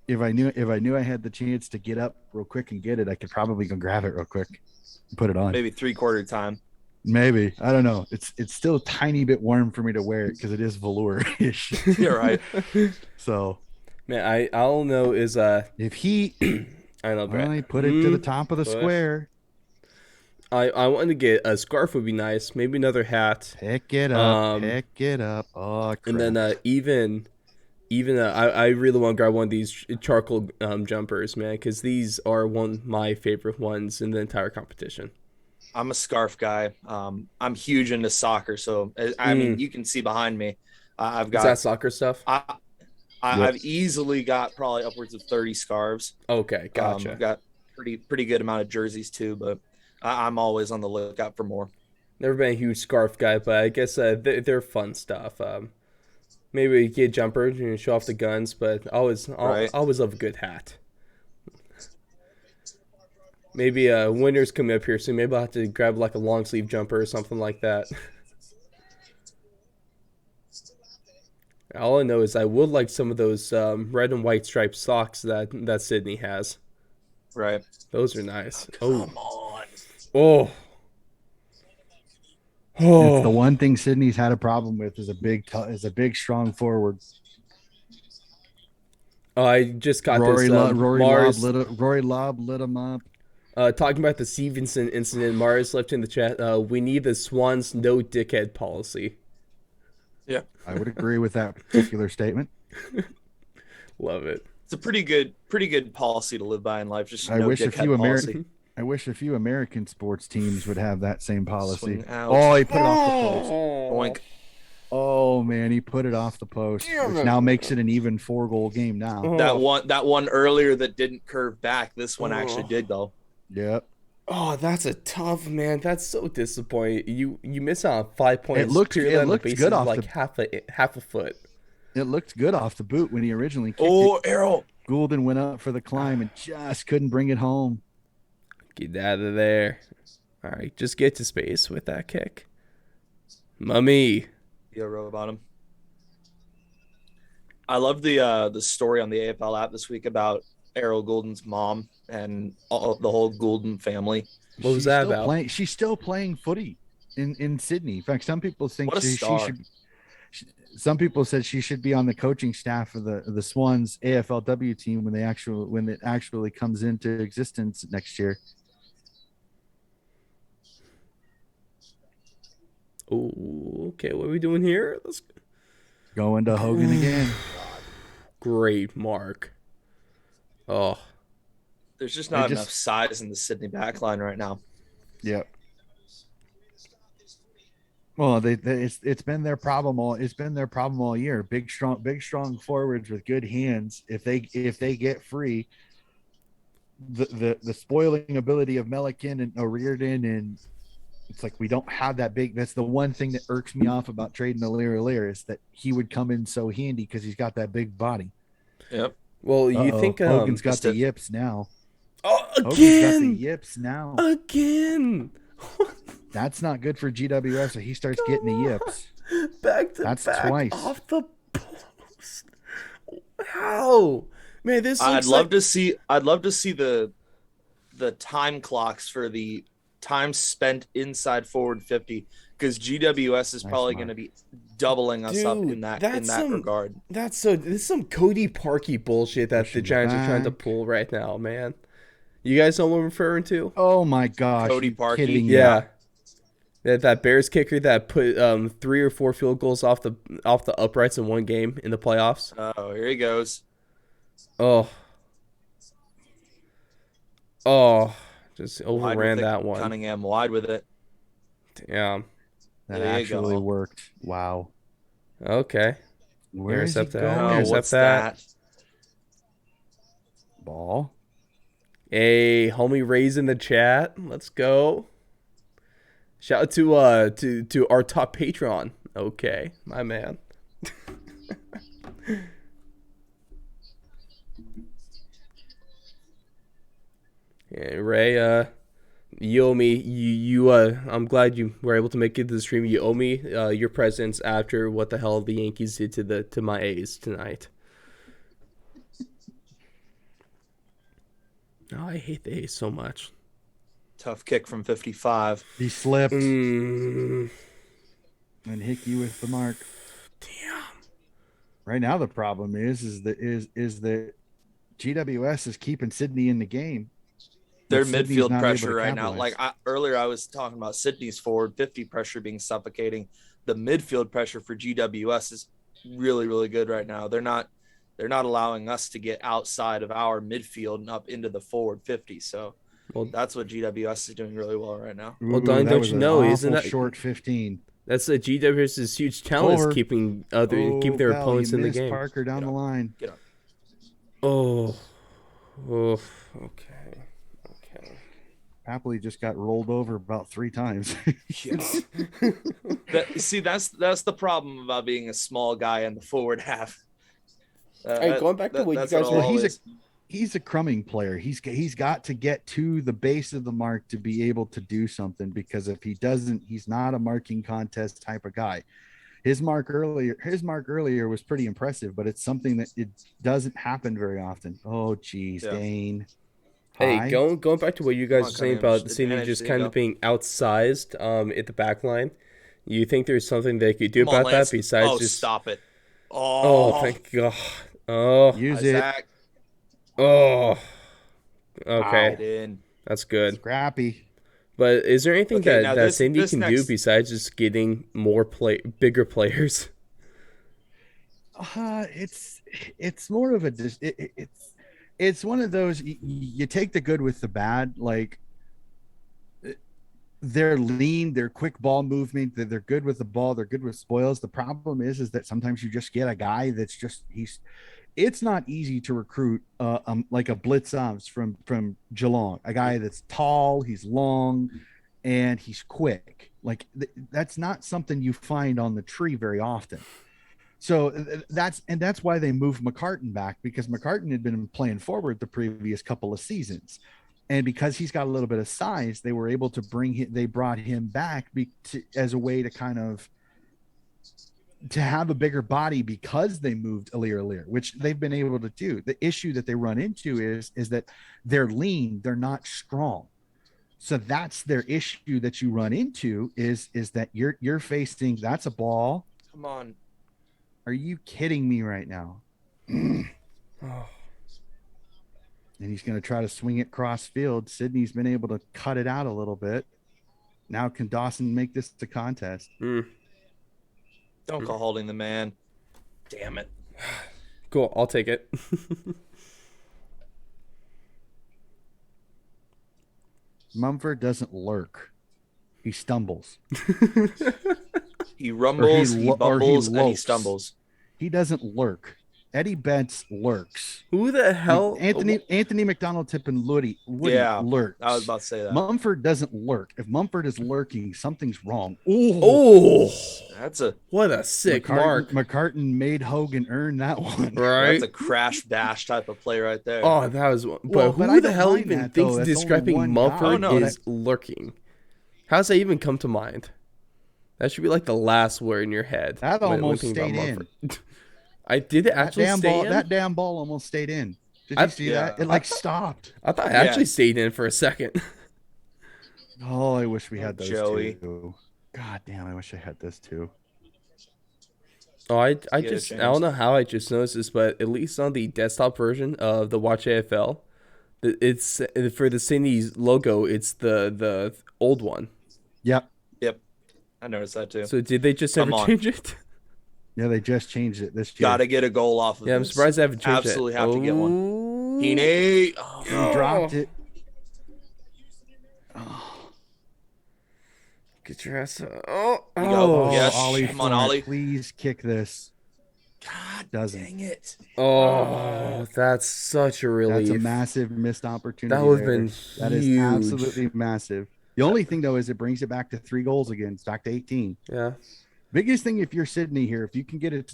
if I knew I had the chance to get up real quick and get it, I could probably go grab it real quick and put it on. Maybe 3/4 time. Maybe, I don't know. It's still a tiny bit warm for me to wear it because it is velour-ish. You're right. So man, I don't know is if he I know, Brad. only put it to the top of the square, I wanted to get a scarf would be nice. Maybe another hat. pick it up, pick it up. Oh, crap. And then even I really want to grab one of these charcoal jumpers, man, because these are one of my favorite ones in the entire competition. I'm a scarf guy. I'm huge into soccer, so I mean, you can see behind me. I've Is got that soccer stuff? I've easily got probably upwards of 30 scarves. Okay, gotcha. I've got pretty good amount of jerseys too, but I'm always on the lookout for more. Never been a huge scarf guy, but I guess they're fun stuff. Maybe get a jumper and show off the guns, but always love a good hat. Maybe winter's coming up here soon. Maybe I'll have to grab like a long sleeve jumper or something like that. All I know is I would like some of those red and white striped socks that Sydney has. Right. Those are nice. Come on. Oh. It's the one thing Sydney's had a problem with is a big strong forward. Oh, I just got Rory this. Rory Lobb lit him up. Talking about the Stevenson incident, Mars left in the chat. We need the Swans no dickhead policy. Yeah, I would agree with that particular statement. Love it. It's a pretty good policy to live by in life. Just I no wish a dickhead few policy. I wish a few American sports teams would have that same policy. Swing out. Oh, he put it off the post. Boink. Oh man, he put it off the post, which now makes it an even 4-goal game now. That one earlier that didn't curve back. This one actually did though. Yep. Oh, that's a tough, man. That's so disappointing. You miss out on 5 points. It looked good off like half a foot. It looked good off the boot when he originally kicked it. Errol. Goulden went up for the climb and just couldn't bring it home. Get out of there. All right, just get to space with that kick. Mummy. Yeah, row about him. I love the story on the AFL app this week about Errol Goulden's mom and the whole Goulden family. What was that about? She's still playing footy in Sydney. In fact, some people think she should. Some people said she should be on the coaching staff of the Swans AFLW team when it actually comes into existence next year. Oh, okay. What are we doing here? Let's go into Hogan again. Great mark. Oh, there's just not enough size in the Sydney backline right now. Yep. Well, it's been their problem all year. Big strong forwards with good hands. If they get free, the spoiling ability of Melican and O'Riordan, and it's like we don't have that big. That's the one thing that irks me off about trading Aliir is that he would come in so handy because he's got that big body. Yep. Well, you think Hogan's got Missed the it. yips now. oh, Hogan's got the again, yips now. again. That's not good for GWS. So he starts getting the yips. Back to That's back twice. off the post. How? Man, this I'd looks love like to see. I'd love to see the time clocks for the time spent inside forward 50 because GWS is Nice probably mark. going to be doubling us up in dude, that that's some regard. this is some Cody Parkey bullshit that Push the in the Giants are trying to back. pull right now, man. You guys know what I'm referring to? Oh my gosh! Cody you Parkey? kidding me? Yeah. That Bears kicker that put 3 or 4 field goals off the uprights in one game in the playoffs. Oh, here he goes. Oh. Oh. Just Wide with overran it. that one. Cunningham wide with it. Damn. That There you actually go. worked. Wow. Okay. Where is he Intercept that. going? Oh, Intercept what's that. that? Ball. Hey, homie Ray's in the chat. Let's go. Shout out to our top patron. Okay, my man. Yeah, Ray, you owe me. I'm glad you were able to make it to the stream. You owe me your presence after what the hell the Yankees did to my A's tonight. Oh, I hate the A's so much. Tough kick from 55. He slipped Mm, and hit you with the mark. damn. Right now, the problem is that GWS is keeping Sydney in the game. Their but Sydney's midfield not pressure able to right now. capitalize. Earlier, I was talking about Sydney's forward 50 pressure being suffocating. The midfield pressure for GWS is really, really good right now. They're not allowing us to get outside of our midfield and up into the forward 50. So Well, that's what GWS is doing really well right now. Well, Don, that don't was you an know, awful isn't that- short 15? that's the GWS's huge talent is Over. keeping their Pal, opponents you in the missed game. Parker down Get the up. line. Get up. Oh, okay. Happily just got rolled over about 3 times. That's the problem about being a small guy in the forward half. Hey, going back to what you that's guys all were- Well, it is. he's a crumbing player. He's got to get to the base of the mark to be able to do something, because if he doesn't, he's not a marking contest type of guy. His mark earlier was pretty impressive, but it's something that it doesn't happen very often. Oh geez, Yeah. Dane. Hey, Hi. going back to what you guys on, were saying Cunningham. about Sydney Advantage, just there you kind go. of being outsized at the back line, you think there's something they could do Come on, about Lance. that besides Oh, just stop it. Oh, thank God. Oh, Use it. Isaac, oh. Okay, get in. that's good. Scrappy. But is there anything Okay, that now that this- Cindy this can do next- besides just getting more bigger players? It's more of a it's one of those you take the good with the bad. Like, they're lean, they're quick ball movement, they're good with the ball, they're good with spoils. The problem is that sometimes you just get a guy that's just it's not easy to recruit like a Blitzams from Geelong, a guy that's tall, he's long, and he's quick. Like, that's not something you find on the tree very often. So that's why they moved McCartan back, because McCartan had been playing forward the previous couple of seasons. And because he's got a little bit of size, they were able to they brought him back as a way to kind of to have a bigger body, because they moved Aliir, which they've been able to do. The issue that they run into is that they're lean, they're not strong. So that's their issue that you run into is that you're facing, that's a ball. Come on. Are you kidding me right now? And he's going to try to swing it cross field. Sydney's been able to cut it out a little bit. Now can Dawson make this a contest? Don't call holding the man. Damn it. Cool, I'll take it. Mumford doesn't lurk. He stumbles. He rumbles, he or he bumbles, and he lopes. stumbles. He doesn't lurk. Eddie Betts lurks. Who the hell? Anthony McDonald tipping Woody Yeah, lurks. I was about to say that. Mumford doesn't lurk. If Mumford is lurking, something's wrong. Ooh. Oh, That's a what a sick mark. McCartan made Hogan earn that one. Right? that's a crash bash type of play right there. Oh, that was. But Well, who I the don't hell mind even that, thinks though. That's only describing one Mumford guy. Oh, no, is lurking? How's that even come to mind? That should be like the last word in your head. That when almost thinking about stayed in. Mumford. I did it actually stay in. That damn ball almost stayed in. Did I- you see that? It like stopped. I thought it Yeah. actually stayed in for a second. Oh, I wish we had those Joey. two. God damn, I wish I had this too. Oh, I Get a just I chance. don't know how I just noticed this, but at least on the desktop version of the Watch AFL, it's for the Sydney's logo. It's the old one. Yep. Yep, I noticed that too. So did they just Come never on. change it? Yeah, they just changed it this year. Got to get a goal off of Yeah, I'm this. surprised they haven't changed Absolutely it. have to get one. Oh. Heaney. He dropped it. Get your ass up. Oh, You go. oh, Yes. Ollie, Come on, Florent, Ollie. please kick this. God Doesn't. dang it. oh, that's such a relief. That's a massive missed opportunity. That would've there. been That is huge. absolutely massive. The only thing though is it brings it back to 3 goals again. It's back to 18. Yeah. Biggest thing if you're Sydney here, if you can get it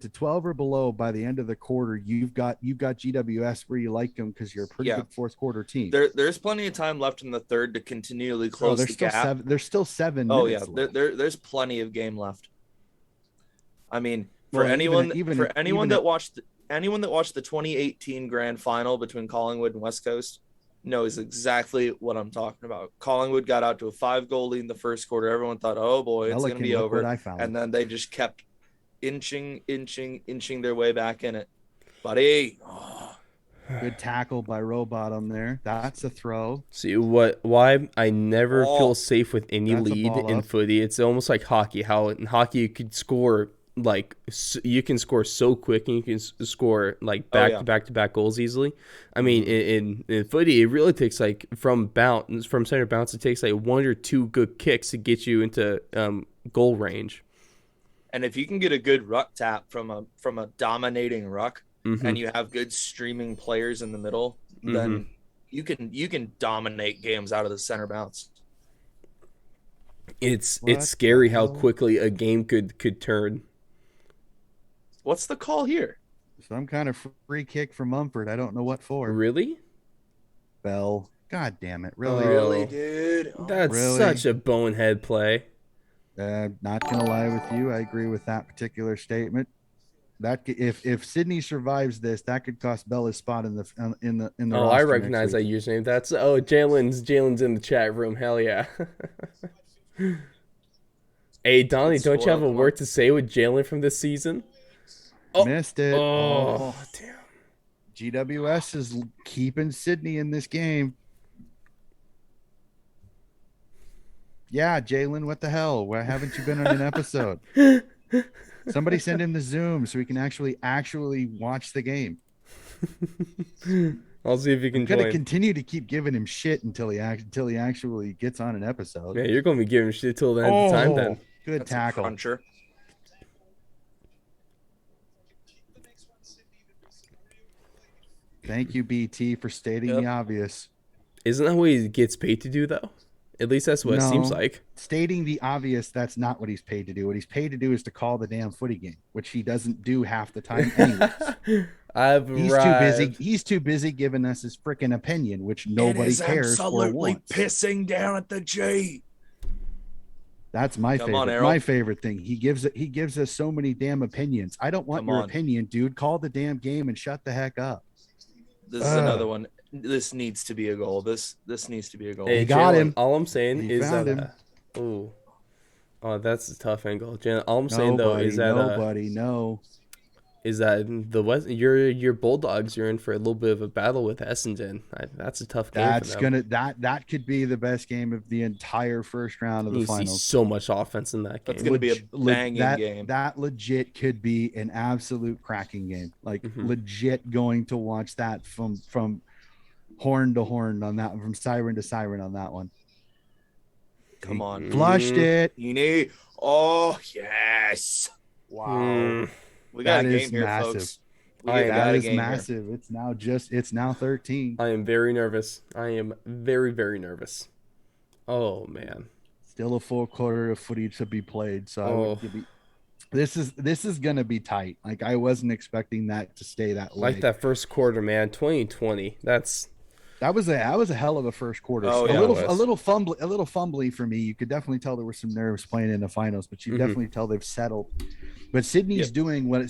to 12 or below by the end of the quarter, you've got GWS where you like them because you're a pretty Yeah. good fourth quarter team. There's plenty of time left in the third to continually close there's the still gap. there's still 7 Oh yeah, minutes left. there's plenty of game left. I mean, for Well, anyone even that watched the 2018 grand final between Collingwood and West Coast knows exactly what I'm talking about. Collingwood got out to a 5-goal lead in the first quarter. Everyone thought, "Oh boy, it's going to be look over." what I found. And then they just kept inching their way back in it. Buddy, Good tackle by Rowbottom there. That's a throw. See why I never Oh, feel safe with any that's a lead ball in up. footy. It's almost like hockey. How in hockey you could score you can score so quick and you can score like back to back goals easily. I mean, in footy, it really takes like from center bounce, it takes like 1 or 2 good kicks to get you into goal range. and if you can get a good ruck tap from a dominating ruck, and you have good streaming players in the middle, then you can dominate games out of the center bounce. It's What scary the how hell? quickly a game could turn. What's the call here? Some kind of free kick from Mumford. I don't know what for. Really? Bell. God damn it. Really? Really, dude? That's Really? such a bonehead play. Not gonna lie with you. I agree with that particular statement. That if Sydney survives this, that could cost Bell his spot in the Oh, I roster recognize next that week. username. That's Jalen's in the chat room. Hell yeah. Hey Donnie, It's don't you have a spoiled, come word to say with Jalen from this season? Oh. Missed it. Oh, damn. GWS is keeping Sydney in this game. Yeah, Jalen, what the hell? Why haven't you been on an episode? Somebody send him the Zoom so we can actually watch the game. I'll see if you can I'm gonna join. continue to keep giving him shit until he actually gets on an episode. Yeah, you're gonna be giving shit till the end of time then. Good That's a tackle. cruncher. Thank you, BT, for stating the obvious. Isn't that what he gets paid to do though? At least that's what it seems No. like. Stating the obvious, that's not what he's paid to do. What he's paid to do is to call the damn footy game, which he doesn't do half the time anyways. He's too busy giving us his freaking opinion, which nobody cares or wants. Pissing down at the G. That's my Come favorite. on, Errol. My favorite thing. He gives us so many damn opinions. I don't want Come your on. opinion, dude. Call the damn game and shut the heck up. This is another one. This needs to be a goal. This needs to be a goal. Hey, He got Jalen, him. all I'm saying He is found that him. oh, that's a tough angle. Jalen, all I'm saying though is that the West your Bulldogs are in for a little bit of a battle with Essendon. That's a tough game That's for them. that could be the best game of the entire first round of the You see finals. so much offense in that game. That's gonna be a banging game. That legit could be an absolute cracking game. Like Mhm. legit going to watch that from horn to horn on that, from siren to siren on that one. Come on. Flushed it. Heaney. Oh yes. Wow. We got That a is game here, massive. folks. I am- got That a is game here. massive. It's now 13. I am very nervous. I am very, very nervous. Oh man. Still a full quarter of footy to be played. So I Oh. would give you. This is gonna be tight. Like I wasn't expecting that to stay that way. Like that first quarter, man. 2020. That was a hell of a first quarter. Oh, yeah, a it little fumbly for me. You could definitely tell there were some nerves playing in the finals, but you definitely tell they've settled. But Sydney's doing what I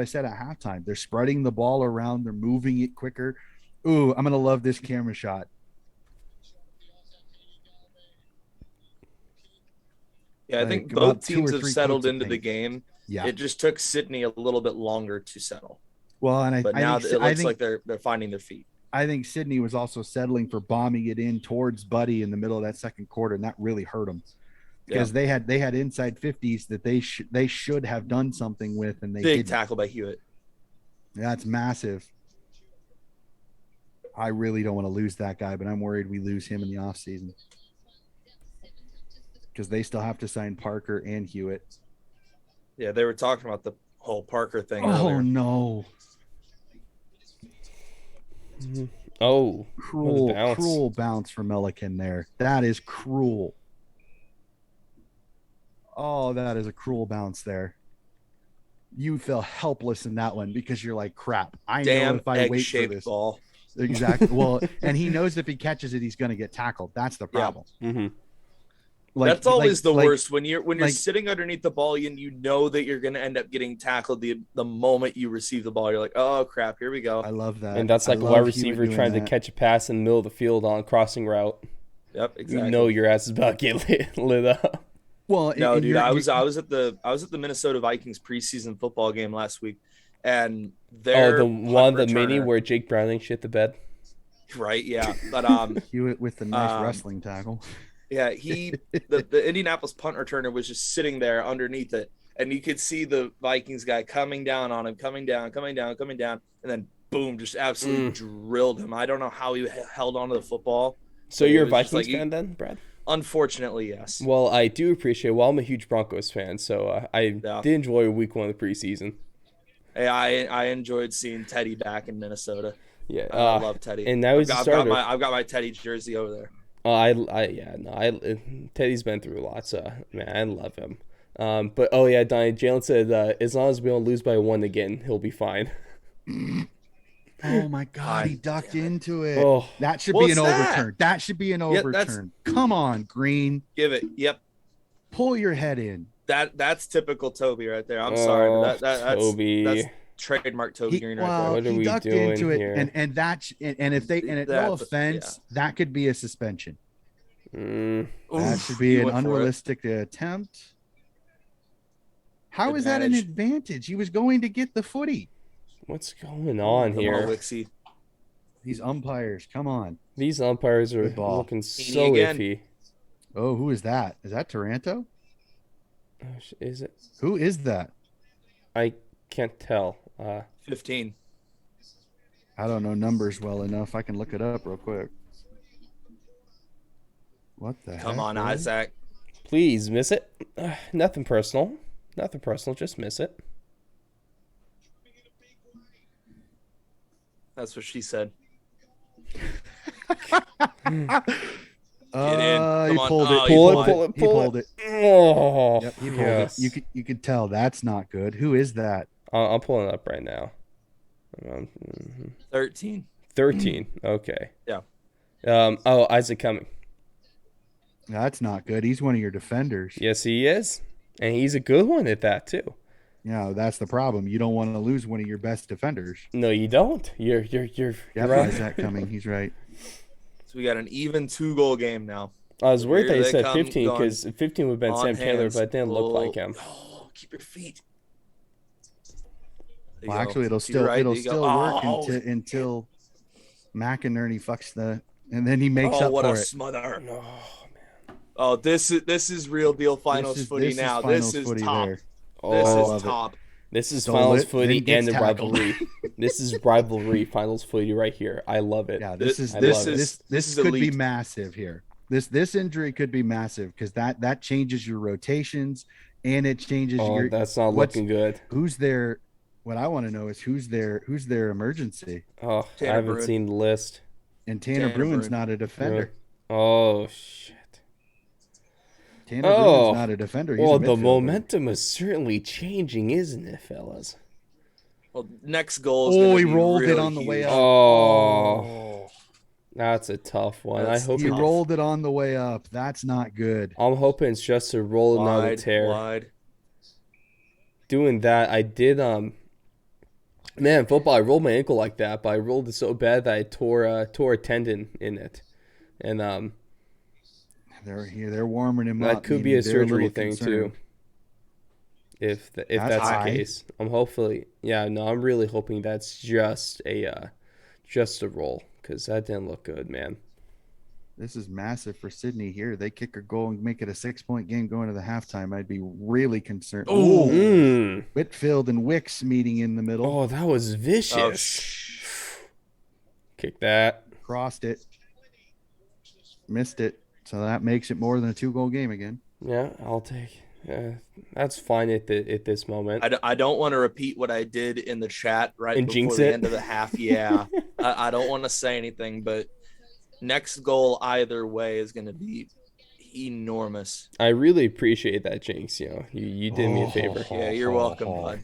said at halftime. They're spreading the ball around. They're moving it quicker. Ooh, I'm gonna love this camera shot. Yeah, I Like, think about both 2 teams or have 3 settled coats of into the paint. game. Yeah. It just took Sydney a little bit longer to settle. Well, and But now it looks like they're finding their feet. I think Sydney was also settling for bombing it in towards Buddy in the middle of that second quarter, and that really hurt them because they had inside 50s that they should have done something with, and they Big didn't. tackle by Hewitt. That's massive. I really don't want to lose that guy, but I'm worried we lose him in the offseason because they still have to sign Parker and Hewitt. Yeah, they were talking about the whole Parker thing Oh earlier. no! Oh, Cruel bounce for Melican there. That is cruel. Oh, that is a cruel bounce there. You feel helpless in that one because you're like, crap. I know Damn if I wait for egg-shaped this. ball. Exactly. Well, and he knows if he catches it, he's going to get tackled. That's the problem. That's always the worst when you're like- sitting underneath the ball and you know that you're going to end up getting tackled the moment you receive the ball. You're like, oh crap, here we go. I love that. And that's like I a love wide Hewitt receiver doing trying that. to catch a pass in the middle of the field on a crossing route. Yep, exactly. You know your ass is about to get lit up. Well, No, and dude, you're- I was at the Minnesota Vikings preseason football game last week, and The one, the mini where Jake Browning shit the bed. right, yeah, but Hewitt with the nice wrestling tackle. yeah, the Indianapolis punt returner was just sitting there underneath it, and you could see the Vikings guy coming down on him, coming down, and then boom, just absolutely drilled him. I don't know how he held onto the football. So But it you're a was just Vikings like, fan then, Brad? Unfortunately, yes. Well, I do appreciate. Well, I'm a huge Broncos fan, so I did enjoy week 1 of the preseason. Hey, I enjoyed seeing Teddy back in Minnesota. Yeah, I love Teddy. And now he's a starter. I've got my Teddy jersey over there. Teddy's been through a lot, so man, I love him. But Donnie, Jalen said as long as we don't lose by 1 again, he'll be fine. Oh my God, he ducked into it. Oh. That should What's be an that? overturn. That should be an Yeah, overturn. Come on, Green. Give it. Yep. Pull your head in. That's typical Toby right there. I'm sorry, but that's Toby. That's trademark Toby Green right there. What are he we ducked doing into it, here? and if they no That's- offense, that could be a suspension. That Oof, should be he an went for it. unrealistic attempt. How is that an Advantage. advantage? He was going to get the footy. What's going on Come here? on, Wixie. These umpires, come on. These umpires are Good ball. looking so again. iffy. Oh, who is that? Is that Taranto? Oh, is it? Who is that? I can't tell. 15. I don't know numbers well enough. I can look it up real quick. What the Come heck, on, really? Isaac. Please miss it. Nothing personal. Nothing personal. Just miss it. That's what she said. He Come pulled on. it. Oh, He you pulled pulled it. He pulled it. Oh, Yep, he pulled yes. it. You could tell that's not good. Who is that? I'm pulling it up right now. 13. 13. Okay. Yeah. Isaac Cumming. That's not good. He's one of your defenders. Yes, he is, and he's a good one at that too. Yeah, that's the problem. You don't want to lose one of your best defenders. No, you don't. You're Yeah, right. is that coming? He's right. So we got an even 2-goal game now. I was worried that Here you they said come, 15 gone because 15 would have been on Sam Taylor, hands. but it didn't look like him. Oh, keep your feet. There you Well, go. actually, it'll To your right, still there you go. work Oh, until McInerney fucks and then he makes up what for a it. smother. No. Oh, this is real deal finals This is- footy this is now. finals This is footy top. there. This Oh, love is it. top. this is Stole finals it, footy then gets and the tackled. rivalry. This is rivalry finals footy right here. I love it. Yeah, This this is could be elite. massive here. This injury could be massive because that changes your rotations and it changes Oh, your that's not what's- looking good. who's their what I want to know is who's their emergency. Oh, I Tanner haven't Bruin. seen the list. And Tanner Tanner Bruin's Bruin. not a defender. Oh shit. Tanner Bruin's Oh, not a defender. He's well, a the midfielder. momentum is certainly changing, isn't it, fellas? Well, next goal is Oh, going to he be rolled it really on the way huge. up. Oh, that's a tough one. I That's hope He it. rolled it on the way up. That's not good. I'm hoping it's just a roll and not a tear. Wide. Doing that, I did. Man, football. I rolled my ankle like that, but I rolled it so bad that I tore a tendon in it, and They're warming him that up. could be meaning a they're surgery little thing concerned. too. If That's that's the high. case, I'm hopefully. Yeah, no, I'm really hoping that's just a roll because that didn't look good, man. This is massive for Sydney here. They kick a goal and make it a 6-point game going to the halftime. I'd be really concerned. Oh, Mm. Whitfield and Wicks meeting in the middle. Oh, that was Oh, vicious. Kick that. Crossed it. Missed it. So that makes it more than a 2-goal game again. Yeah, I'll take. Yeah, that's fine at this moment. I don't want to repeat what I did in the chat right And before jinx the it? end of the half. Yeah, I don't want to say anything, but next goal either way is going to be enormous. I really appreciate that, Jinx. You know, you did me a favor. Yeah, you're welcome, bud.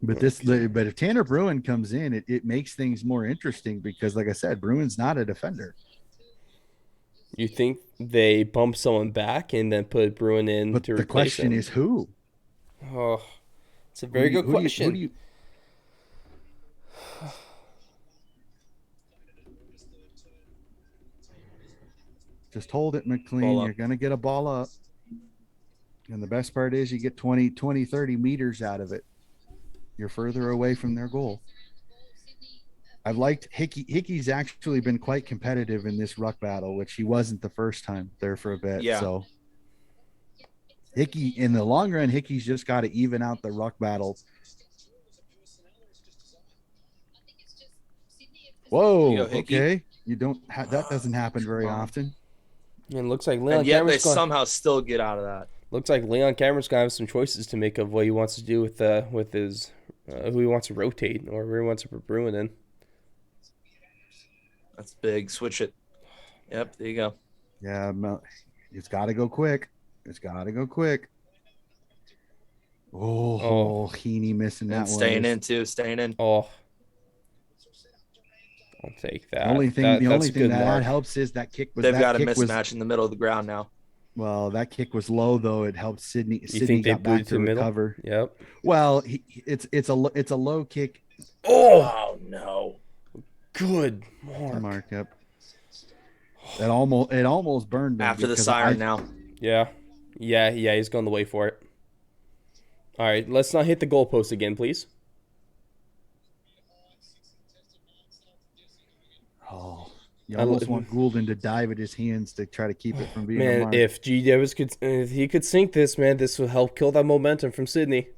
But if Tanner Bruin comes in, it makes things more interesting because, like I said, Bruin's not a defender. You think they bump someone back and then put Bruin in But to the replace question him? is who? Oh, it's a very good question. Who do you, just hold it, McLean. Ball up. You're going to get a ball up. And the best part is you get 20, 30 meters out of it. You're further away from their goal. I've liked Hickey. Hickey's actually been quite competitive in this ruck battle, which he wasn't the first time there for a bit. Yeah. So Hickey, in the long run, Hickey's just got to even out the ruck battle. Whoa. You go, Hickey. Okay. You don't that doesn't happen very often. And it looks like Leon And yet they Cameron's going. somehow still get out of that. Looks like Leon Cameron's gonna have some choices to make of what he wants to do with his who he wants to rotate or where he wants to put Bruin in. That's big. Switch it. Yep, there you go. Yeah, it's got to go quick. It's got to go quick. Oh, Heaney missing that And one. staying in too. Staying in. Oh, I'll take that. The only thing That's a good that mark. helps is that kick was. They've that got a kick mismatch in the middle of the ground now. Well, that kick was low though. It helped Sydney. You Sydney think they got booted back to to the middle? recover. Yep. Well, it's a low kick. Oh no! Good mark. Mark up. It almost burned him After the because siren now. Yeah. He's going the way for it. All right, let's not hit the goalpost again, please. Oh, you almost want Goulden to dive at his hands to try to keep it from being a Man, mark. if GWS if he could sink this, man, this would help kill that momentum from Sydney.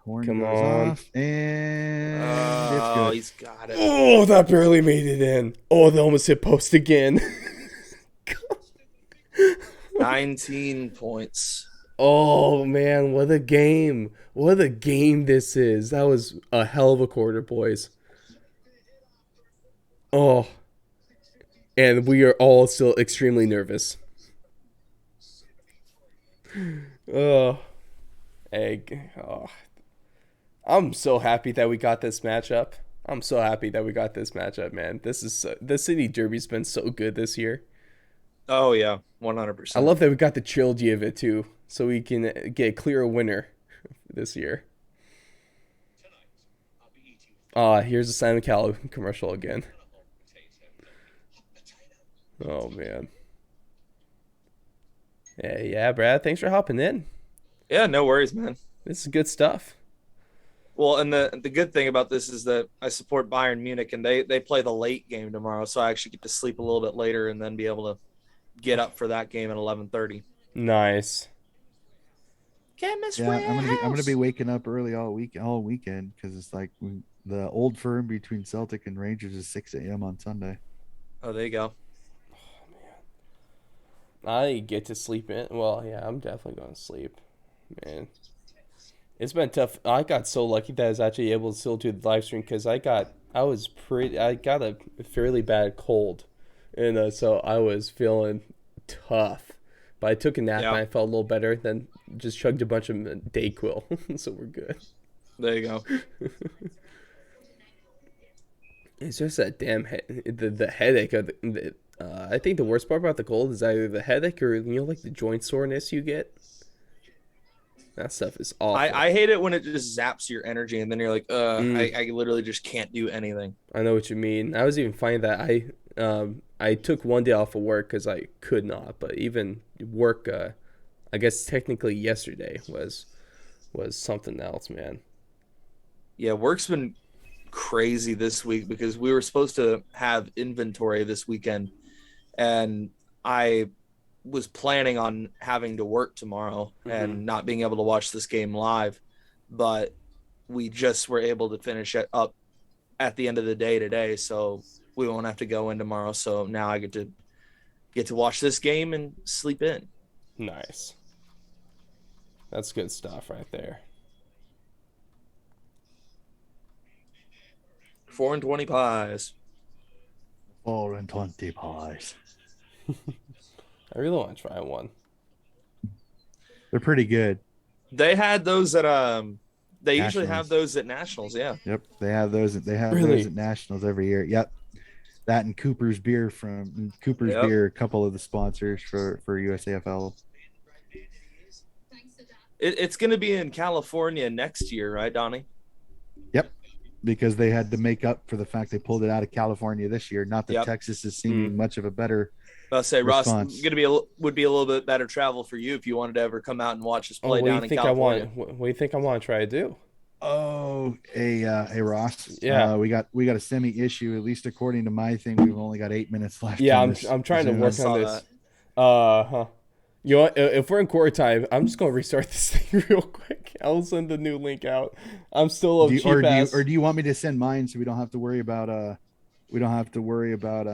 Horn Come goes on. off, and it's Oh, good. he's got it. Oh, that barely made it in. Oh, they almost hit post again. 19 points. Oh, man, what a game. What a game this is. That was a hell of a quarter, boys. Oh. And we are all still extremely nervous. Oh. Egg. Oh. I'm so happy that we got this matchup. I'm so happy that we got this matchup, man. The City Derby's been so good this year. Oh yeah, 100%. I love that we got the trilogy of it too, so we can get a clear winner this year. Here's the Simon Cowell commercial again. Oh man. Yeah, Brad. Thanks for hopping in. Yeah, no worries, man. This is good stuff. Well, and the good thing about this is that I support Bayern Munich, and they play the late game tomorrow, so I actually get to sleep a little bit later and then be able to get up for that game at 11:30. Nice. Yeah, I'm gonna be waking up early all weekend because it's like the old firm between Celtic and Rangers is 6 a.m. on Sunday. Oh, there you go. I get to sleep in. Well, yeah, I'm definitely going to sleep. Man, it's been tough. I got so lucky that I was actually able to still do the live stream because I got a fairly bad cold, and so I was feeling tough. But I took a nap and Yeah. I felt a little better. Then just chugged a bunch of Dayquil, so we're good. There you go. It's just that damn the headache of I think the worst part about the cold is either the headache or like the joint soreness you get. That stuff is awful. I hate it when it just zaps your energy and then you're like, Mm. I literally just can't do anything. I know what you mean. I was even finding that I took one day off of work because I could not, but even work, I guess technically yesterday was something else, man. Yeah, work's been crazy this week because we were supposed to have inventory this weekend, and I was planning on having to work tomorrow and not being able to watch this game live, but we just were able to finish it up at the end of the day today, so we won't have to go in tomorrow. So now I get to watch this game and sleep in. Nice. That's good stuff right there. 4 and 20 pies. 4 and 20 pies. I really want to try one. They're pretty good. They had those at they usually Nationals. have those at Nationals, yeah. Yep, they have those. They have Really? those at Nationals every year. Yep, that and Cooper's Beer from Cooper's Yep. Beer, a couple of the sponsors for USAFL. It's going to be in California next year, right, Donnie? Yep, because they had to make up for the fact they pulled it out of California this year. Not that Yep. Texas is seeming much of a better. I'll say, Ross, Response. would be a little bit better travel for you if you wanted to ever come out and watch us Oh, play what do down you in think California. What do you think I want to try to do? Oh, hey Ross. Yeah. we got a semi issue. At least according to my thing, we've only got 8 minutes left. Yeah, on I'm this trying to Zoom. work saw on this. You know what? If we're in quarter time, I'm just gonna restart this thing real quick. I'll send the new link out. I'm still a cheap ass. Do you want me to send mine so we don't have to worry about we don't have to worry about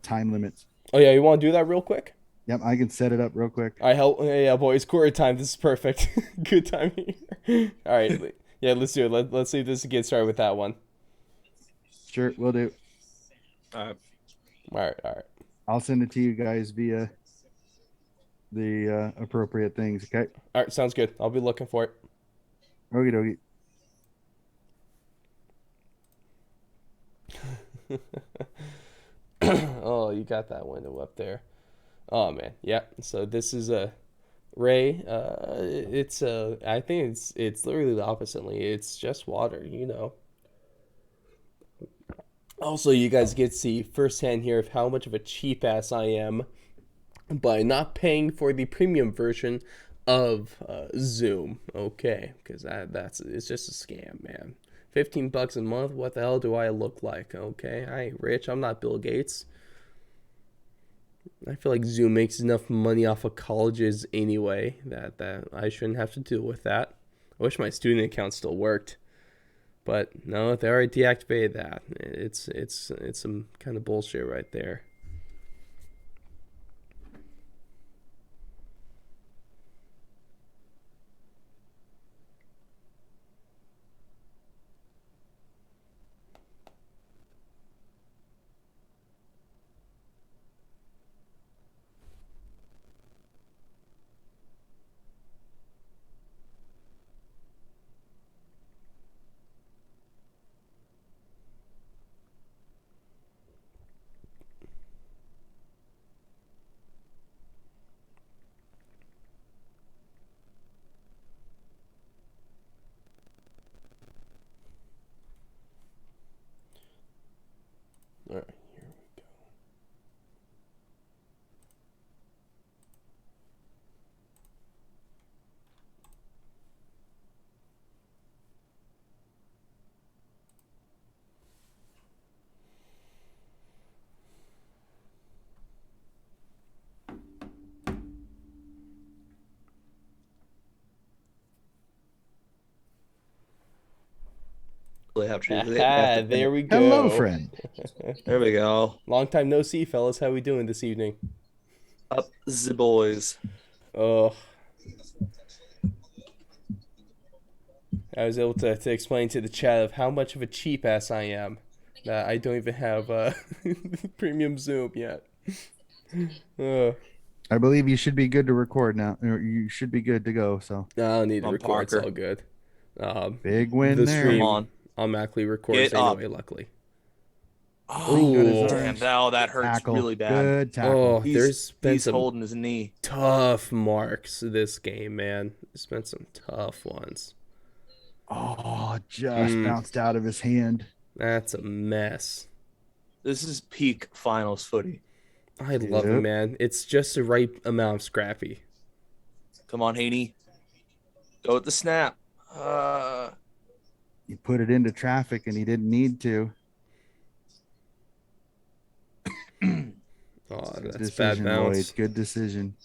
time limits. Oh yeah, you want to do that real quick? Yep, I can set it up real quick. I help. Yeah, boys, quarter time. This is perfect. Good time here. All right, yeah, let's do it. Let's see if this gets started with that one. Sure, we'll do. All All right. I'll send it to you guys via the appropriate things. Okay. All right, sounds good. I'll be looking for it. Okie dokie. Oh, you got that window up there. Oh man, yeah. So this is a Ray. It's I think it's literally the oppositely. It's just water, you know. Also, you guys get to see firsthand here of how much of a cheap ass I am by not paying for the premium version of Zoom. Okay, because it's just a scam, man. $15 a month. What the hell do I look like? Okay, I ain't rich. I'm not Bill Gates. I feel like Zoom makes enough money off of colleges anyway that I shouldn't have to deal with that. I wish my student account still worked. But no, they already deactivated that. It's some kind of bullshit right there. All right, here we go. There we go. Hello, friend. There we go. Long time no see, fellas. How we doing this evening? Up the boys. Oh, I was able to explain to the chat of how much of a cheap ass I am. That I don't even have premium Zoom yet. I believe you should be good to record now. Or you should be good to go. So I don't need to On record. It's Parker. all good. big win The there. Come stream on. automatically records Get up. anyway, luckily. Oh, Got his Ooh. damn! arms. That hurts Tackle. really bad. Good tackle. Oh, He's, there's been he's some holding his knee. tough marks this game, man. There's been some tough ones. Oh, just bounced out of his hand. That's a mess. This is peak finals footy. I love it, Yep. man. It's just the right amount of scrappy. Come on, Haney. Go with the snap. He put it into traffic and he didn't need to. Oh, Good that's bad decision, bounce. Lloyd. Good decision.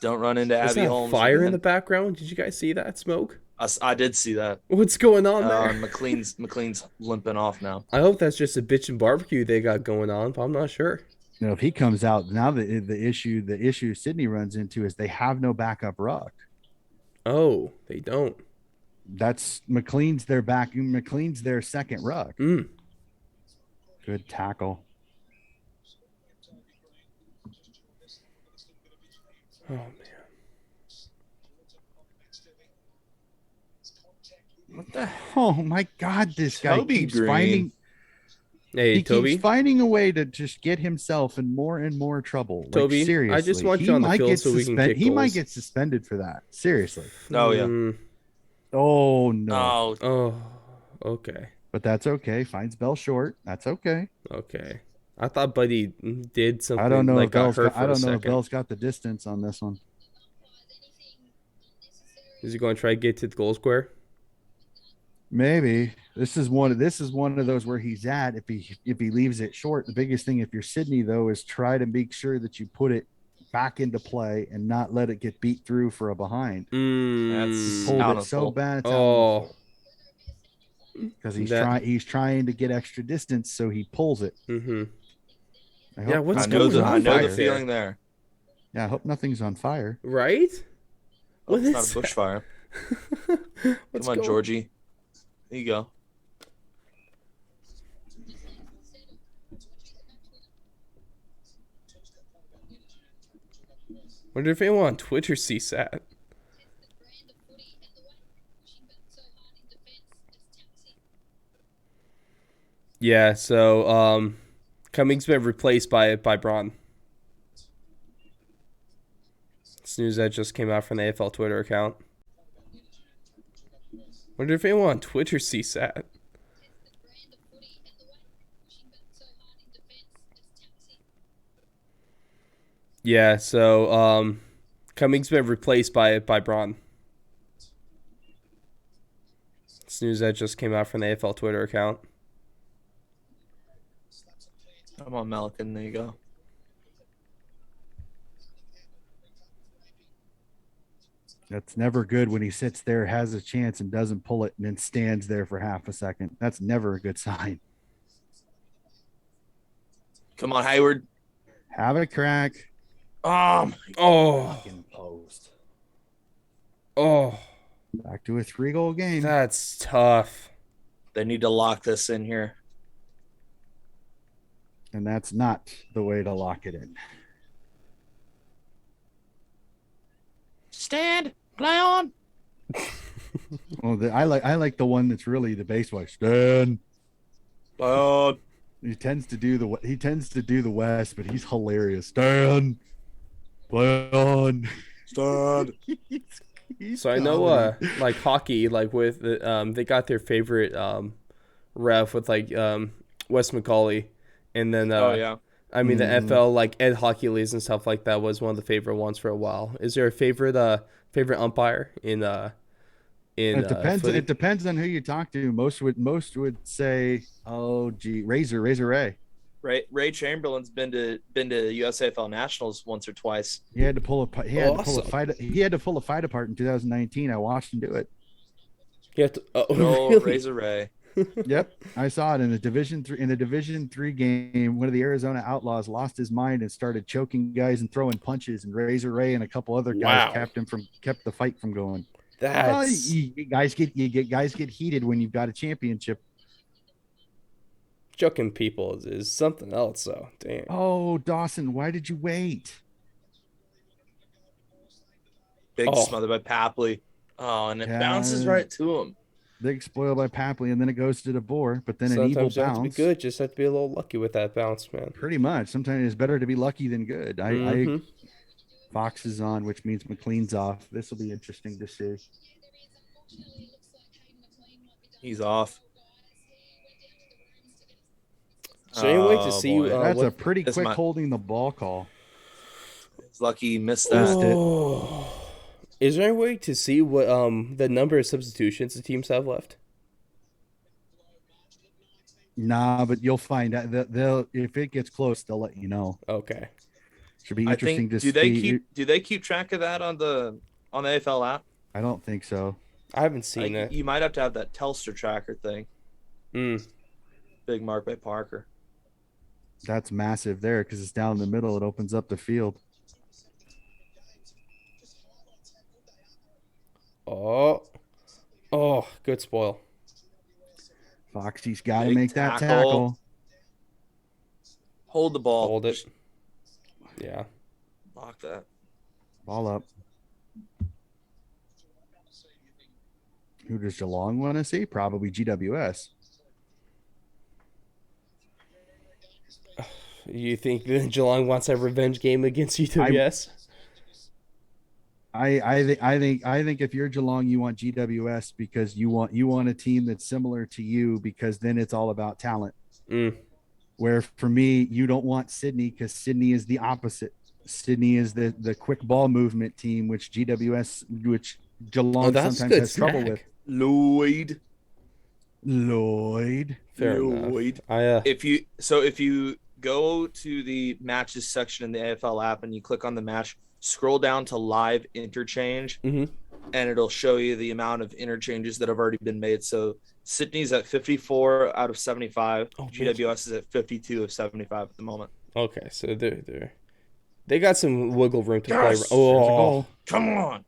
Don't run into Is Abby that Holmes. fire in again. the background? Did you guys see that smoke? I did see that. What's going on there? McLean's limping off now. I hope that's just a bitchin' barbecue they got going on, but I'm not sure. You know, if he comes out now, the issue Sydney runs into is they have no backup ruck. Oh, they don't. That's McLean's their second ruck. Good tackle. Oh man. What the? Oh my God! This guy Toby keeps Green. finding. Hey, He Toby. keeps finding a way to just get himself in more and more trouble. Toby, like, seriously, I just want he you on the might field get so we can kick He might goals. get suspended for that. Seriously. Oh yeah. Oh no. Oh, Oh, okay. But that's okay. Finds Bell short. That's okay. Okay. I thought Buddy did something I don't know like if got Bell's hurt got, for I a don't know if second. Bell's got the distance on this one. Is he going to try to get to the goal square? Maybe this is one of those where he's at. If he leaves it short, the biggest thing if you're Sydney though is try to make sure that you put it back into play and not let it get beat through for a behind. That's Pulled out it of so full. bad. It's Oh, because he's That- trying to get extra distance, so he pulls it. mm-hmm. I Yeah, hope what's I know going the on I know the back feeling there. Yeah, I hope nothing's on fire. Right? Oh, What it's is not a bushfire. What's Come on, going- Georgie. There you go. Wonder if anyone on Twitter sees that. Yeah, so Cummings been replaced by Braun. This news that just came out from the AFL Twitter account. Wonder if anyone on Twitter sees that. Yeah, so Cummings been replaced by Braun. This news that just came out from the AFL Twitter account. Come on, Malikan. There you go. That's never good when he sits there, has a chance, and doesn't pull it, and then stands there for half a second. That's never a good sign. Come on, Hayward. Have a crack. Oh, Oh, Fucking post. oh, Back to a 3-goal game. that's tough. they need to lock this in here. And that's not the way to lock it in. Stand. Play on. Well, I like the one that's really the base way. Stan. He tends to do the West, but he's hilarious. Stan. Play on. Stand. He's So I know, comedy. like hockey, like with the, they got their favorite ref with like Wes McCauley, and then Oh yeah. I mean the NFL like Ed Hockey Leagues and stuff like that was one of the favorite ones for a while. Is there a favorite umpire in It depends. footy? It depends on who you talk to. Most would say, "Oh, gee, Razor Ray." Ray Chamberlain's been to USAFL Nationals once or twice. He had to pull a he had to pull a Awesome. fight. He had to pull a fight apart in 2019. I watched him do it. You have to, No, really? Razor Ray. Yep, I saw it in a Division 3 game. One of the Arizona Outlaws lost his mind and started choking guys and throwing punches, and Razor Ray and a couple other guys Wow. kept the fight from going. Well, That's guys get heated when you've got a championship. choking people is something else, though. Damn. Oh, Dawson, why did you wait? Big Oh. smother by Papley. Oh, and it Yeah. bounces right to him. Big spoil by Papley, and then it goes to DeBoer, but then an evil Sometimes you have to be bounce. good. Just have to be a little lucky with that bounce, man. Pretty much. Sometimes it's better to be lucky than good. Mhm. Fox is on, which means McLean's off. This will be interesting to see. He's off. So anyway, to Oh, see boy. That's what a pretty That's quick my- holding the ball call. He's lucky he missed that. Oh. Is there any way to see what the number of substitutions the teams have left? Nah, but you'll find out that they'll if it gets close, they'll let you know. Okay. Should be I interesting think. to Do they see. keep? Do they keep track of that on the AFL app? I don't think so. I haven't seen it. You might have to have that Telstra tracker thing. Mm. Big mark by Parker. That's massive there because it's down the middle. It opens up the field. Oh, good spoil. Foxy's got to Big make that tackle. tackle. Hold the ball. Hold it. Yeah. Lock that. Ball up. Who does Geelong want to see? Probably GWS. You think that Geelong wants a revenge game against UWS? I think if you're Geelong, you want GWS because you want a team that's similar to you because then it's all about talent. Mm. Where for me, you don't want Sydney because Sydney is the opposite. Sydney is the quick ball movement team, which Geelong that's sometimes good has trouble snack. with. Lloyd. Fair Lloyd. enough. If you go to the matches section in the AFL app and you click on the match, scroll down to live interchange, Mhm. and it'll show you the amount of interchanges that have already been made. So Sydney's at 54 out of 75. Oh, GWS is at 52 of 75 at the moment. Okay, so they got some wiggle room to play. Yes! There's a Oh, goal. Come on.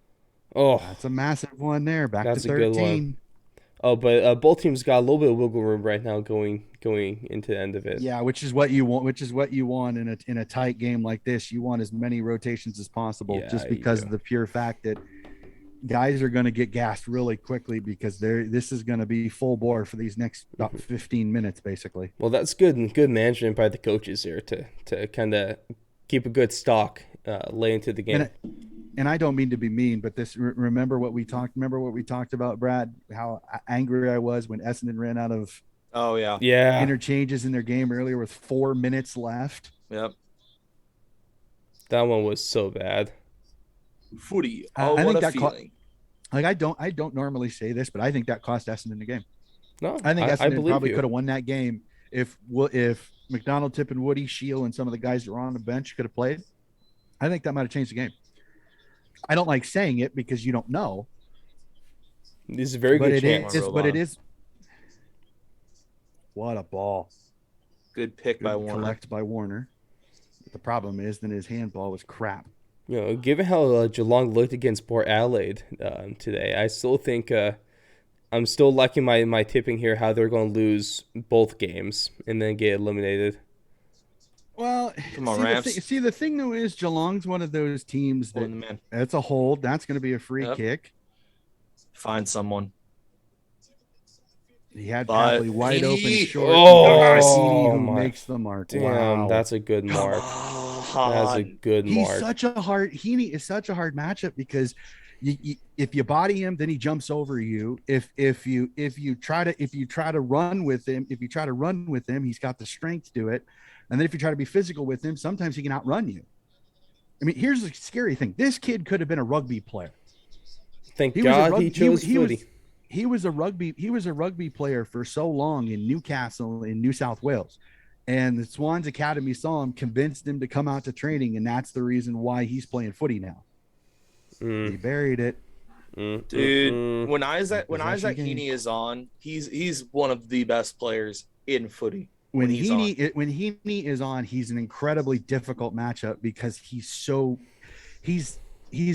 That's a massive one there. Back That's to a good 13. Oh, but both teams got a little bit of wiggle room right now going into the end of it. Yeah, which is what you want in a tight game like this. You want as many rotations as possible, Yeah, just you because do. of the pure fact that guys are going to get gassed really quickly because this is going to be full bore for these next about 15 minutes, basically. Well, that's good management by the coaches here to kind of keep a good stock lay into the game. And I don't mean to be mean, but remember what we talked about, Brad, how angry I was when Essendon ran out of Oh, yeah. Yeah. interchanges in their game earlier with 4 minutes left. Yep. That one was so bad. Footy. I Oh, think what a that feeling. Like I don't normally say this, but I think that cost Essendon the game. No, I think Essendon believe probably you. could have won that game if McDonald, Tip, and Woody, Shield, and some of the guys that were on the bench could have played. I think that might have changed the game. I don't like saying it because you don't know, This is a very but good chance. it is. What a ball! Good pick by Good Warner. collect by Warner. The problem is, then his handball was crap. You know, given how Geelong looked against Port Adelaide today, I still think I'm still liking my tipping here. How they're going to lose both games and then get eliminated. Well, Come on, Rams. the thing though is Geelong's one of those teams Pulling that the man. it's a hold. That's going to be a free Yep. kick. Find someone. He had But Papley wide open Heaney- short. Oh, Heaney who my- makes the mark. Damn, Wow. that's a good mark. Come That's a on. good He's mark. Heaney is such a hard matchup because if you body him, then he jumps over you. If you try to run with him, he's got the strength to do it. And then if you try to be physical with him, sometimes he can outrun you. I mean, here's the scary thing. This kid could have been a rugby player. Thank He was a God rugby, he chose footy. he was a rugby player for so long in Newcastle in New South Wales. And the Swans Academy saw him, convinced him to come out to training, and that's the reason why he's playing footy now. He buried it. Dude, when Isaac Possession game. Heaney is on, he's one of the best players in footy. When he's on. Heaney is on, he's an incredibly difficult matchup because he's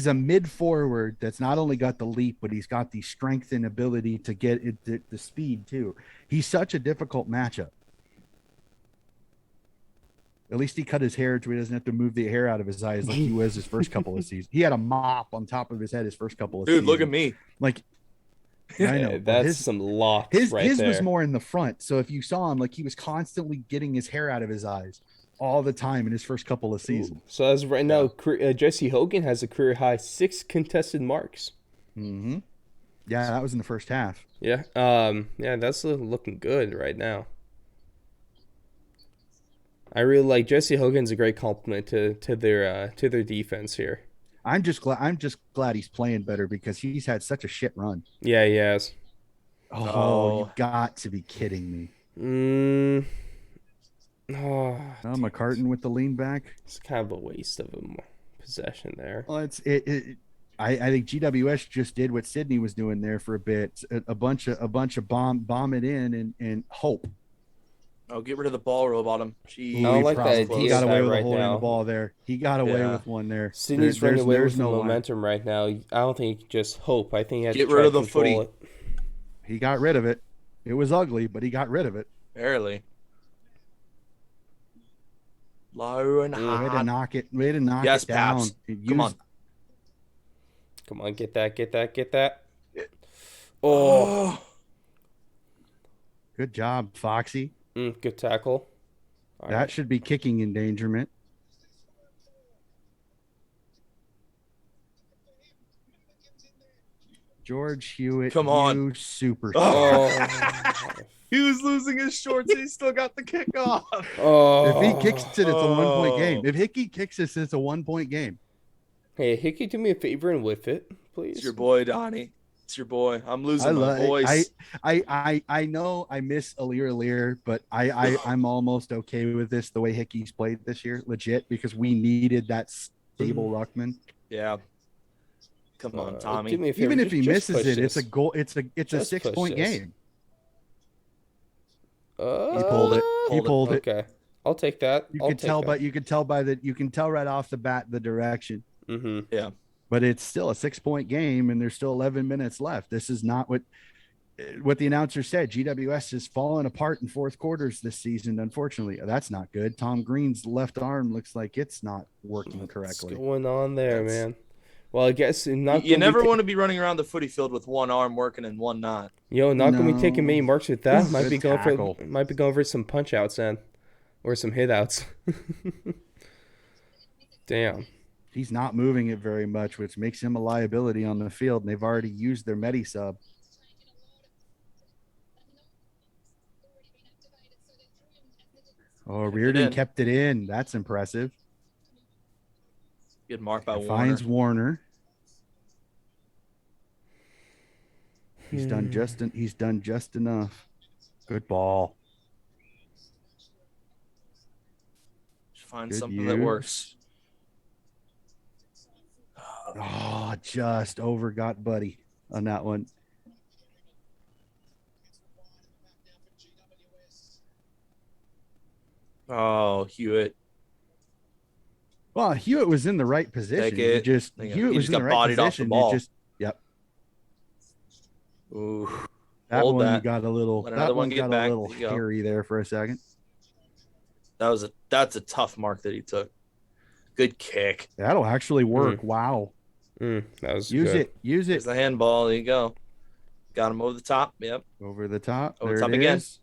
a mid forward that's not only got the leap, but he's got the strength and ability to get it, the speed too. He's such a difficult matchup. At least he cut his hair so he doesn't have to move the hair out of his eyes like he was his first couple of seasons. He had a mop on top of his head his first couple of seasons. Dude, look at me. Like, Yeah, I know that's some locks his right there. was more in the front. So if you saw him, like he was constantly getting his hair out of his eyes all the time in his first couple of seasons. So as of right now, Jesse Hogan has a career high 6 contested marks. Mm-hmm. Yeah, that was in the first half. Yeah. Yeah, that's looking good right now. I really like Jesse Hogan's a great compliment to their defense here. I'm just glad he's playing better because he's had such a shit run. Yeah, he has. Oh, you got to be kidding me. Oh, McCartan with the lean back. it's kind of a waste of a possession there. Well, I think GWS just did what Sydney was doing there for a bit. A bunch of bomb it in and hope. Oh, get rid of the ball, Rowbottom. I don't like that. He got away with right holding now. the ball there. He got away with one there. Sydney's running away with no momentum right now. I don't think he can just hope. I think he has Get to try rid of to the control footy. it. He got rid of it. It was ugly, but he got rid of it. Barely. Low and Way hard. to knock it. Way to knock Yes, it down. Paps. Come on. Come on, get that. Oh. Good job, Foxy. Good tackle. All That right. should be kicking endangerment. George Hewitt. Come on. You superstar. Oh. He was losing his shorts and he still got the kick off. If he kicks it, it's a 1-point game. If Hickey kicks this, it's a 1-point game. Hey, Hickey, do me a favor and whiff it, please. It's your boy, Donnie. It's your boy. I'm losing my voice. I know I miss Alir, but I'm almost okay with this the way Hickey's played this year, legit, because we needed that stable ruckman. Yeah. Come on, Tommy. Do me a favor, Even if he just misses push it, this. it's a goal. It's a Just 6-point push this. game. He pulled it. He pulled it. Okay, I'll take that. You can tell right off the bat the direction. Mm-hmm. Yeah. But it's still a 6-point game, and there's still 11 minutes left. This is not what the announcer said. GWS has fallen apart in fourth quarters this season. Unfortunately, that's not good. Tom Green's left arm looks like it's not working correctly. What's going on there, man? Well, I guess You never want to be running around the footy field with one arm working and one not. not gonna be taking many marks with that. Might Good be going tackle. for some punch outs then, or some hit outs. Damn. He's not moving it very much, which makes him a liability on the field. And they've already used their medi sub. Oh, Reardon kept it in. That's impressive. Good mark by Warner. Finds Warner. He's done just enough. Good ball. Find Good something that use. works. Oh, just overgot Buddy on that one. Oh, Hewitt. Well, Hewitt was in the right position. Take it. Hewitt was in got the right bodied off the position. ball. Yep. Ooh. That Hold one that. got a little. Let That another one one get got back. a little There you go. hairy there for a second. That's a tough mark that he took. Good kick. That'll actually work. Wow. That was Use good. it. Use There's it. the handball. There you go. Got him over the top. Yep. Over the top. Over There the top it again. is.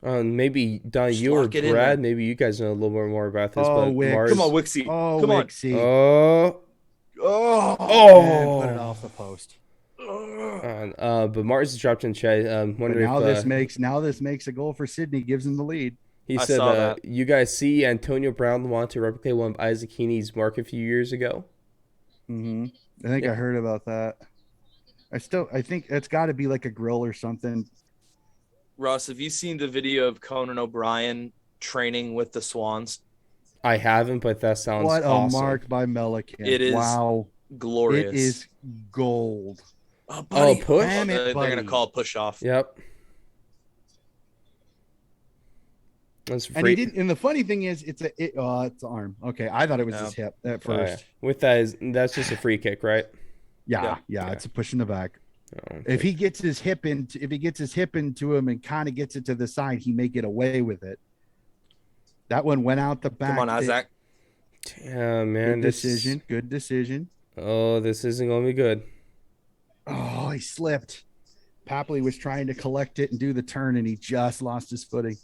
Maybe Don, Just you or lock it in Brad, there. maybe you guys know a little bit more about this. Oh, but Wicks. Mars, Come on, Wixie. Oh, Come on. Wixie. Oh, And put it off the post. but Mars has dropped in chat. But Wondering now if this makes a goal for Sydney, gives him the lead. he I said, saw that. "You guys see Antonio Brown want to replicate one of Isaac Heaney's mark a few years ago." Mm-hmm. I think I heard about that. I think it's got to be like a grill or something. Russ, have you seen the video of Conan O'Brien training with the Swans? I haven't, but that sounds What a awesome. mark by Melican. It is wow. glorious. It is gold. Oh, buddy. push? Damn it, They're going to buddy. call push off. Yep. That's And he free. didn't. And the funny thing is, it's an arm. Okay, I thought it was his hip at Oh, yeah. first. With that's just a free kick, right? Yeah, Yeah. it's a push in the back. Oh, If he gets his hip into him and kind of gets it to the side, he may get away with it. That one went out the back. Come on, Isaac. yeah, man. Good decision. Oh, this isn't going to be good. Oh, he slipped. Papley was trying to collect it and do the turn, and he just lost his footing.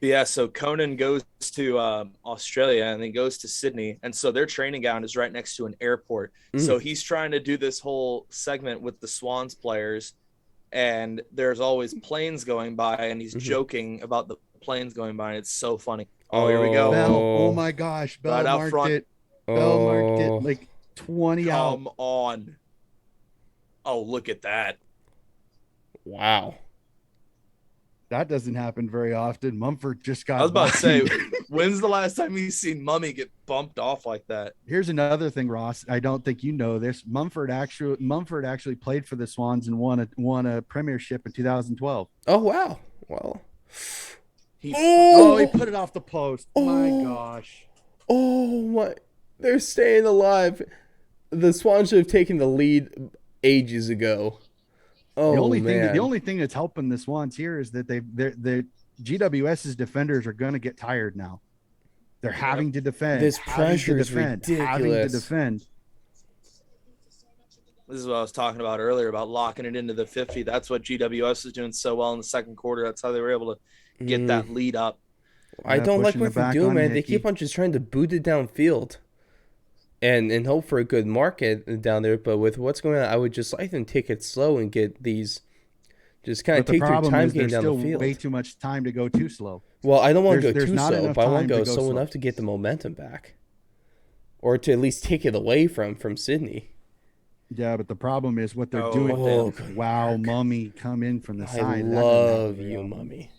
Yeah, so Conan goes to Australia and then goes to Sydney. And so their training ground is right next to an airport. So he's trying to do this whole segment with the Swans players. And there's always planes going by. And he's joking about the planes going by. And it's so funny. Oh, here we go. Bell, oh my gosh. Bell Right out marked front. it. Bell marked it like 20 out. Come on. Oh, look at that. Wow. That doesn't happen very often. Mumford just got. I was about to say, bodied. when's the last time you've seen Mummy get bumped off like that? Here's another thing, Ross. I don't think you know this. Mumford actually played for the Swans and won a premiership in 2012. Oh, wow. Well. He He put it off the post. My gosh. Oh, my. They're staying alive. The Swans should have taken the lead ages ago. Oh, the only man. thing that's helping the Swans here is that the GWS's defenders are going to get tired now. They're having to defend. This pressure is having to ridiculous. defend. This is what I was talking about earlier about locking it into the 50. That's what GWS is doing so well in the second quarter. That's how they were able to get that lead up. I Yeah, don't like pushing what it they're back doing, on man. They Hickey. keep on just trying to boot it downfield and hope for a good market down there. But with what's going on, I would just like them to take it slow and get these, just kind of But the take their problem time is getting there's down the still field. way too much time to go too slow. Well, I don't want to go There's too not slow, enough but I want to time go to go slow slow. enough to get the momentum back, or to at least take it away from Sydney. Yeah, but the problem is what they're Oh, doing. Oh, good Wow, Mummy come in from the I side. That doesn't love happen very you, often. Mummy.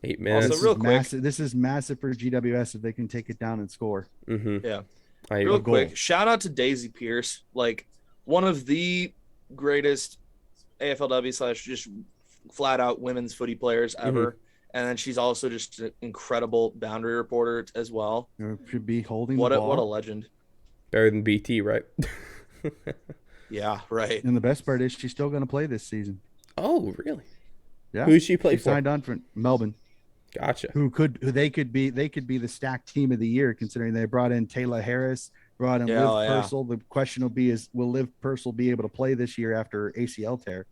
Eight minutes. Also, real quick. This is massive for GWS if they can take it down and score. Yeah. I Real agree. quick, shout out to Daisy Pierce, like one of the greatest AFLW / just flat out women's footy players ever. And then she's also just an incredible boundary reporter as well. It should be holding What the a ball. what a legend. Better than BT, right? Yeah, right. And the best part is she's still going to play this season. Oh, really? Yeah. Who does she play for? Signed on for Melbourne. Gotcha. They could be the stacked team of the year considering they brought in Taylor Harris, brought in Yeah, Liv yeah. Purcell. The question will be will Liv Purcell be able to play this year after ACL tear?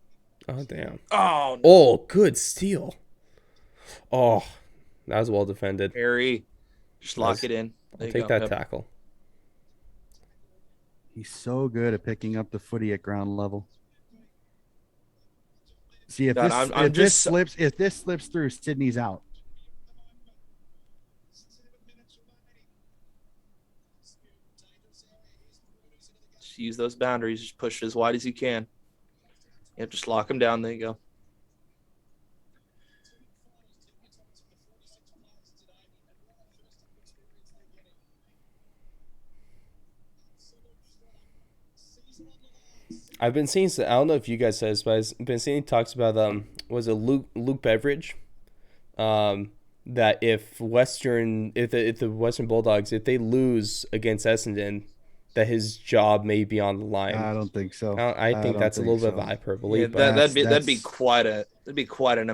Oh, damn. Oh, no. Oh, good steal. Oh, that was well defended. Harry. Just lock Nice. it in. There I'll you take go. that Yep. tackle. He's so good at picking up the footy at ground level. See if God, this slips through, Sydney's out. Just use those boundaries. Just push it as wide as you can. Yep, just lock them down. There you go. I've been seeing. I don't know if you guys said this, but I've been seeing talks about was it Luke Beveridge, that if the Western Bulldogs, if they lose against Essendon, that his job may be on the line. I don't think so. I think don't that's a think little bit of so. hyperbole. Yeah, but that'd be quite an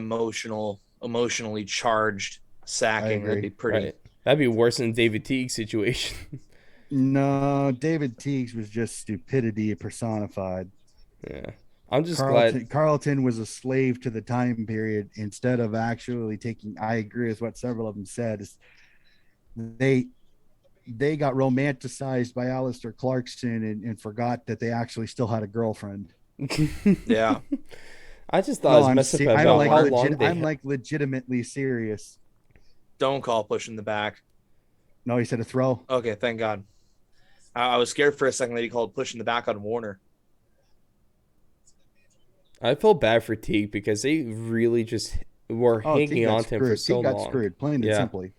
emotionally charged sacking. agree. That'd be pretty. right. That'd be worse than David Teague's situation. No, David Teagues was just stupidity personified. Yeah, I'm just glad. Carlton was a slave to the time period instead of actually taking. I agree with what several of them said. Is they got romanticized by Alistair Clarkson and forgot that they actually still had a girlfriend. Yeah. I just thought it was I'm messed up se- I'm about like how legit- long they. I'm like legitimately serious. Don't call pushing the back. No, he said a throw. Okay, thank God. I was scared for a second that he called pushing the back on Warner. I feel bad for Teague because they really just were hanging Teague on got to him for screwed. so Teague got long. screwed, plain and Yeah. simply.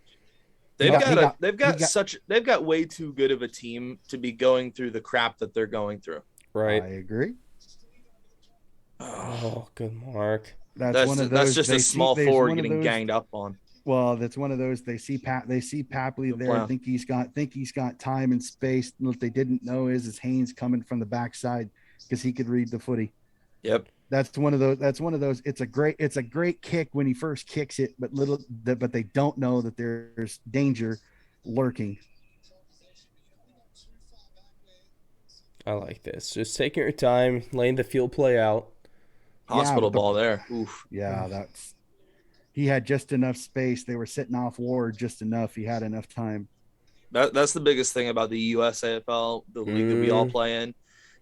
They've He got got- they've got way too good of a team to be going through the crap that they're going through. Right. I agree. Oh, good mark. That's one of those. That's just a small forward getting ganged up on. Well, that's one of those. They see Papley Good there. plan. Think he's got time and space. And what they didn't know is Haynes coming from the backside because he could read the footy. Yep. That's one of those. It's a great kick when he first kicks it, but they don't know that there's danger lurking. I like this. Just taking your time, letting the field play out. Hospital ball there. Oof. Yeah, he had just enough space. They were sitting off Ward just enough. He had enough time. That's the biggest thing about the US AFL, the league that we all play in,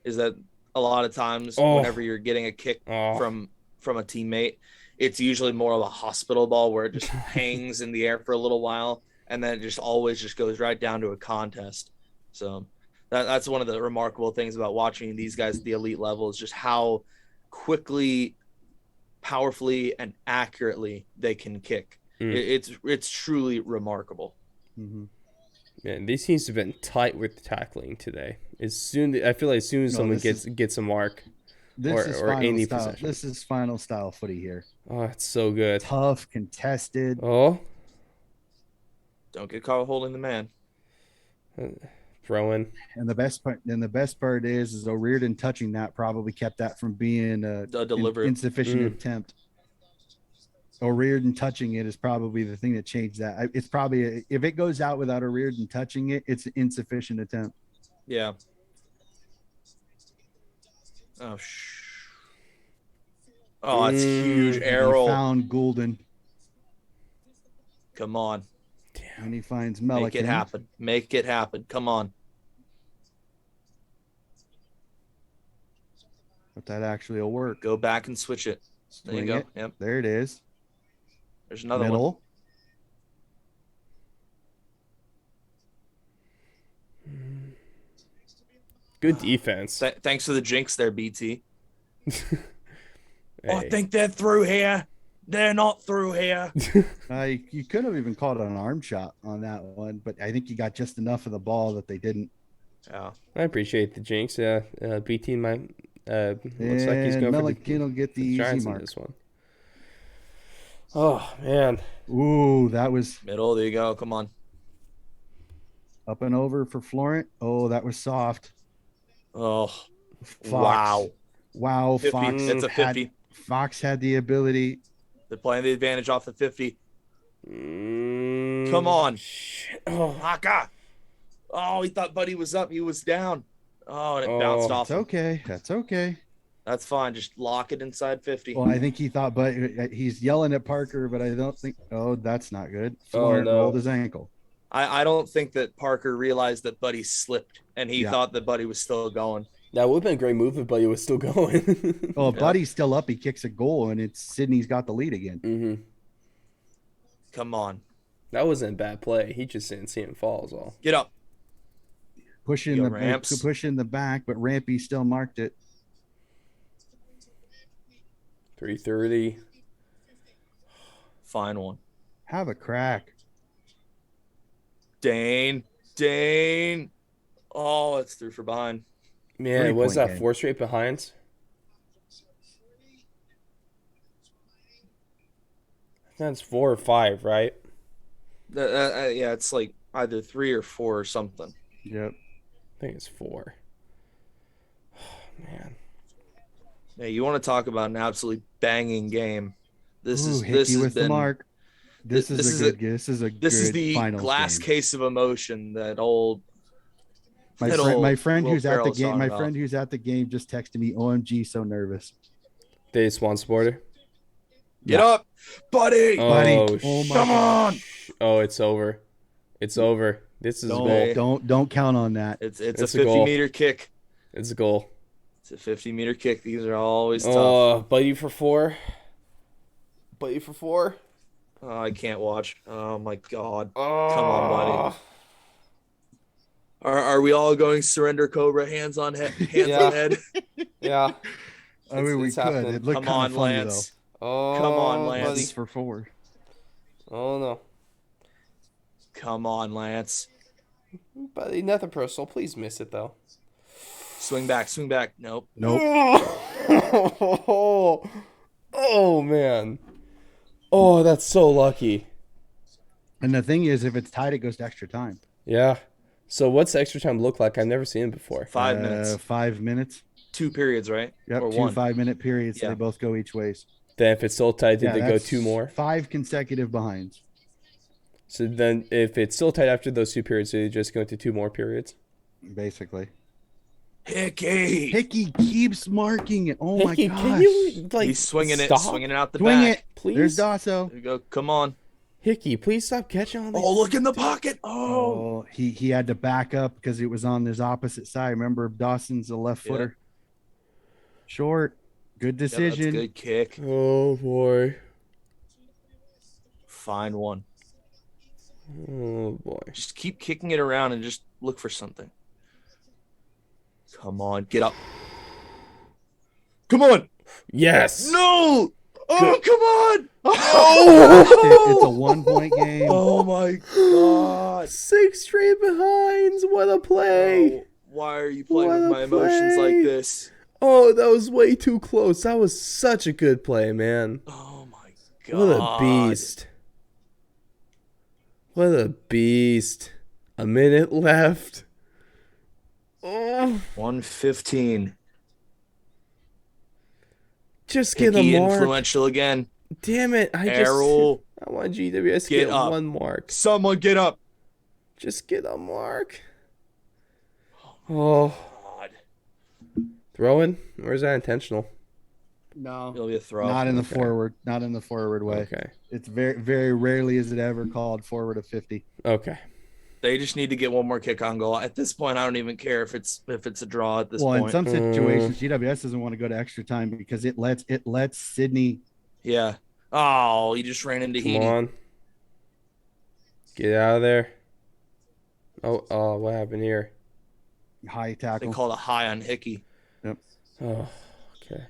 is that a lot of times whenever you're getting a kick from a teammate, it's usually more of a hospital ball where it just hangs in the air for a little while and then it just always just goes right down to a contest. So that's one of the remarkable things about watching these guys at the elite level is just how quickly, powerfully, and accurately they can kick. It's truly remarkable. Mm-hmm. Man, these teams have been tight with tackling today. I feel like as soon as someone gets a mark or any possession. This is final style footy here. Oh, it's so good. Tough, contested. Oh. Don't get caught holding the man. Throwing. And the best part is O'Riordan touching that probably kept that from being a deliberate insufficient attempt. O'Riordan touching it is probably the thing that changed that. It's probably if it goes out without O'Riordan touching it, it's an insufficient attempt. Yeah. Oh, that's huge arrow. Found Goulden. Come on. And he finds Melican. Make it happen. Make it happen. Come on. But that actually will work. Go back and switch it. There you go. Yep. There it is. There's another one. Good defense. Thanks for the jinx there, BT. Hey. I think they're through here. They're not through here. You could have even called an arm shot on that one, but I think you got just enough of the ball that they didn't. Yeah. I appreciate the jinx. BT might looks like he's going Melican will get the easy mark. This one. Oh man. Ooh, that was middle. There you go. Come on. Up and over for Florent. Oh, that was soft. Oh, Fox. Wow. 50. Fox. It's a 50. Fox had the ability. They're playing the advantage off the 50. Come on. Oh, Haka. Oh, he thought Buddy was up. He was down. Oh, and it bounced off. That's okay. That's okay. That's fine. Just lock it inside 50. Well, I think he thought, but he's yelling at Parker, but I don't think. Oh, that's not good. Florent rolled his ankle. I don't think that Parker realized that Buddy slipped, and he thought that Buddy was still going. That would have been a great move if Buddy was still going. Oh, Buddy's still up. He kicks a goal, and it's Sydney's got the lead again. Mm-hmm. Come on. That wasn't a bad play. He just didn't see him fall, is all. Get up. Pushing the back, but Rampy still marked it. 330. Fine one. Have a crack. Dane. Oh, it's through for behind. Man, was that four straight behinds? That's 4 or 5, right? Yeah, it's like either 3 or 4 or something. Yep. I think it's 4. Oh, man. Yeah, you want to talk about an absolutely banging game. This is the mark. This is a the glass case of emotion that old. My friend who's at the game just texted me, "OMG, so nervous." They Swan supporter. Get up, buddy! Oh, come on! Oh, it's over. It's over. This is a goal. Don't count on that. It's a 50-meter kick. It's a goal. It's a 50-meter kick. These are always tough. Oh, Buddy for 4. Buddy for 4. Oh, I can't watch. Oh my God! Oh. Come on, buddy. Are we all going surrender Cobra hands on head? Yeah. I mean, we It's could. happening. It looked Come kind on, of funny Lance. Oh, Come on, though. Lance. buddy. This for 4. Oh no, Come on, Lance. buddy. Nothing personal. Please miss it though. Swing back. Swing back. Nope. Nope. Oh man. Oh, that's so lucky. And the thing is, if it's tied, it goes to extra time. Yeah. So what's extra time look like? I've never seen it before. 5 minutes. 5 minutes. 2 periods, right? Yep. Or 2 one. 5-minute periods. Yeah. They both go each ways. Then if it's still tight, did Yeah, they go that's 2 more? 5 consecutive behinds. So then if it's still tight after those 2 periods, do they just go into 2 more periods? Basically. Hickey. Hickey keeps marking it. Oh Hickey, my gosh. can you like He's swinging stop? it. Swinging it out the Swing back. it. Please? There's Dasso. There you go. Come on. Hickey, please stop catching on these. Oh, look in the pocket. Oh. Oh, he had to back up because it was on his opposite side. Remember, Dawson's a left footer. Short. Good Yeah, that's decision. good kick. Oh boy. Fine one. Oh boy. Just keep kicking it around and just look for something. Come on. Get up. Come on. Yes. No. Oh, come on. It's a 1-point game. Oh, my God. 6 straight behinds. What a play. Oh, why are you playing What with a my emotions play. like this? Oh, that was way too close. That was such a good play, man. Oh, my God. What a beast. What a beast. A minute left. Oh, 115. just get Hickey a mark. influential again. Damn it. I Errol. want GWS to Get get up. 1 mark. Someone get up. Just get a mark. Oh. God. Throwing? Or is that intentional? No. It'll be a throw. Not in the Okay. forward. Not in the forward way. Okay. It's very, very rarely is it ever called forward of 50. Okay. They just need to get one more kick on goal. At this point, I don't even care if it's a draw at this Well, in point. some situations, GWS doesn't want to go to extra time because it lets Sydney. Yeah. Oh, he just ran into Come Heaney. on. Get out of there. Oh, what happened here? High They tackle. called a high on Hickey. Oh, okay.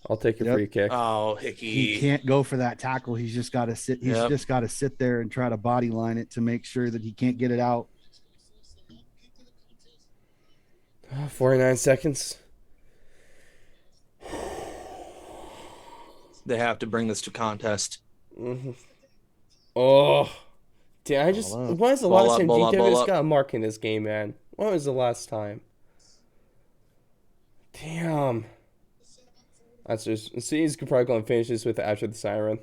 I'll take a Yep. free kick. Oh, He Hickey. can't go for that tackle. He's just got to sit. He's Yep. just got to sit there and try to body line it to make sure that he can't get it out. 49 seconds. They have to bring this to contest. Mm-hmm. Oh. Damn, Ball up. when was the Ball last up, time ball up, ball GWS up. got a mark in this game, man? When was the last time? Damn. That's just, see, he's probably going to finish this with after the siren.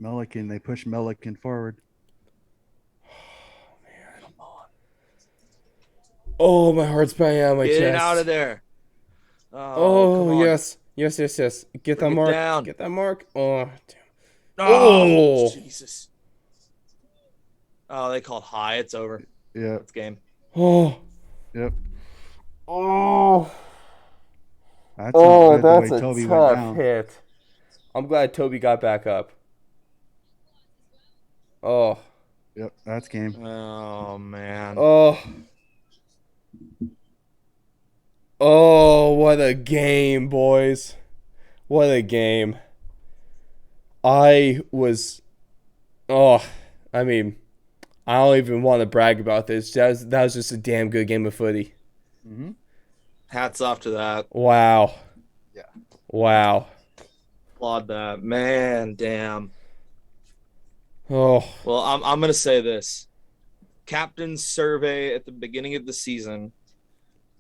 Melican, they push Melican forward. Oh, my heart's banging out of my Get chest. it out of there. come Oh, on. yes. Yes. Get that Bring it mark. down. Get that mark. Oh, damn. Oh, Oh. Jesus. Oh, they called high. It's over. Yeah. It's game. Oh. Yep. Oh. That's Oh, not good, that's the way a Toby went tough down. hit. I'm glad Toby got back up. Oh. Yep. That's game. Oh, man. Oh. Oh, what a game, boys. What a game. I mean, I don't even want to brag about this. That was just a damn good game of footy. Mm-hmm. Hats off to that. Wow. Yeah. Wow. Applaud that. Man, damn. Oh. Well, I'm going to say this. Captain's survey at the beginning of the season,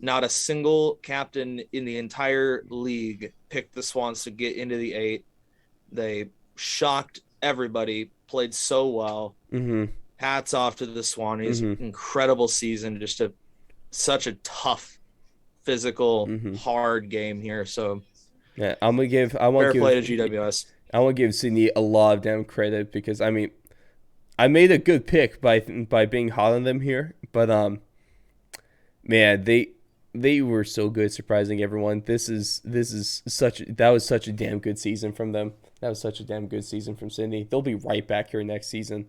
not a single captain in the entire league picked the Swans to get into the 8. They shocked everybody, played so well. Mm-hmm. Hats off to the Swannies. Mhm. Incredible season. Just such a tough, physical, hard game here. So Yeah, I want fair to play to GWS. I want to give Sydney a lot of damn credit because I mean, I made a good pick by being hot on them here, but man, they were so good, surprising everyone. That was such a damn good season from them. That was such a damn good season from Sydney. They'll be right back here next season.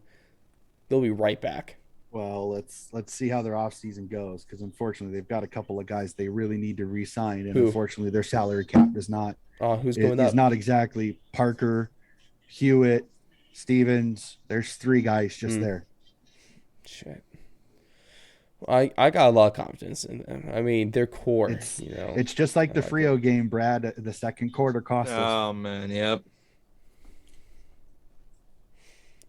They'll be right back. Well, let's see how their offseason goes, because unfortunately they've got a couple of guys they really need to re-sign, and Who? unfortunately their salary cap is not Who's going is up? not exactly Parker, Hewitt, Stevens. There's 3 guys just there. Shit. I got a lot of confidence in them. I mean, their core. It's just like the Frio game, Brad. The second quarter cost us. Oh man, yep.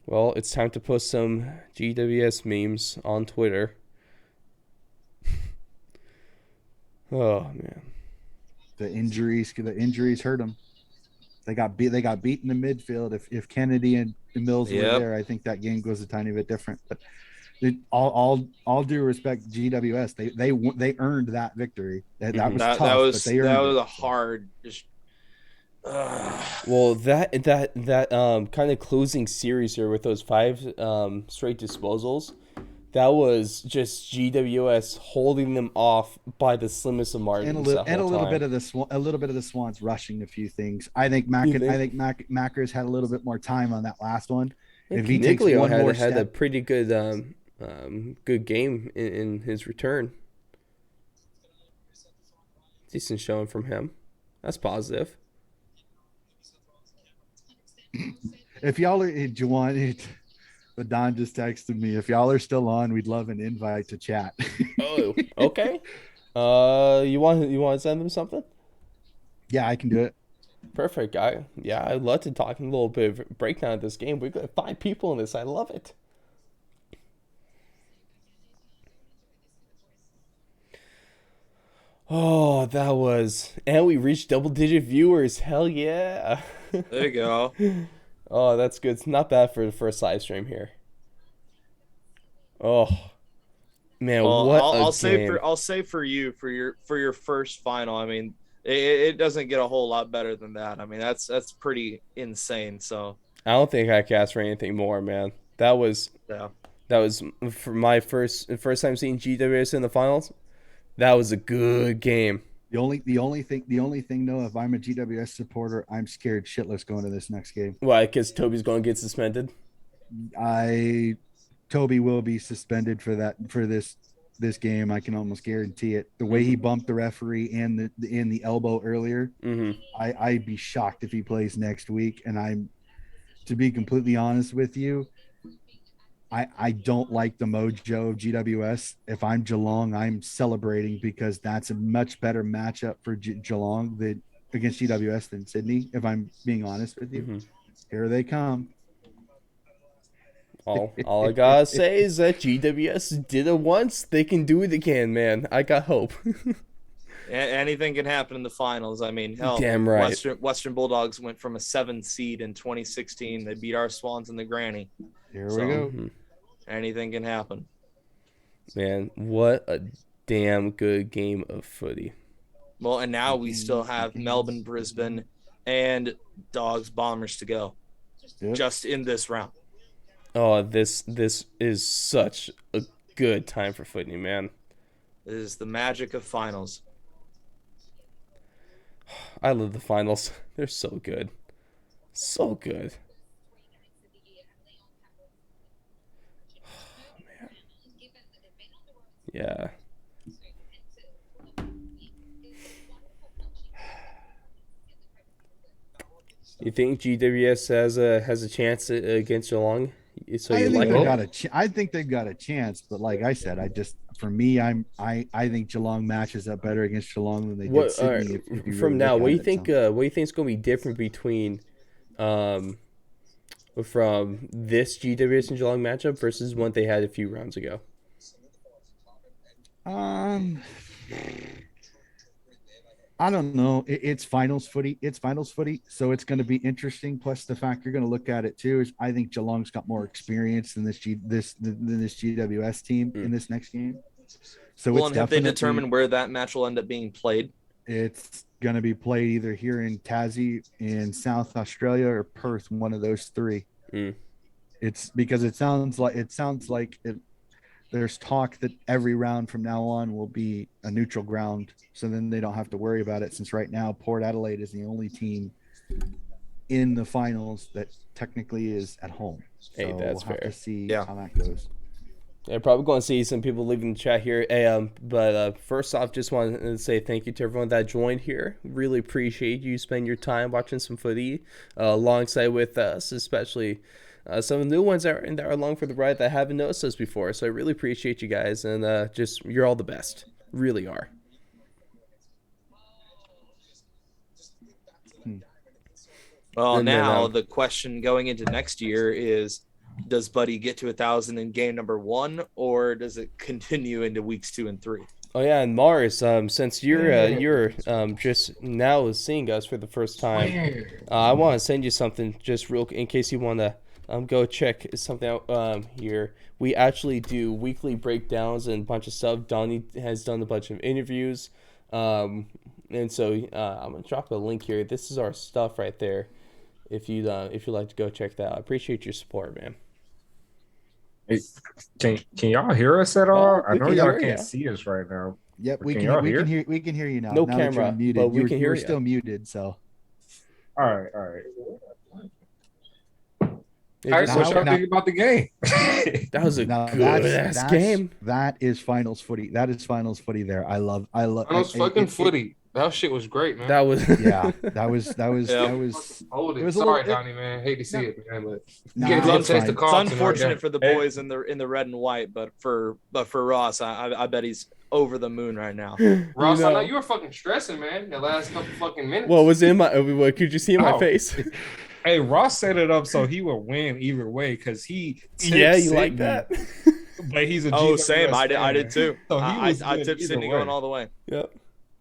Well, it's time to post some GWS memes on Twitter. Oh man. The injuries hurt them. They got beat in the midfield. If Kennedy and Mills were there, I think that game goes a tiny bit different. But all due respect, GWS, they earned that victory. That was tough, but they earned that was it. a hard. Well, that kind of closing series here with those 5 straight disposals, that was just GWS holding them off by the slimmest of margins. And a little bit of the Swans rushing a few things. I think Mackers had a little bit more time on that last one. If he takes one more step, had a pretty good good game in his return. Decent showing from him. That's positive. If y'all are, Juwan, but Don just texted me. If y'all are still on, we'd love an invite to chat. Oh, okay. You want to send them something? Yeah, I can do it. Perfect. I'd love to talk a little bit of breakdown of this game. We've got 5 people in this. I love it. Oh, and we reached double-digit viewers. Hell yeah. There you go. Oh, that's good. It's not bad for the first live stream here. Oh, man, well, what I'll game. say for you for your first final. I mean, it doesn't get a whole lot better than that. I mean, that's pretty insane. So I don't think I can ask for anything more, man. That was for my first time seeing GWS in the finals. That was a good game. The only thing though, if I'm a GWS supporter, I'm scared shitless going to this next game. Why? Because Toby's going to get suspended. Toby will be suspended for this game. I can almost guarantee it. The way he bumped the referee and the elbow earlier, I'd be shocked if he plays next week. And to be completely honest with you, I don't like the mojo of GWS. If I'm Geelong, I'm celebrating because that's a much better matchup for Geelong against GWS than Sydney. If I'm being honest with you, Here they come. All I gotta say is that GWS did it once. They can do it again, man. I got hope. Anything can happen in the finals. I mean, hell, damn right. Western Bulldogs went from a 7th seed in 2016. They beat our Swans in the granny. Here we go. Anything can happen. Man, what a damn good game of footy. Well, and now we still have Melbourne, Brisbane, and Dogs, Bombers to go. Yep. Just in this round. Oh, this is such a good time for footy, man. This is the magic of finals. I love the finals. They're so good. So good. Oh, man. Yeah. You think GWS has a chance against Geelong? So you like it? I think they've got a chance, but like I said, I think Geelong matches up better against Geelong than they did Sydney. Right. From now, what do you think is going to be different between from this GWS and Geelong matchup versus one they had a few rounds ago? I don't know. It's finals footy. So it's going to be interesting. Plus, the fact you're going to look at it too is I think Geelong's got more experience than this GWS team in this next game. So have they determined where that match will end up being played? It's going to be played either here in Tassie, in South Australia, or Perth. One of those three. It's because it sounds like there's talk that every round from now on will be a neutral ground. So then they don't have to worry about it, since right now Port Adelaide is the only team in the finals that technically is at home. So hey, that's we'll have fair. to see how that goes. Yeah, probably going to see some people leaving the chat here. But first off, just want to say thank you to everyone that joined here. Really appreciate you spending your time watching some footy alongside with us, especially some of the new ones that are along for the ride that haven't noticed us before. So I really appreciate you guys, and just you're all the best. Really are. Well, And then, now the question going into next year is, does Buddy get to 1,000 in game number 1, or does it continue into weeks 2 and 3? Oh yeah, and Mars, since you're just now seeing us for the first time, I want to send you something just real in case you want to go check something out here. We actually do weekly breakdowns and a bunch of stuff. Donnie has done a bunch of interviews, and so I'm gonna drop a link here. This is our stuff right there. If you'd like to go check that out, I appreciate your support, man. Hey, can y'all hear us at all? I we know can y'all hear can't ya. see us right now. Yep, But we can y'all can hear? we can hear you now. No Now that you're camera, unmuted. but we can you hear were ya. still muted, so All right, all right. Yeah, All right, just- so what y'all now- think about the game? that was a now good ass game. That is finals footy. That is finals footy. There, I love. That was fucking footy. That shit was great, man. That was Yeah, that was Yeah. that was. Hold It it. was a Sorry, little- Donnie, man. Hate to see No. it, man. But Nah, you get a little it's taste fine. of It's Compton right unfortunate there. for the boys in the red and white, but for Ross, I bet he's over the moon right now. Ross, You I know. know you were fucking stressing, man. The last couple fucking minutes. what was in my. What could you see in my Oh. face? Hey, Ross set it up so he would win either way because he Yeah, tipped you like Sydney, that? but he's a Oh, GWS same. I fan. did too. So he I was I good tipped either Sydney way. going all the way. Yep.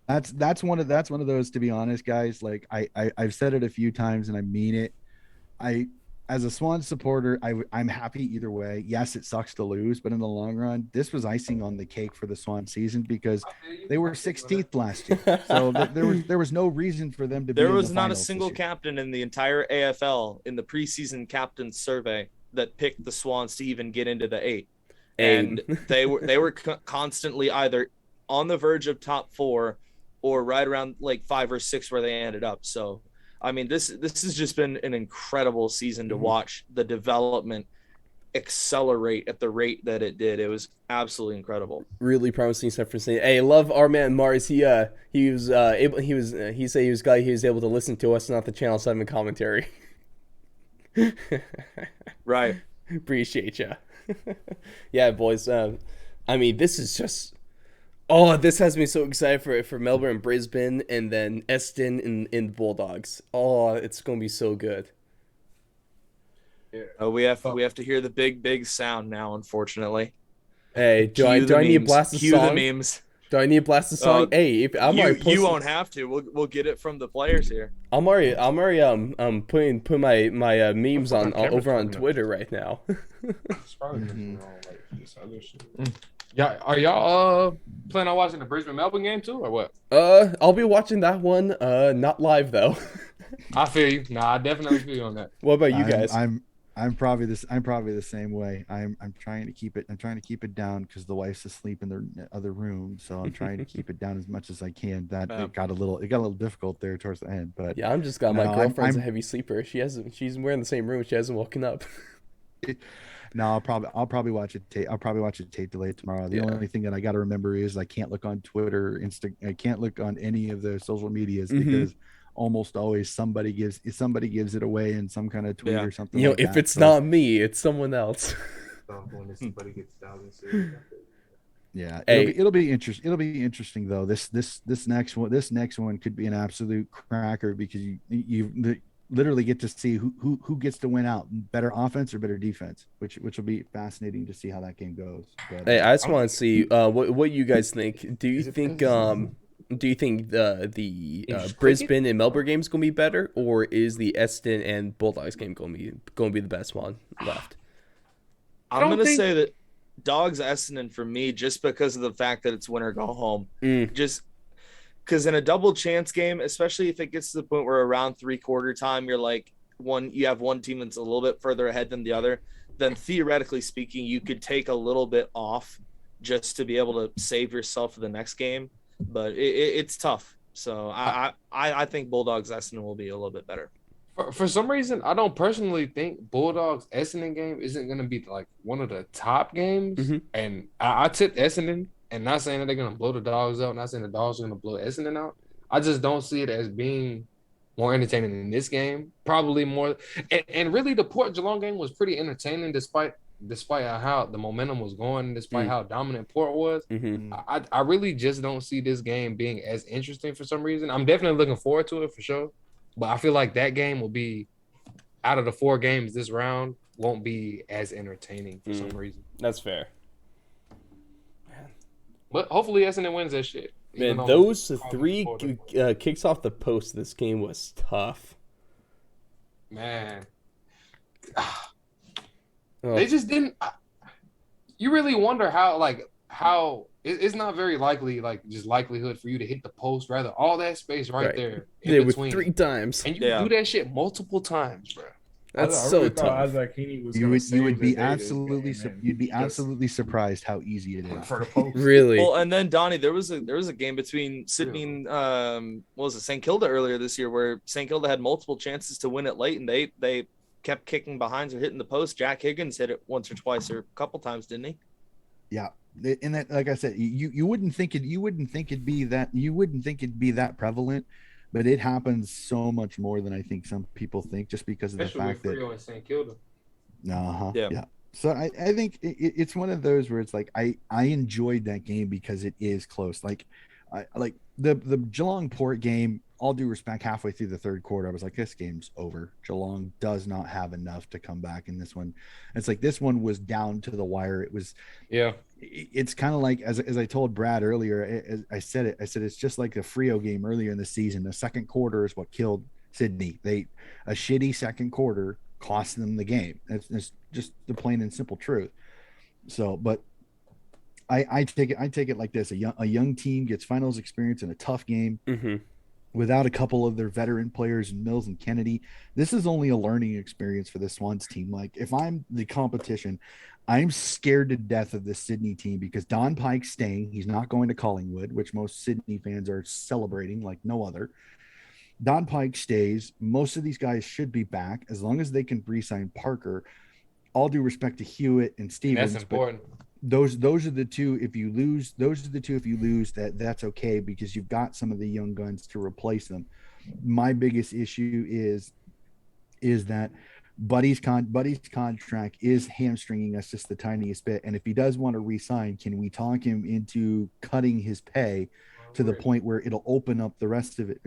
That's one of those, to be honest, guys. Like I've said it a few times and I mean it. As a Swan supporter, I'm happy either way. Yes, it sucks to lose, but in the long run, this was icing on the cake for the Swan season because they were 16th last year. So there was no reason for them to be. There in was the not a finals this single year. captain in the entire AFL in the preseason captain survey that picked the Swans to even get into the 8. And they were constantly either on the verge of top 4 or right around like 5 or 6 where they ended up. So I mean, this has just been an incredible season to watch the development accelerate at the rate that it did. It was absolutely incredible. Really promising stuff for saying. Hey, love our man Mars. He was able. He said he was able to listen to us, not the Channel 7 commentary. Right. Appreciate ya. Yeah, boys. I mean, this is just. Oh, this has me so excited for Melbourne and Brisbane, and then Eston and the Bulldogs. Oh, it's gonna be so good. We have to hear the big sound now, unfortunately. Hey, do I need to blast the Cue song? the memes. Do I need to blast the song? Hey, if I'm already posting, You won't have to. We'll get it from the players here. I'm already putting my memes on camera's over on coming up. Twitter right now. It's probably just Mhm. wrong, like this other shit. Yeah, are y'all planning on watching the Brisbane Melbourne game too, or what? I'll be watching that one. Not live though. I feel you. Nah, I definitely feel you on that. What about you guys? I'm probably the same way. I'm trying to keep it down because the wife's asleep in their other room, so I'm trying to keep it down as much as I can. It got a little difficult there towards the end, but Yeah, I'm just got No, my girlfriend's I'm- a heavy sleeper. She's we're in the same room. She hasn't woken up. no, I'll probably watch it. I'll probably watch it tape delayed tomorrow. The Yeah. only thing that I got to remember is I can't look on Twitter, I can't look on any of the social medias Mhm. because almost always somebody gives it away in some kind of tweet Yeah. or something. You know, like if that. it's So, not me, it's someone else. When somebody gets 1,000 yeah, Hey. it'll be interesting. It'll be interesting though. This next one could be an absolute cracker because you literally get to see who gets to win out, better offense or better defense, which will be fascinating to see how that game goes. But, Hey, I just want to see what you guys think. Do you think the It's Brisbane and Melbourne game's gonna be better, or is the Eston and Bulldogs game gonna be the best one left? I'm gonna say that Dogs Essendon for me, just because of the fact that it's win or go home. Just because in a double chance game, especially if it gets to the point where around 3/4 time, you have one team that's a little bit further ahead than the other, then theoretically speaking, you could take a little bit off just to be able to save yourself for the next game. But it's tough. So I think Bulldogs Essendon will be a little bit better. For some reason, I don't personally think Bulldogs Essendon game isn't going to be like one of the top games. Hmm. And I tipped Essendon, and not saying that they're going to blow the Dogs out, not saying the Dogs are going to blow Essendon out. I just don't see it as being more entertaining than this game. Probably more, and really the Port Geelong game was pretty entertaining despite how the momentum was going, despite how dominant Port was. Hmm. I really just don't see this game being as interesting for some reason. I'm definitely looking forward to it for sure. But I feel like that game will be out of the 4 games this round won't be as entertaining for some reason. That's fair. But hopefully Essendon wins that shit. Man, those three kicks off the post of this game was tough. Man. Oh, They just didn't. You really wonder how it's not very likely, like just likelihood for you to hit the post. Rather, all that space right there in they were between, 3 times. and you do that shit multiple times, bro. That's I so really thought tough. Isaac Heaney was You gonna would save the be day this absolutely game, and you'd be he just- absolutely surprised how easy it is. for the post. Really? Well, and then Donnie, there was a game between Sydney and what was it, St. Kilda earlier this year, where St. Kilda had multiple chances to win it late, and they kept kicking behinds or hitting the post. Jack Higgins hit it once or twice or a couple times, didn't he? Yeah, and that, like I said, you wouldn't think it'd be that prevalent, but it happens so much more than I think some people think, just because of Especially the with fact that Frio and St. Kilda. yeah. So I think it's one of those where it's like I enjoyed that game because it is close. Like I like the Geelong Port game. All due respect, halfway through the third quarter, I was like, this game's over. Geelong does not have enough to come back in this one. It's like this one was down to the wire. It was it's kind of like as I told Brad earlier, I said it's just like the Frio game earlier in the season. The second quarter is what killed Sydney. A shitty second quarter cost them the game. It's just the plain and simple truth. So, but I take it like this: a young team gets finals experience in a tough game. Mm-hmm. Without a couple of their veteran players, Mills and Kennedy, this is only a learning experience for the Swans team. Like, if I'm the competition, I'm scared to death of this Sydney team because Don Pike's staying. He's not going to Collingwood, which most Sydney fans are celebrating like no other. Don Pike stays. Most of these guys should be back as long as they can re-sign Parker. All due respect to Hewitt and Stevens. That's important. Those are the two. If you lose, that's okay because you've got some of the young guns to replace them. My biggest issue is that Buddy's contract is hamstringing us just the tiniest bit. And if he does want to re-sign, can we talk him into cutting his pay to the point where it'll open up the rest of it?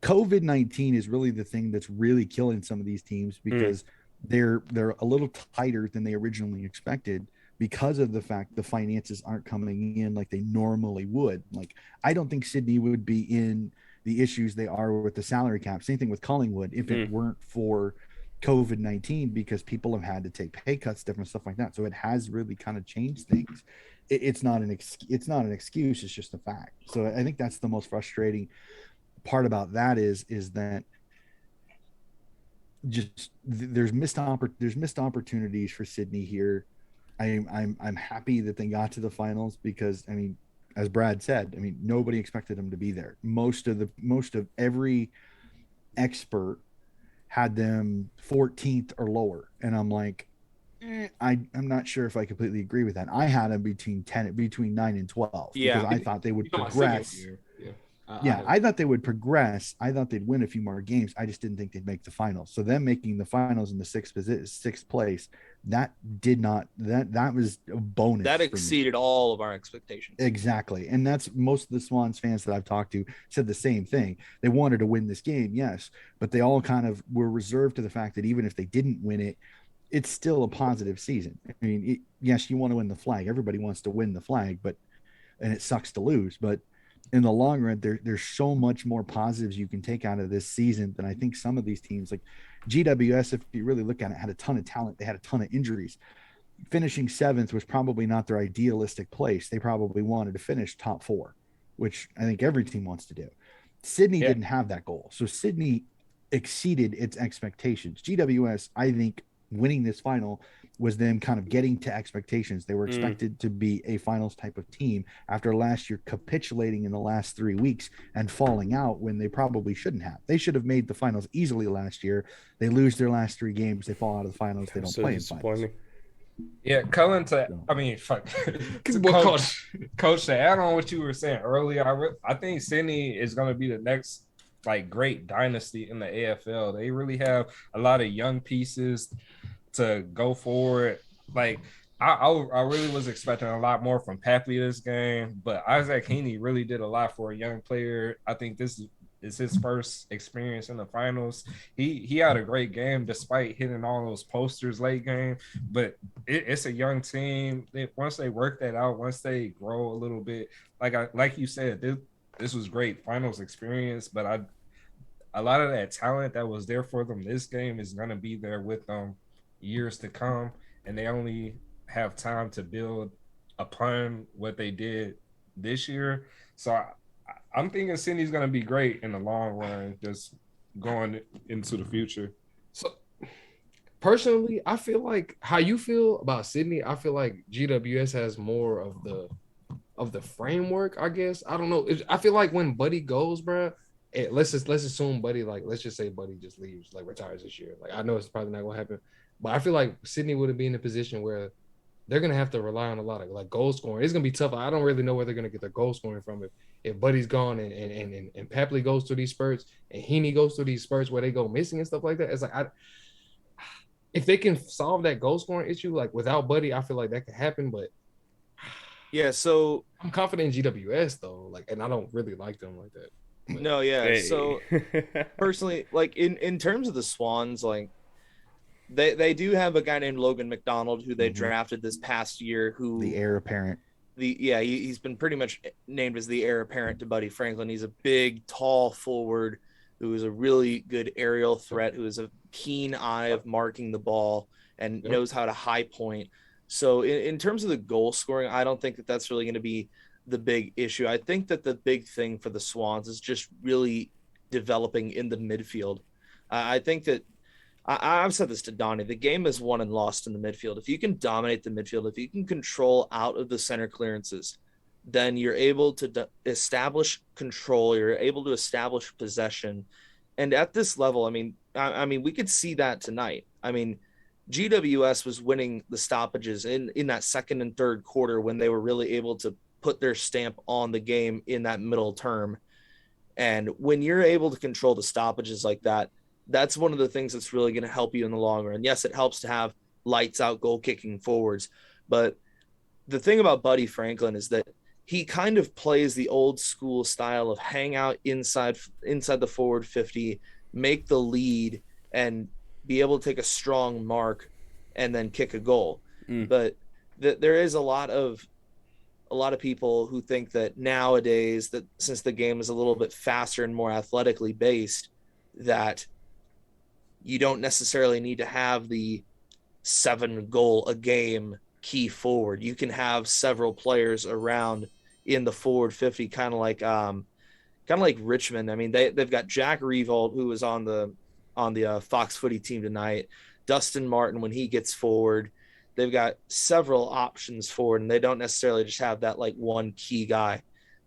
COVID-19 is really the thing that's really killing some of these teams because they're a little tighter than they originally expected, because of the fact the finances aren't coming in like they normally would. Like, I don't think Sydney would be in the issues they are with the salary cap. Same thing with Collingwood if it weren't for COVID-19, because people have had to take pay cuts, different stuff like that. So it has really kind of changed things. It's not an excuse. It's just a fact. So I think that's the most frustrating part about that is that just there's missed opportunities for Sydney here. I'm happy that they got to the finals because, I mean, as Brad said, I mean, nobody expected them to be there. Most of every expert had them 14th or lower, and I'm like, I'm not sure if I completely agree with that. I had them between 9 and 12 because I thought they would progress. I thought they would progress. I thought they'd win a few more games. I just didn't think they'd make the finals. So them making the finals in the sixth place, that was a bonus. That exceeded all of our expectations. Exactly. And that's most of the Swans fans that I've talked to said the same thing. They wanted to win this game, yes, but they all kind of were reserved to the fact that even if they didn't win it, it's still a positive season. I mean, yes, you want to win the flag. Everybody wants to win the flag, and it sucks to lose, but in the long run, there's so much more positives you can take out of this season than I think some of these teams. Like GWS, if you really look at it, had a ton of talent. They had a ton of injuries. Finishing 7th was probably not their idealistic place. They probably wanted to finish top 4, which I think every team wants to do. Sydney didn't have that goal. So Sydney exceeded its expectations. GWS, I think, winning this final was them kind of getting to expectations. They were expected to be a finals type of team after last year capitulating in the last 3 weeks and falling out when they probably shouldn't have. They should have made the finals easily last year. They lose their last 3 games. They fall out of the finals. They don't So play in finals. disappointing. Yeah, Cullen, fuck. Coach, to add on what you were saying earlier, I think Sydney is going to be the next like great dynasty in the AFL. They really have a lot of young pieces to go forward. Like I really was expecting a lot more from Papley this game, but Isaac Heaney really did a lot for a young player. I think this is his first experience in the finals. He had a great game despite hitting all those posters late game, but it's a young team. Once they work that out, once they grow a little bit, like you said, this was great finals experience, but a lot of that talent that was there for them this game is going to be there with them years to come, and they only have time to build upon what they did this year. So I'm thinking Sydney's going to be great in the long run, just going into the future. So personally, I feel like how you feel about Sydney, I feel like GWS has more of the framework, I guess. I don't know. I feel like when Buddy goes, bro, let's assume Buddy, like, let's just say Buddy just leaves, like retires this year. Like, I know it's probably not gonna happen, but I feel like Sydney would be in a position where they're gonna have to rely on a lot of like goal scoring. It's gonna be tough. I don't really know where they're gonna get their goal scoring from if Buddy's gone and Papley goes through these spurts and Heaney goes through these spurts where they go missing and stuff like that. It's like if they can solve that goal scoring issue, like without Buddy, I feel like that could happen. But Yeah, so I'm confident in GWS though, like, and I don't really like them like that. But no, yeah. Hey. So personally, like in terms of the Swans, like they do have a guy named Logan McDonald who they drafted this past year, who The heir apparent. He's been pretty much named as the heir apparent to Buddy Franklin. He's a big, tall forward who is a really good aerial threat, who has a keen eye of marking the ball and knows how to high point. So in terms of the goal scoring, I don't think that that's really going to be the big issue. I think that the big thing for the Swans is just really developing in the midfield. I think that I've said this to Donnie, the game is won and lost in the midfield. If you can dominate the midfield, if you can control out of the center clearances, then you're able to establish control. You're able to establish possession. And at this level, I mean, we could see that tonight. I mean, GWS was winning the stoppages in that second and third quarter when they were really able to put their stamp on the game in that middle term. And when you're able to control the stoppages like that, that's one of the things that's really going to help you in the long run. Yes, it helps to have lights out goal kicking forwards, but the thing about Buddy Franklin is that he kind of plays the old school style of hang out inside the forward 50, make the lead, and be able to take a strong mark and then kick a goal. But there is a lot of people who think that nowadays, that since the game is a little bit faster and more athletically based, that you don't necessarily need to have the 7 goal a game key forward. You can have several players around in the forward 50, kind of like Richmond. I mean, they've got Jack Revolt, who was on the Fox Footy team tonight. Dustin Martin, when he gets forward, they've got several options forward, and they don't necessarily just have that like one key guy.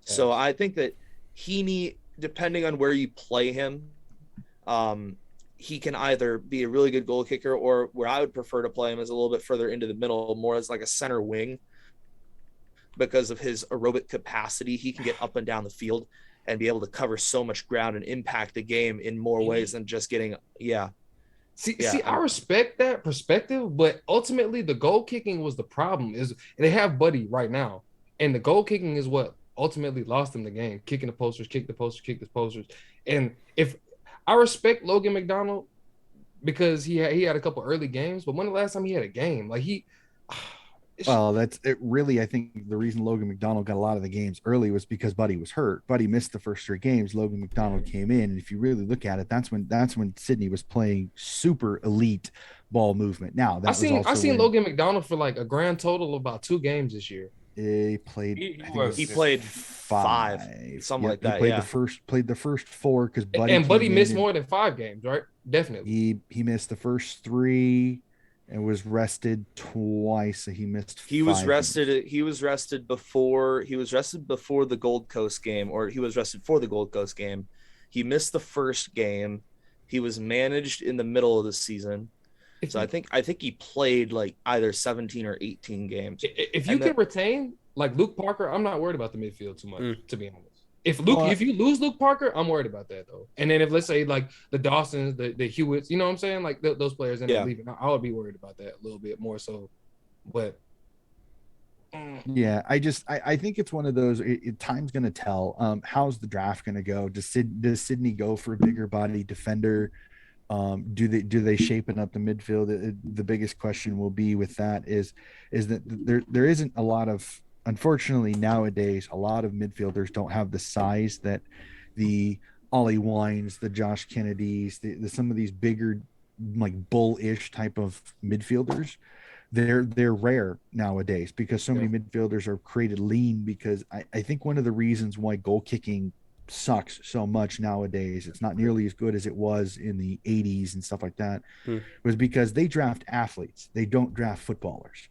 Yeah. So I think that Heaney, depending on where you play him, he can either be a really good goal kicker, or where I would prefer to play him is a little bit further into the middle, more as like a center wing, because of his aerobic capacity. He can get up and down the field and be able to cover so much ground and impact the game in more ways than just getting, See, I respect that perspective, but ultimately the goal kicking was the problem. Is they have Buddy right now, and the goal kicking is what ultimately lost them the game. Kicking the posters, kick the posters. And if I respect Logan McDonald because he had a couple early games, but when the last time he had a game? Like Well, that's it. Really, I think the reason Logan McDonald got a lot of the games early was because Buddy was hurt. Buddy missed the first 3 games. Logan McDonald came in, and if you really look at it, that's when Sydney was playing super elite ball movement. Now I seen Logan McDonald for like a grand total of about 2 games this year. He played. He played 5, something like that. He played the first 4 because Buddy missed more than 5 games, right? Definitely. He missed the first 3. and was rested twice. He missed. He was 5 games. rested. He was rested before. He was rested before the Gold Coast game, or he was rested for the Gold Coast game. He missed the first game. He was managed in the middle of the season. So I think he played like either 17 or 18 games. If you can retain like Luke Parker, I'm not worried about the midfield too much, to be honest. If you lose Luke Parker, I'm worried about that though. And then if let's say like the Dawsons, the Hewitts, you know what I'm saying, like those players end up leaving, I would be worried about that a little bit more so. But yeah, I think it's one of those. Time's gonna tell. How's the draft gonna go? Does Sydney go for a bigger body defender? Do they shapen up the midfield? The biggest question will be with that is that there isn't a lot of, unfortunately nowadays, a lot of midfielders don't have the size that the Ollie Wines, the Josh Kennedys, the some of these bigger like bullish type of midfielders. They're rare nowadays because so many midfielders are created lean, because I think one of the reasons why goal kicking sucks so much nowadays, it's not nearly as good as it was in the 80s and stuff like that, was because they draft athletes. They don't draft footballers.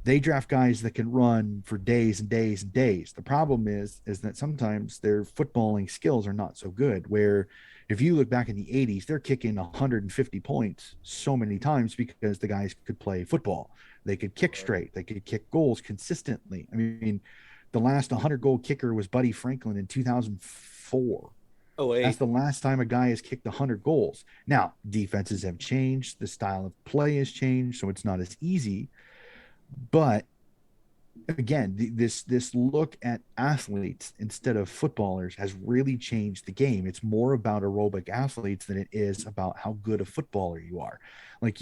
They draft guys that can run for days and days and days. The problem is that sometimes their footballing skills are not so good, where if you look back in the 80s, they're kicking 150 points so many times because the guys could play football. They could kick straight. They could kick goals consistently. I mean, the last 100-goal kicker was Buddy Franklin in 2004. Oh, wait. That's the last time a guy has kicked 100 goals. Now, defenses have changed. The style of play has changed, so it's not as easy. But again, this look at athletes instead of footballers has really changed the game. It's more about aerobic athletes than it is about how good a footballer you are. Like,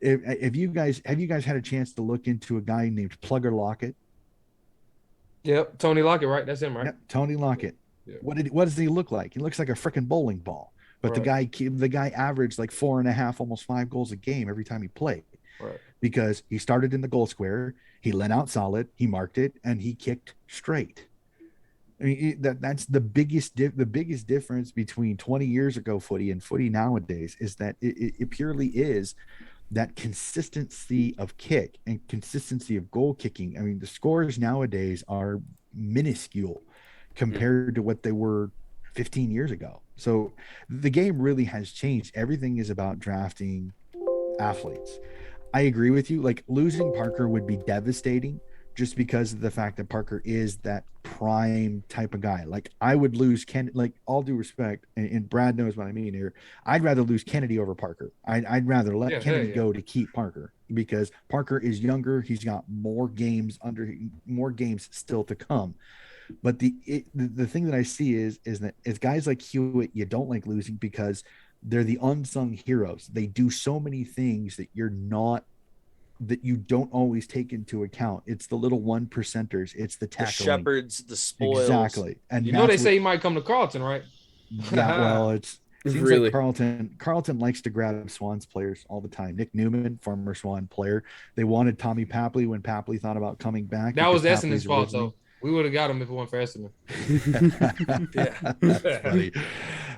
if you guys have had a chance to look into a guy named Plugger Lockett? Yep, Tony Lockett, right? That's him, right? Yep, Tony Lockett. Yeah. What does he look like? He looks like a freaking bowling ball. But the guy averaged like 4.5, almost 5 goals a game every time he played. Right. Because he started in the goal square, he let out solid, he marked it, and he kicked straight. I mean, that's the biggest difference between 20 years ago footy and footy nowadays, is that it purely is that consistency of kick and consistency of goal kicking. I mean, the scores nowadays are minuscule compared to what they were 15 years ago. So the game really has changed. Everything is about drafting athletes. I agree with you. Like, losing Parker would be devastating just because of the fact that Parker is that prime type of guy. Like, I would lose like, all due respect, and Brad knows what I mean here. I'd rather lose Kennedy over Parker. I'd rather let Kennedy go to keep Parker, because Parker is younger. He's got more games still to come. But the thing that I see is that as guys like Hewitt, you don't like losing because they're the unsung heroes. They do so many things that you don't always take into account. It's the little 1%ers. It's the tackling. The shepherds, the spoils. Exactly. And they say he might come to Carlton, right? Yeah, well, it seems really like Carlton likes to grab Swans players all the time. Nick Newman, former Swan player. They wanted Tommy Papley when Papley thought about coming back. That was Essendon's fault, though. We would have got him if it weren't for Essendon. That's funny.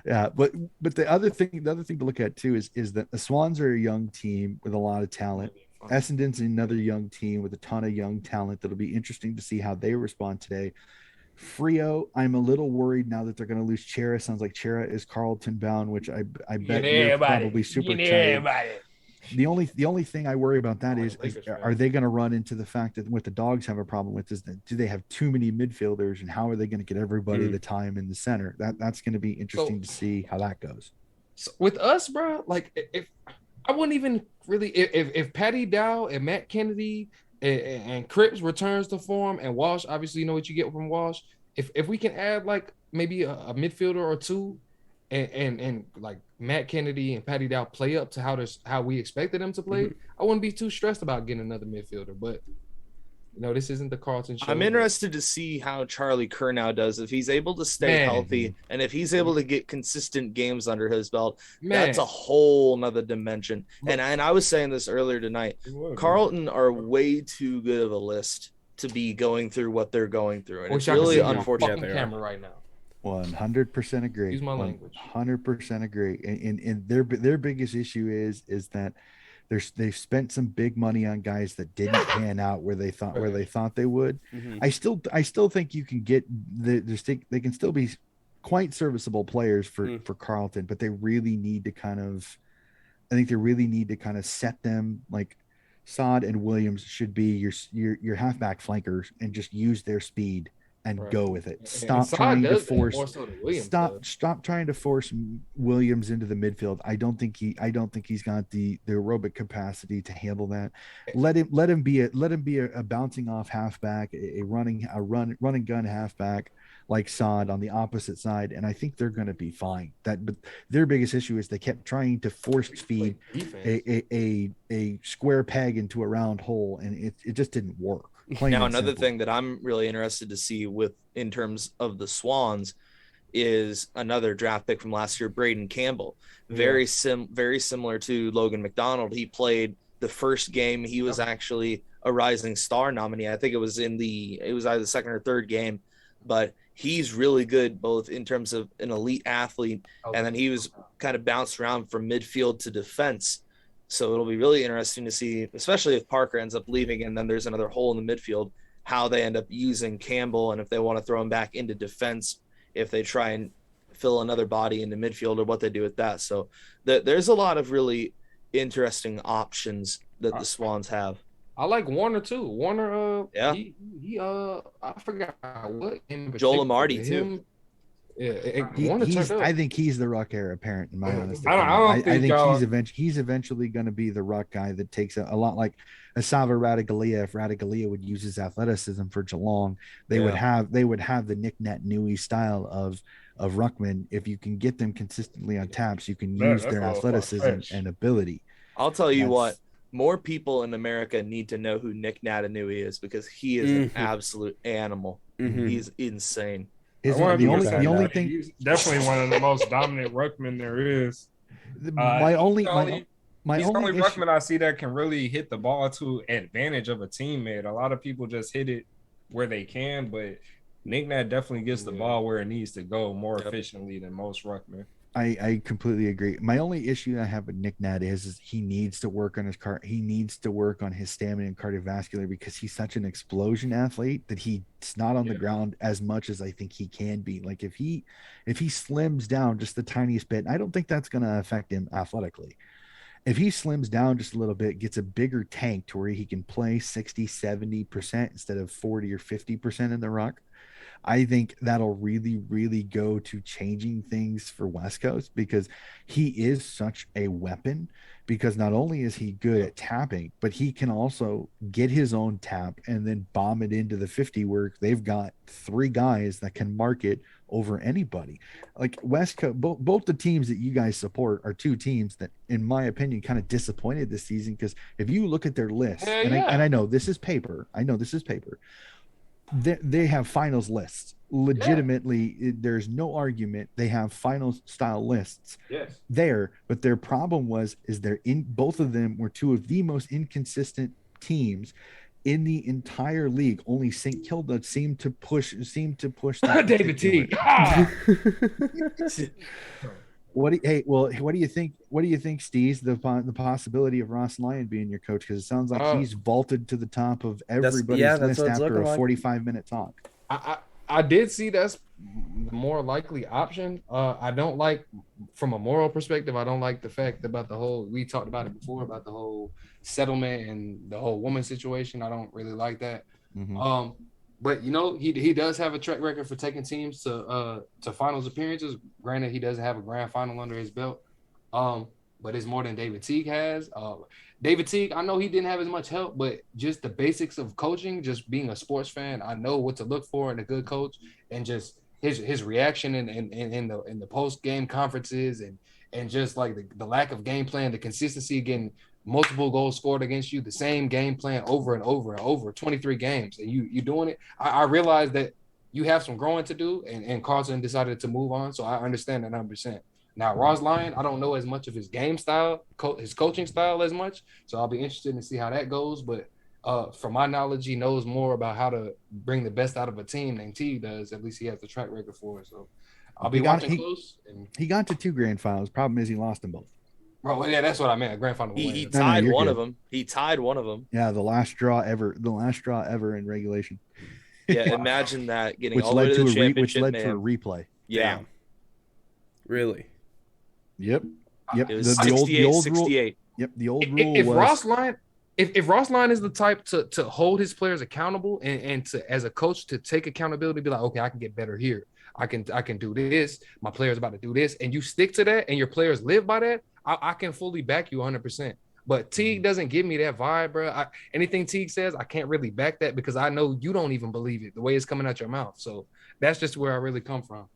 Yeah, but the other thing to look at too is that the Swans are a young team with a lot of talent. Essendon's another young team with a ton of young talent. That'll be interesting to see how they respond today. Frio, I'm a little worried now that they're going to lose Chera. Sounds like Chera is Carlton bound, which I bet you're probably super excited. The only thing I worry about that is are they going to run into the fact that what the Dogs have a problem with is that do they have too many midfielders, and how are they going to get everybody the time in the center? That's going to be interesting to see how that goes. So with us, bro, like if I wouldn't even really if Paddy Dow and Matt Kennedy and Cripps returns to form, and Walsh, obviously you know what you get from Walsh. If we can add like maybe a midfielder or two, and like Matt Kennedy and Paddy Dow play up to how we expected them to play, I wouldn't be too stressed about getting another midfielder. But this isn't the Carlton show. I'm interested to see how Charlie Curnow does, if he's able to stay healthy, and if he's able to get consistent games under his belt. That's a whole nother dimension. And I was saying this earlier tonight. Carlton are way too good of a list to be going through what they're going through, and it's really unfortunate. Camera right now. 100% agree. Use my language. 100% agree. And their biggest issue is that They've spent some big money on guys that didn't pan out where they thought they would. Mm-hmm. I still think you can get they can still be quite serviceable players for Carleton, but they really need to kind of set them like Sod and Williams should be your halfback flankers and just use their speed and go with it. Stop trying to force Williams into the midfield. I don't think he's got the aerobic capacity to handle that. Let him be a bouncing off halfback, a run and gun halfback like Sod on the opposite side, and I think they're going to be fine. But their biggest issue is they kept trying to force feed a square peg into a round hole, and it just didn't work. Now, another thing that I'm really interested to see in terms of the Swans is another draft pick from last year, Braden Campbell. Very similar to Logan McDonald. He played the first game. He was actually a Rising Star nominee. I think it was either the second or third game, but he's really good both in terms of an elite athlete, and then he was kind of bounced around from midfield to defense. So it'll be really interesting to see, especially if Parker ends up leaving and then there's another hole in the midfield, how they end up using Campbell, and if they want to throw him back into defense, if they try and fill another body into midfield, or what they do with that. So there's a lot of really interesting options that the Swans have. I like Warner too. Warner, he I forgot what. Joel Amarty too. Yeah, I think he's the ruck heir apparent in my honest opinion. I think he's eventually going to be the ruck guy that takes a lot like Asava Radaglia. If Radaglia would use his athleticism for Geelong, they would have the Nick Nat Nui style of ruckman. If you can get them consistently on taps, you can use their athleticism and ability. I'll tell you what, more people in America need to know who Nick Natanui is, because he is an absolute animal. He's insane. The only thing, he's definitely one of the most dominant ruckmen there is. My only ruckman I see that can really hit the ball to advantage of a teammate. A lot of people just hit it where they can, but Nick Nat definitely gets the ball where it needs to go more efficiently than most ruckmen. I completely agree. My only issue I have with Nick Nat is he needs to work on his stamina and cardiovascular, because he's such an explosion athlete that he's not on the ground as much as I think he can be. Like if he slims down just the tiniest bit, I don't think that's going to affect him athletically. If he slims down just a little bit, gets a bigger tank to where he can play 60-70% instead of 40 or 50% in the ruck, I think that'll really, really go to changing things for West Coast, because he is such a weapon. Because not only is he good at tapping, but he can also get his own tap and then bomb it into the 50, where they've got three guys that can mark it over anybody. Like West Coast, both the teams that you guys support are two teams that, in my opinion, kind of disappointed this season. Because if you look at their list, I know this is paper. They have finals lists. Legitimately, there's no argument. They have finals style lists there, but their problem is both of them were two of the most inconsistent teams in the entire league. Only St. Kilda seemed to push David T. What do you think? What do you think, Steve? The possibility of Ross Lyon being your coach, because it sounds like he's vaulted to the top of everybody's list after a 45-minute talk. I did see that's the more likely option. I don't like, from a moral perspective, I don't like the fact about the whole. We talked about it before about the whole settlement and the whole woman situation. I don't really like that. But he does have a track record for taking teams to finals appearances. Granted, he doesn't have a grand final under his belt, but it's more than David Teague has. David Teague, I know he didn't have as much help, but just the basics of coaching, just being a sports fan, I know what to look for in a good coach, and just his reaction in the post game conferences, and just like the lack of game plan, the consistency, getting multiple goals scored against you, the same game plan over and over and over, 23 games, and you doing it. I realized that you have some growing to do, and Carlton decided to move on, so I understand that 100%. Now, Ross Lyon, I don't know as much of his game style, his coaching style as much, so I'll be interested to see how that goes. But from my knowledge, he knows more about how to bring the best out of a team than T does. At least he has the track record for it. So I'll be watching close. He got to 2 grand finals. Problem is he lost them both. Bro, yeah, that's what I meant. A grand final He win. he No, tied you're one good. of them. He tied one of them. Yeah, the last straw ever in regulation. Yeah, imagine that getting Which all the way led to the to a championship, to a man. replay. Yeah, Damn. Really? Yep. Yep. it was The old 68, rule. 68. Yep. The old rule If was Ross Lyon, if Ross Lyon is the type to hold his players accountable and to as a coach to take accountability, be like, okay, I can get better here. I can do this. My player's about to do this, and you stick to that, and your players live by that. I can fully back you 100%. But Teague doesn't give me that vibe, bro. Anything Teague says, I can't really back that because I know you don't even believe it the way it's coming out your mouth. So that's just where I really come from.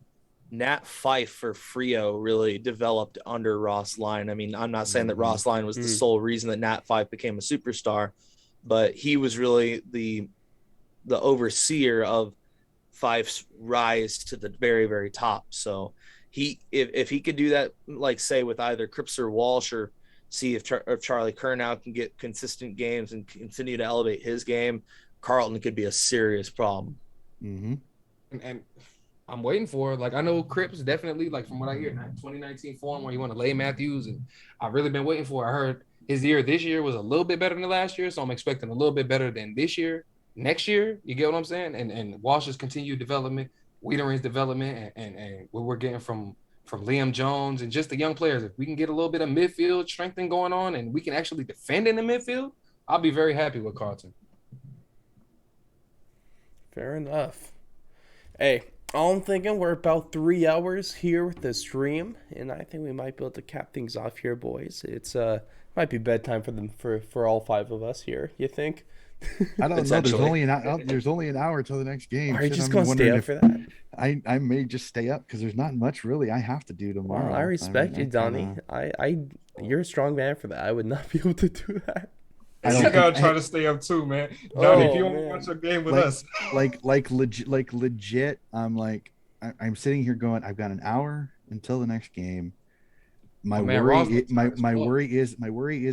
Nat Fife for Frio really developed under Ross Lyon. I mean, I'm not saying that Ross Lyon was the sole reason that Nat Fife became a superstar, but he was really the overseer of Fife's rise to the very, very top. So if he could do that, like say with either Cripps or Walsh, or see if Charlie Curnow can get consistent games and continue to elevate his game, Carlton could be a serious problem. Mm-hmm. And I'm waiting for, like, I know Cripps definitely, like, from what I hear, 2019 form where you want to lay Matthews, and I've really been waiting for. I heard his year this year was a little bit better than last year, so I'm expecting a little bit better than this year. Next year, you get what I'm saying? And Walsh's continued development, Wiedering's development, and what we're getting from Liam Jones and just the young players. If we can get a little bit of midfield strengthening going on and we can actually defend in the midfield, I'll be very happy with Carlton. Fair enough. Hey, I'm thinking we're about 3 hours here with the stream, and I think we might be able to cap things off here, boys. It's might be bedtime for them for all 5 of us here. You think? I don't know. There's only an hour till the next game. Are you Shit, just I'm gonna stay wondering up for that? I may just stay up because there's not much really I have to do tomorrow. Well, I respect you, Donnie. kinda... You're a strong man for that. I would not be able to do that. I gotta try to stay up too, man. Donnie, if you want to watch a game with us, legit, I'm sitting here going, I've got an hour until the next game. My worry is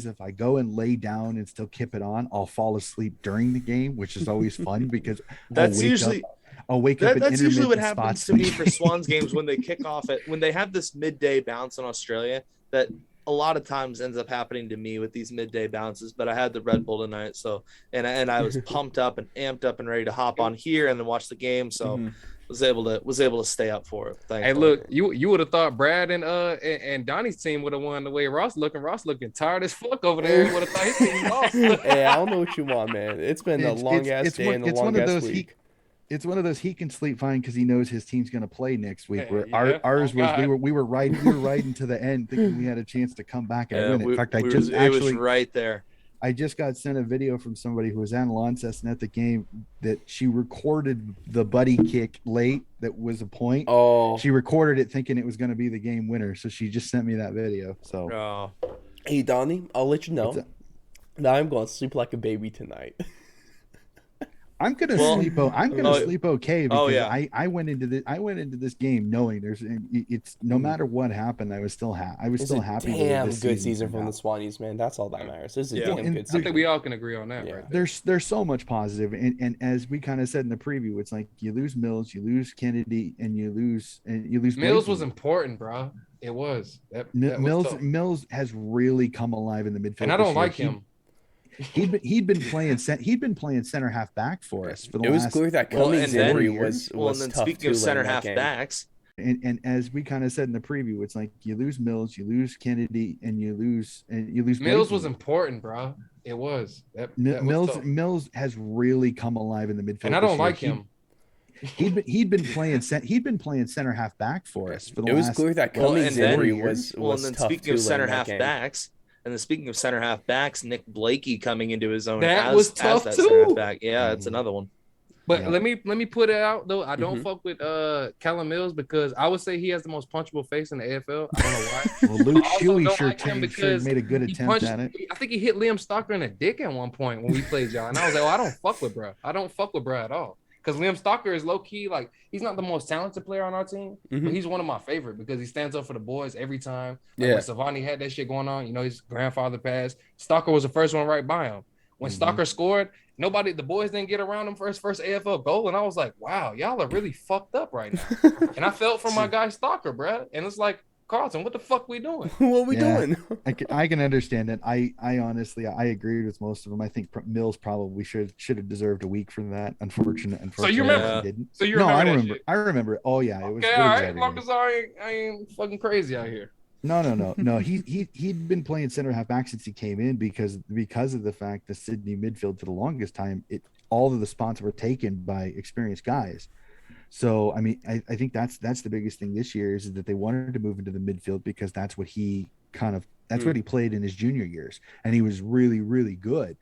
if I go and lay down and still keep it on, I'll fall asleep during the game, which is always fun because That's usually that's usually what happens to me for Swans games when they kick off when they have this midday bounce in Australia. That a lot of times ends up happening to me with these midday bounces. But I had the Red Bull tonight, so and I was pumped up and amped up and ready to hop on here and then watch the game. So was able to stay up for it. Thankfully. Hey, look, you would have thought Brad and Donnie's team would have won the way Ross looking tired as fuck over there. Would have thought his team lost. Hey, I don't know what you want, man. It's been a long ass day and a long ass week. It's one of those he can sleep fine because he knows his team's going to play next week. Hey, Where ours was we were riding to the end, thinking we had a chance to come back and win. In fact, it was right there. I just got sent a video from somebody who was at Launceston at the game that she recorded the buddy kick late. That was a point. Oh, she recorded it thinking it was going to be the game winner. So she just sent me that video. So, hey Donnie, I'll let you know. Now I'm going to sleep like a baby tonight. I'm gonna sleep. I'm gonna sleep okay because I went into this game knowing it's no matter what happened, I was still happy. Damn good season from the Swannies, man. That's all that matters. This is a damn good season. I think we all can agree on that, right? There's so much positive, and as we kind of said in the preview, it's like you lose Mills, you lose Kennedy, and you lose Mills Blakey. was important, bro. It was. Mills has really come alive in the midfield, and I don't like him. He'd been playing center half back for us for the last. It was clear that Cummings' injury was and then tough. Speaking of center half backs, and as we kind of said in the preview, it's like you lose Mills, you lose Kennedy, and you lose Mills Blakey. was important, bro. It was. Mills has really come alive in the midfield, and I don't like him. He'd been playing center half back for us for the last. It was clear that Cummings' injury was and then tough. Speaking of center half backs. And then speaking of center half backs, Nick Blakey coming into his own was tough that too. Center half back. Yeah, it's another one. But let me put it out though. I don't fuck with Callum Mills because I would say he has the most punchable face in the AFL. I don't know why. Well, Luke Shuey sure made a good attempt at it. I think he hit Liam Stalker in the dick at one point when we played y'all, and I was like, I don't fuck with bro. I don't fuck with bro at all. Because Liam Stalker is low key, like he's not the most talented player on our team, but he's one of my favorite because he stands up for the boys every time. Like when Savani had that shit going on, his grandfather passed. Stalker was the first one right by him. When Stalker scored, the boys didn't get around him for his first AFL goal, and I was like, wow, y'all are really fucked up right now. And I felt for my guy Stalker, bro. And it's like Carlton. What the fuck we doing? What are we Yeah. doing? I can understand it. I honestly I agreed with most of them. I think Mills probably should have deserved a week for that. Unfortunately, So you remember? he didn't. So you No, remember I that remember. shit? I remember it. Oh yeah, it was. Okay, It all was right. every Long day. as I ain't fucking crazy out here. No. He'd been playing center half back since he came in because of the fact that Sydney midfield for the longest time, all of the spots were taken by experienced guys. So I mean, I think that's the biggest thing this year is that they wanted to move into the midfield because that's what he what he played in his junior years, and he was really really good.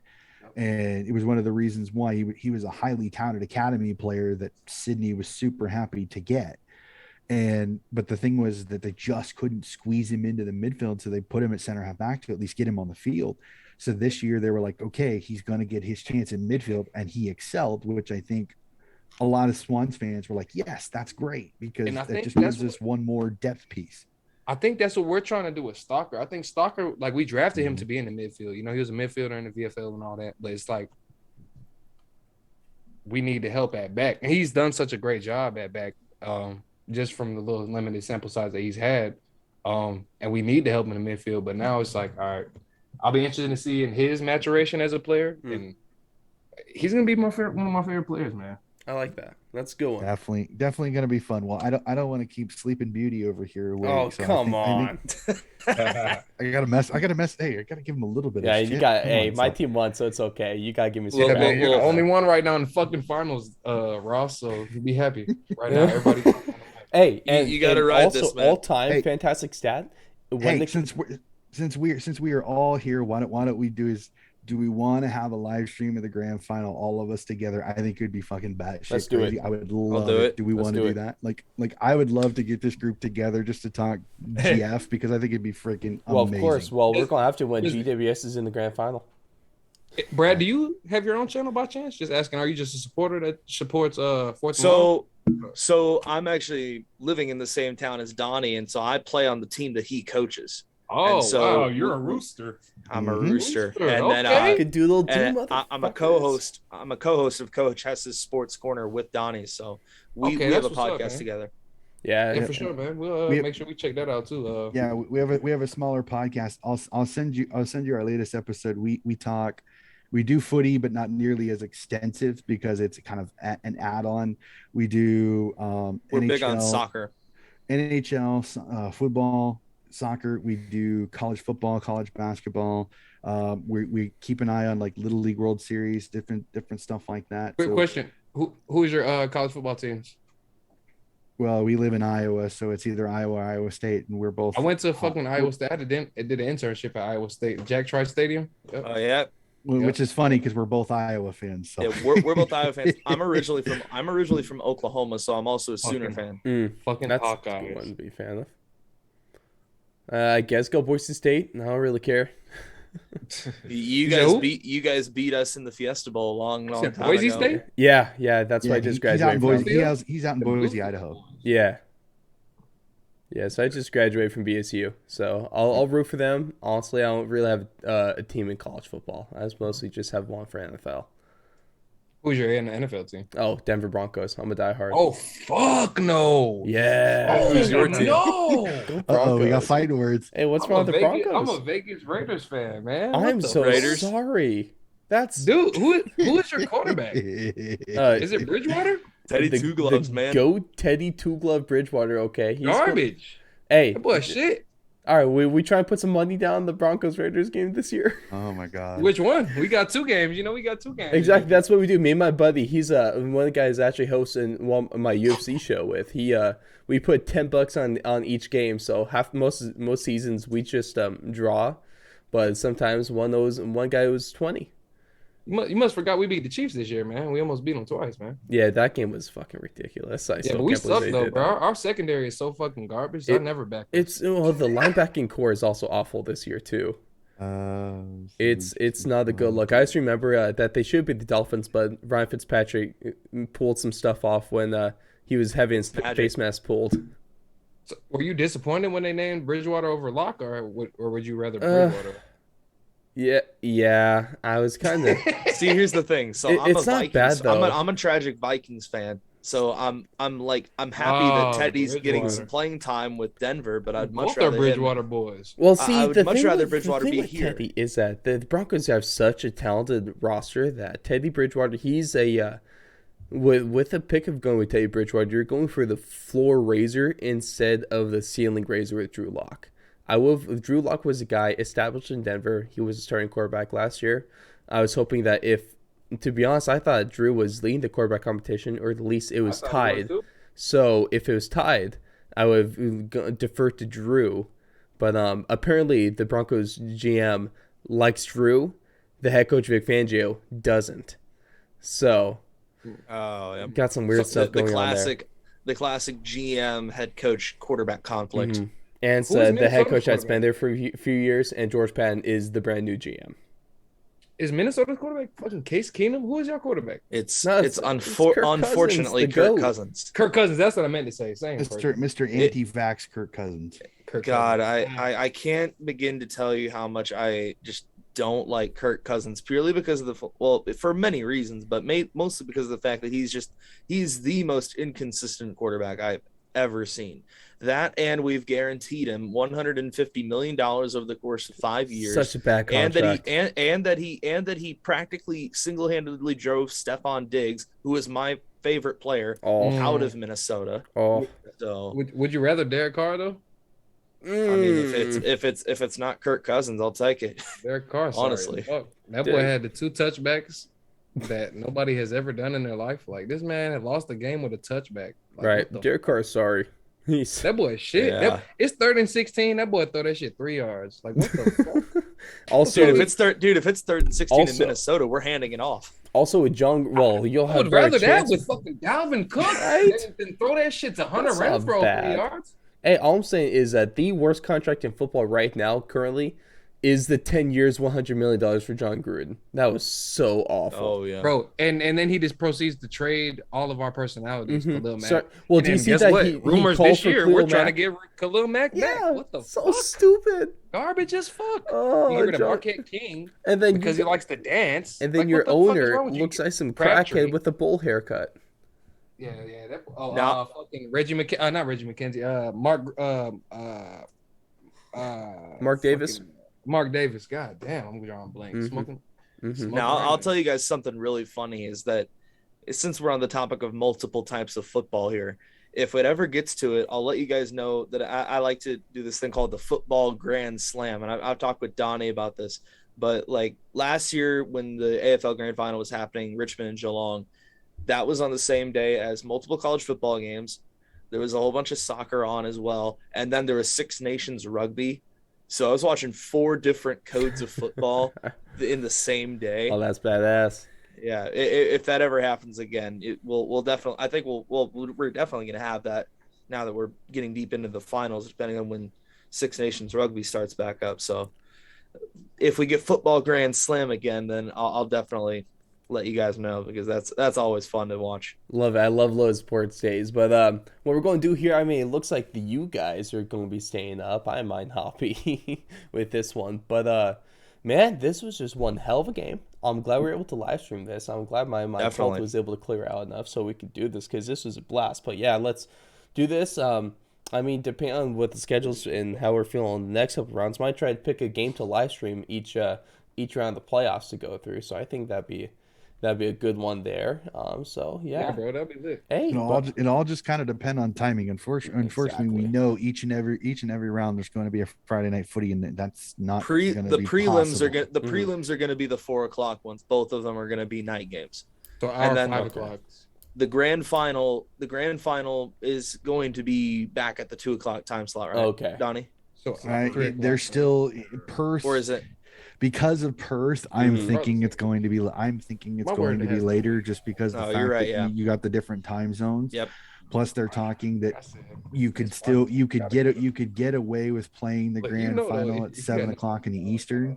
And it was one of the reasons why he was a highly touted academy player that Sydney was super happy to get. But the thing was that they just couldn't squeeze him into the midfield, so they put him at center half back to at least get him on the field. So this year they were like, okay, he's going to get his chance in midfield, and he excelled, which I think a lot of Swans fans were like, yes, that's great because it just gives us one more depth piece. I think that's what we're trying to do with Stalker. I think Stalker, like we drafted him to be in the midfield. You know, he was a midfielder in the VFL and all that, but it's like we need the help at back. And he's done such a great job at back, just from the little limited sample size that he's had. And we need to help him in the midfield. But now it's like, all right, I'll be interested to see in his maturation as a player. And he's gonna be one of my favorite players, man. I like that. That's a good one. Definitely going to be fun. Well, I don't want to keep Sleeping Beauty over here. Oh, so come on. I got to mess. Hey, I got to give him a little bit. Yeah, of you shit. got. Come Hey, on, my son. team won, so it's okay. You gotta give me some. Yeah, credit. man, you're the only one right now in the fucking finals, Ross. So be happy right now. Everybody. Hey, and you gotta and ride also this, man. all-time Hey. fantastic stat. Hey, since we are all here, why don't we do we want to have a live stream of the grand final, all of us together? I think it would be fucking batshit Let's do crazy. it. I would love do it. it. Do we Let's want to do do it. that? Like I would love to get this group together just to talk GF because I think it'd be freaking well, amazing. of course. Well, we're gonna have to when Is- GWS is in the grand final. Brad, do you have your own channel by chance? Just asking. Are you just a supporter that supports Fourth and Long? So I'm actually living in the same town as Donnie, and so I play on the team that he coaches. Oh, And so- wow, you're a rooster. I'm a Mhm. rooster, Rooster, and then okay. Could do a little and do I'm a co-host. I'm a co-host of Coach Hess's Sports Corner with Donnie. So we Okay, have a that's what's up, podcast man. together. Yeah, Yeah, for sure, man. We'll We- make sure we check that out too. Yeah, we have a smaller podcast. I'll send you our latest episode. We talk. We do footy, but not nearly as extensive because it's kind of an add-on. We do We're NHL, big on soccer. NHL, football, soccer. We do college football, college basketball. We keep an eye on like Little League World Series, different stuff like that. Quick So, question: Who is your college football teams? well, we live in Iowa, so it's either Iowa or Iowa State, and we're both. I went to fucking Iowa State. I did an internship at Iowa State, Jack Trice Stadium. Yep. Oh yeah, Which is funny because we're both Iowa fans. So. yeah. We're both Iowa fans. I'm originally from Oklahoma, so I'm also a Sooner fan. Fucking that's a Hawkeyes. good one to be a fan of. I guess go Boise State. I don't really care. You who? guys beat us in the Fiesta Bowl a long Said time Boise ago. State? Yeah. That's why I just he's out in graduated from. Boise. He's out in Boise, Idaho. Yeah. Yeah, so I just graduated from BSU, so I'll root for them. Honestly, I don't really have a team in college football. I just mostly just have one for NFL. Who's your NFL team? Oh, Denver Broncos. I'm a diehard. Oh fuck no! Yeah. Oh, Who's your team? No. Go Oh, we got Broncos. fighting words. Hey, what's I'm wrong a with the Vegas, Broncos? I'm a Vegas Raiders fan, man. What I'm the so Raiders? sorry. That's dude. Who is your quarterback? Is it Bridgewater? Teddy the, Two Gloves, the man. Go Teddy Two Glove Bridgewater. Okay, he's Garbage. Hey, That boy shit. all right. We try and put some money down the Broncos Raiders game this year. Oh my god. Which one? We got 2 games. You know, we got 2 games. Exactly. That's what we do. Me and my buddy. He's one of the guys actually hosting my UFC show with. We put $10 on each game. So most seasons we just draw, but sometimes one guy was 20. You must forgot we beat the Chiefs this year, man. We almost beat them twice, man. Yeah, that game was fucking ridiculous. I Yeah, still but we can't believe suck they though, did bro. that. Our secondary is so fucking garbage. I never back. The linebacking core is also awful this year too. It's not a good look. I just remember that they should be the Dolphins, but Ryan Fitzpatrick pulled some stuff off when he was having his face mask pulled. So, were you disappointed when they named Bridgewater over Locke, or would you rather Bridgewater? Yeah. I was kind of. See, here's the thing. So It's I'm a not Vikings. bad, though. I'm a tragic Vikings fan. So I'm happy that Oh, Teddy's getting some Bridgewater. playing time with Denver, but I'd much Both are rather him. Bridgewater boys. Well, I see, would much rather Bridgewater be here. Teddy is that the Broncos have such a talented roster that Teddy Bridgewater, he's a with a pick of going with Teddy Bridgewater, you're going for the floor raiser instead of the ceiling raiser with Drew Lock. If Drew Lock was a guy established in Denver, he was a starting quarterback last year. I was hoping that to be honest, I thought Drew was leading the quarterback competition, or at least it was tied. So if it was tied, I would have deferred to Drew. But apparently the Broncos GM likes Drew. The head coach Vic Fangio doesn't. So got some weird stuff going on there. The classic GM head coach quarterback conflict. Mm-hmm. And so the head coach has been there for a few years, and George Patton is the brand new GM. Is Minnesota's quarterback fucking Case Keenum? Who is your quarterback? It's Kirk unfortunately Cousins, Kirk Cousins. Kirk Cousins. That's what I meant to say. Mr. Anti-vax Kirk Cousins. God, I can't begin to tell you how much I just don't like Kirk Cousins, purely because of for many reasons, but mostly because of the fact that he's the most inconsistent quarterback I've ever seen. That, and we've guaranteed him $150 million over the course of 5 years. Such a bad contract. And that he practically single-handedly drove Stephon Diggs, who is my favorite player, out of Minnesota. So would you rather Derek Carr though? I mean, if it's not Kirk Cousins, I'll take it. Derek Carr, honestly, that boy had the 2 touchbacks that nobody has ever done in their life. Like, this man had lost the game with a touchback. Like, right, Derek Carr, sorry. That boy shit. Yeah. It's 3rd and 16. That boy throw that shit 3 yards. Like, what the fuck? Also, if it's 3rd and 16 in Minnesota, we're handing it off. Also with John, you'll have. I would rather that with fucking Dalvin Cook than throw that shit to Hunter Renfrow 3 yards. Hey, all I'm saying is that the worst contract in football right now, currently, is the 10 years, $100 million for John Gruden. That was so awful. Oh, yeah. Bro, and then he just proceeds to trade all of our personalities to Khalil Mack. Well, do you see that rumors this year, we're trying to get Khalil Mack back. What the so fuck? stupid. Garbage as fuck. Oh, you get rid of Marquette King and then because he likes to dance. And then your owner looks like some crackhead with a bowl haircut. Yeah. Fucking Reggie McKenzie. Not Reggie McKenzie. Mark Davis. Mark Davis. God damn, I'm drawing blank. Mm-hmm. Smoking. Now, I'll tell you guys something really funny is that since we're on the topic of multiple types of football here, if it ever gets to it, I'll let you guys know that I like to do this thing called the Football Grand Slam. And I've talked with Donnie about this. But like last year when the AFL Grand Final was happening, Richmond and Geelong, that was on the same day as multiple college football games. There was a whole bunch of soccer on as well. And then there was Six Nations rugby. So I was watching 4 different codes of football in the same day. Oh, that's badass. Yeah, if that ever happens again, we'll definitely. I think we're definitely going to have that now that we're getting deep into the finals, depending on when Six Nations rugby starts back up. So if we get Football Grand Slam again, then I'll definitely let you guys know, because that's always fun to watch. Love it. I love low sports days. But what we're going to do here, I mean, it looks like you guys are going to be staying up. I might not be with this one. But man, this was just one hell of a game. I'm glad we were able to live stream this. I'm glad my health was able to clear out enough so we could do this, because this was a blast. But yeah, let's do this. I mean, depending on what the schedules and how we're feeling on the next couple rounds, might try to pick a game to live stream each round of the playoffs to go through. So I think that'd be a good one there. So yeah, bro, that'd be lit. Hey, it all just kind of depend on timing. Unfortunately, we know each and every round there's going to be a Friday night footy, and that's not the prelims are going to be the 4:00 ones. Both of them are going to be night games. So our 5 o'clock. The grand final is going to be back at the 2:00 time slot, right? Okay, Donnie. So there's still Perth, or is it? Because of Perth, I'm thinking it's going to be later, just because the fact that you got the different time zones. Yep. Plus, they're talking that you could get away with playing the grand final at 7 o'clock in the eastern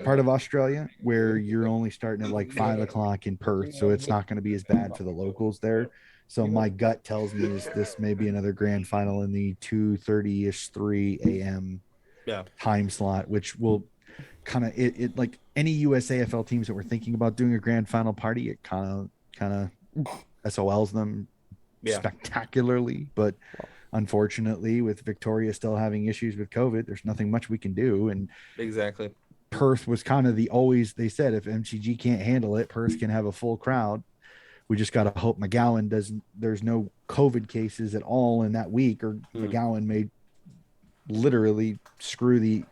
part of Australia, where you're only starting at like 5 o'clock in Perth, so it's not going to be as bad for the locals there. So my gut tells me is this may be another grand final in the 2:30-ish 3 a.m. time slot, which will kind of it like any USAFL teams that were thinking about doing a grand final party, it kind of SOLs them spectacularly, but unfortunately, with Victoria still having issues with COVID, there's nothing much we can do. And Exactly. Perth was kind of they said if MCG can't handle it, Perth can have a full crowd. We just got to hope there's no COVID cases at all in that week, or McGowan may literally screw the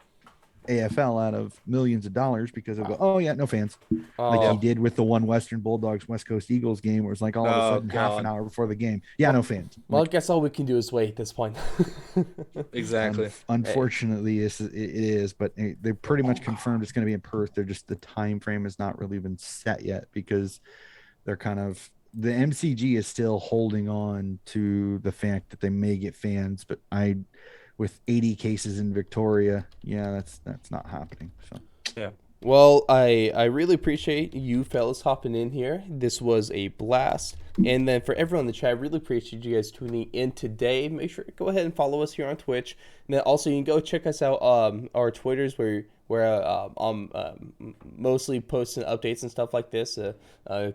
AFL out of millions of dollars because they'll go, oh yeah, no fans. Like he did with the one Western Bulldogs West Coast Eagles game, where it's like all of a sudden half an hour before the game. Yeah, no fans. Well, I guess all we can do is wait at this point. Exactly. Unfortunately, it is, but they pretty much confirmed it's going to be in Perth. They're just, the time frame has not really been set yet because they're kind of, the MCG is still holding on to the fact that they may get fans, but with 80 cases in Victoria, that's not happening. So yeah. Well, I really appreciate you fellas hopping in here. This was a blast. And then for everyone in the chat, I really appreciate you guys tuning in today. Make sure to go ahead and follow us here on Twitch. And then also you can go check us out our Twitters where I'm mostly posting updates and stuff like this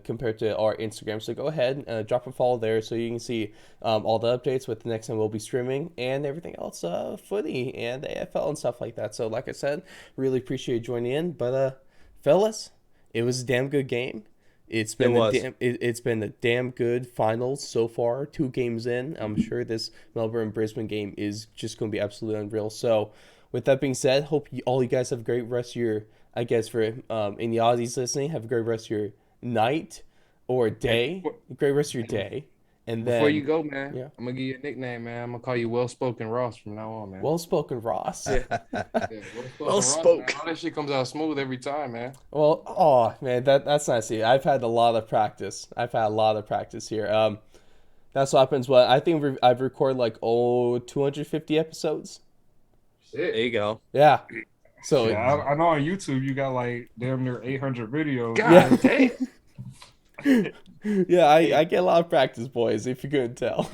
compared to our Instagram. So go ahead and drop a follow there so you can see all the updates with the next time we'll be streaming and everything else, footy and AFL and stuff like that. So like I said, really appreciate you joining in. But fellas, it was a damn good game. It's been a damn good finals so far. 2 games in. I'm sure this Melbourne-Brisbane game is just going to be absolutely unreal. So with that being said, hope all you guys have a great rest of your, I guess for any Aussies listening, have a great rest of your night or day. Great rest of your day. And then before you go, man, I'm gonna give you a nickname, man. I'm gonna call you Well Spoken Ross from now on, man. Well Spoken Ross. Well spoke. All that shit comes out smooth every time, man. Well, oh man, that's nice. I've had a lot of practice. Here. That's what happens. Well, I think I've recorded like 250 episodes. There you go. Yeah. So I know on YouTube you got like damn near 800 videos. God damn. Yeah, I get a lot of practice, boys, if you couldn't tell.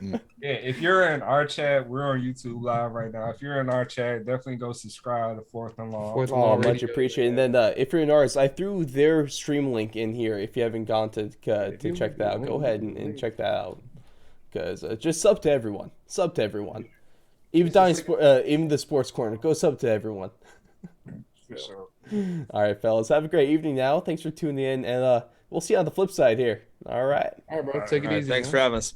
Yeah, if you're in our chat, we're on YouTube live right now. If you're in our chat, definitely go subscribe to Fourth and Long. Much appreciated. And then if you're in ours, I threw their stream link in here. If you haven't gone to check that out, go ahead and check that out. Because just sub to everyone. Even the sports corner, go sub to everyone. All right, fellas, have a great evening now. Thanks for tuning in, and we'll see you on the flip side here. All right. All right, bro. Take it easy. Thanks man. for having us.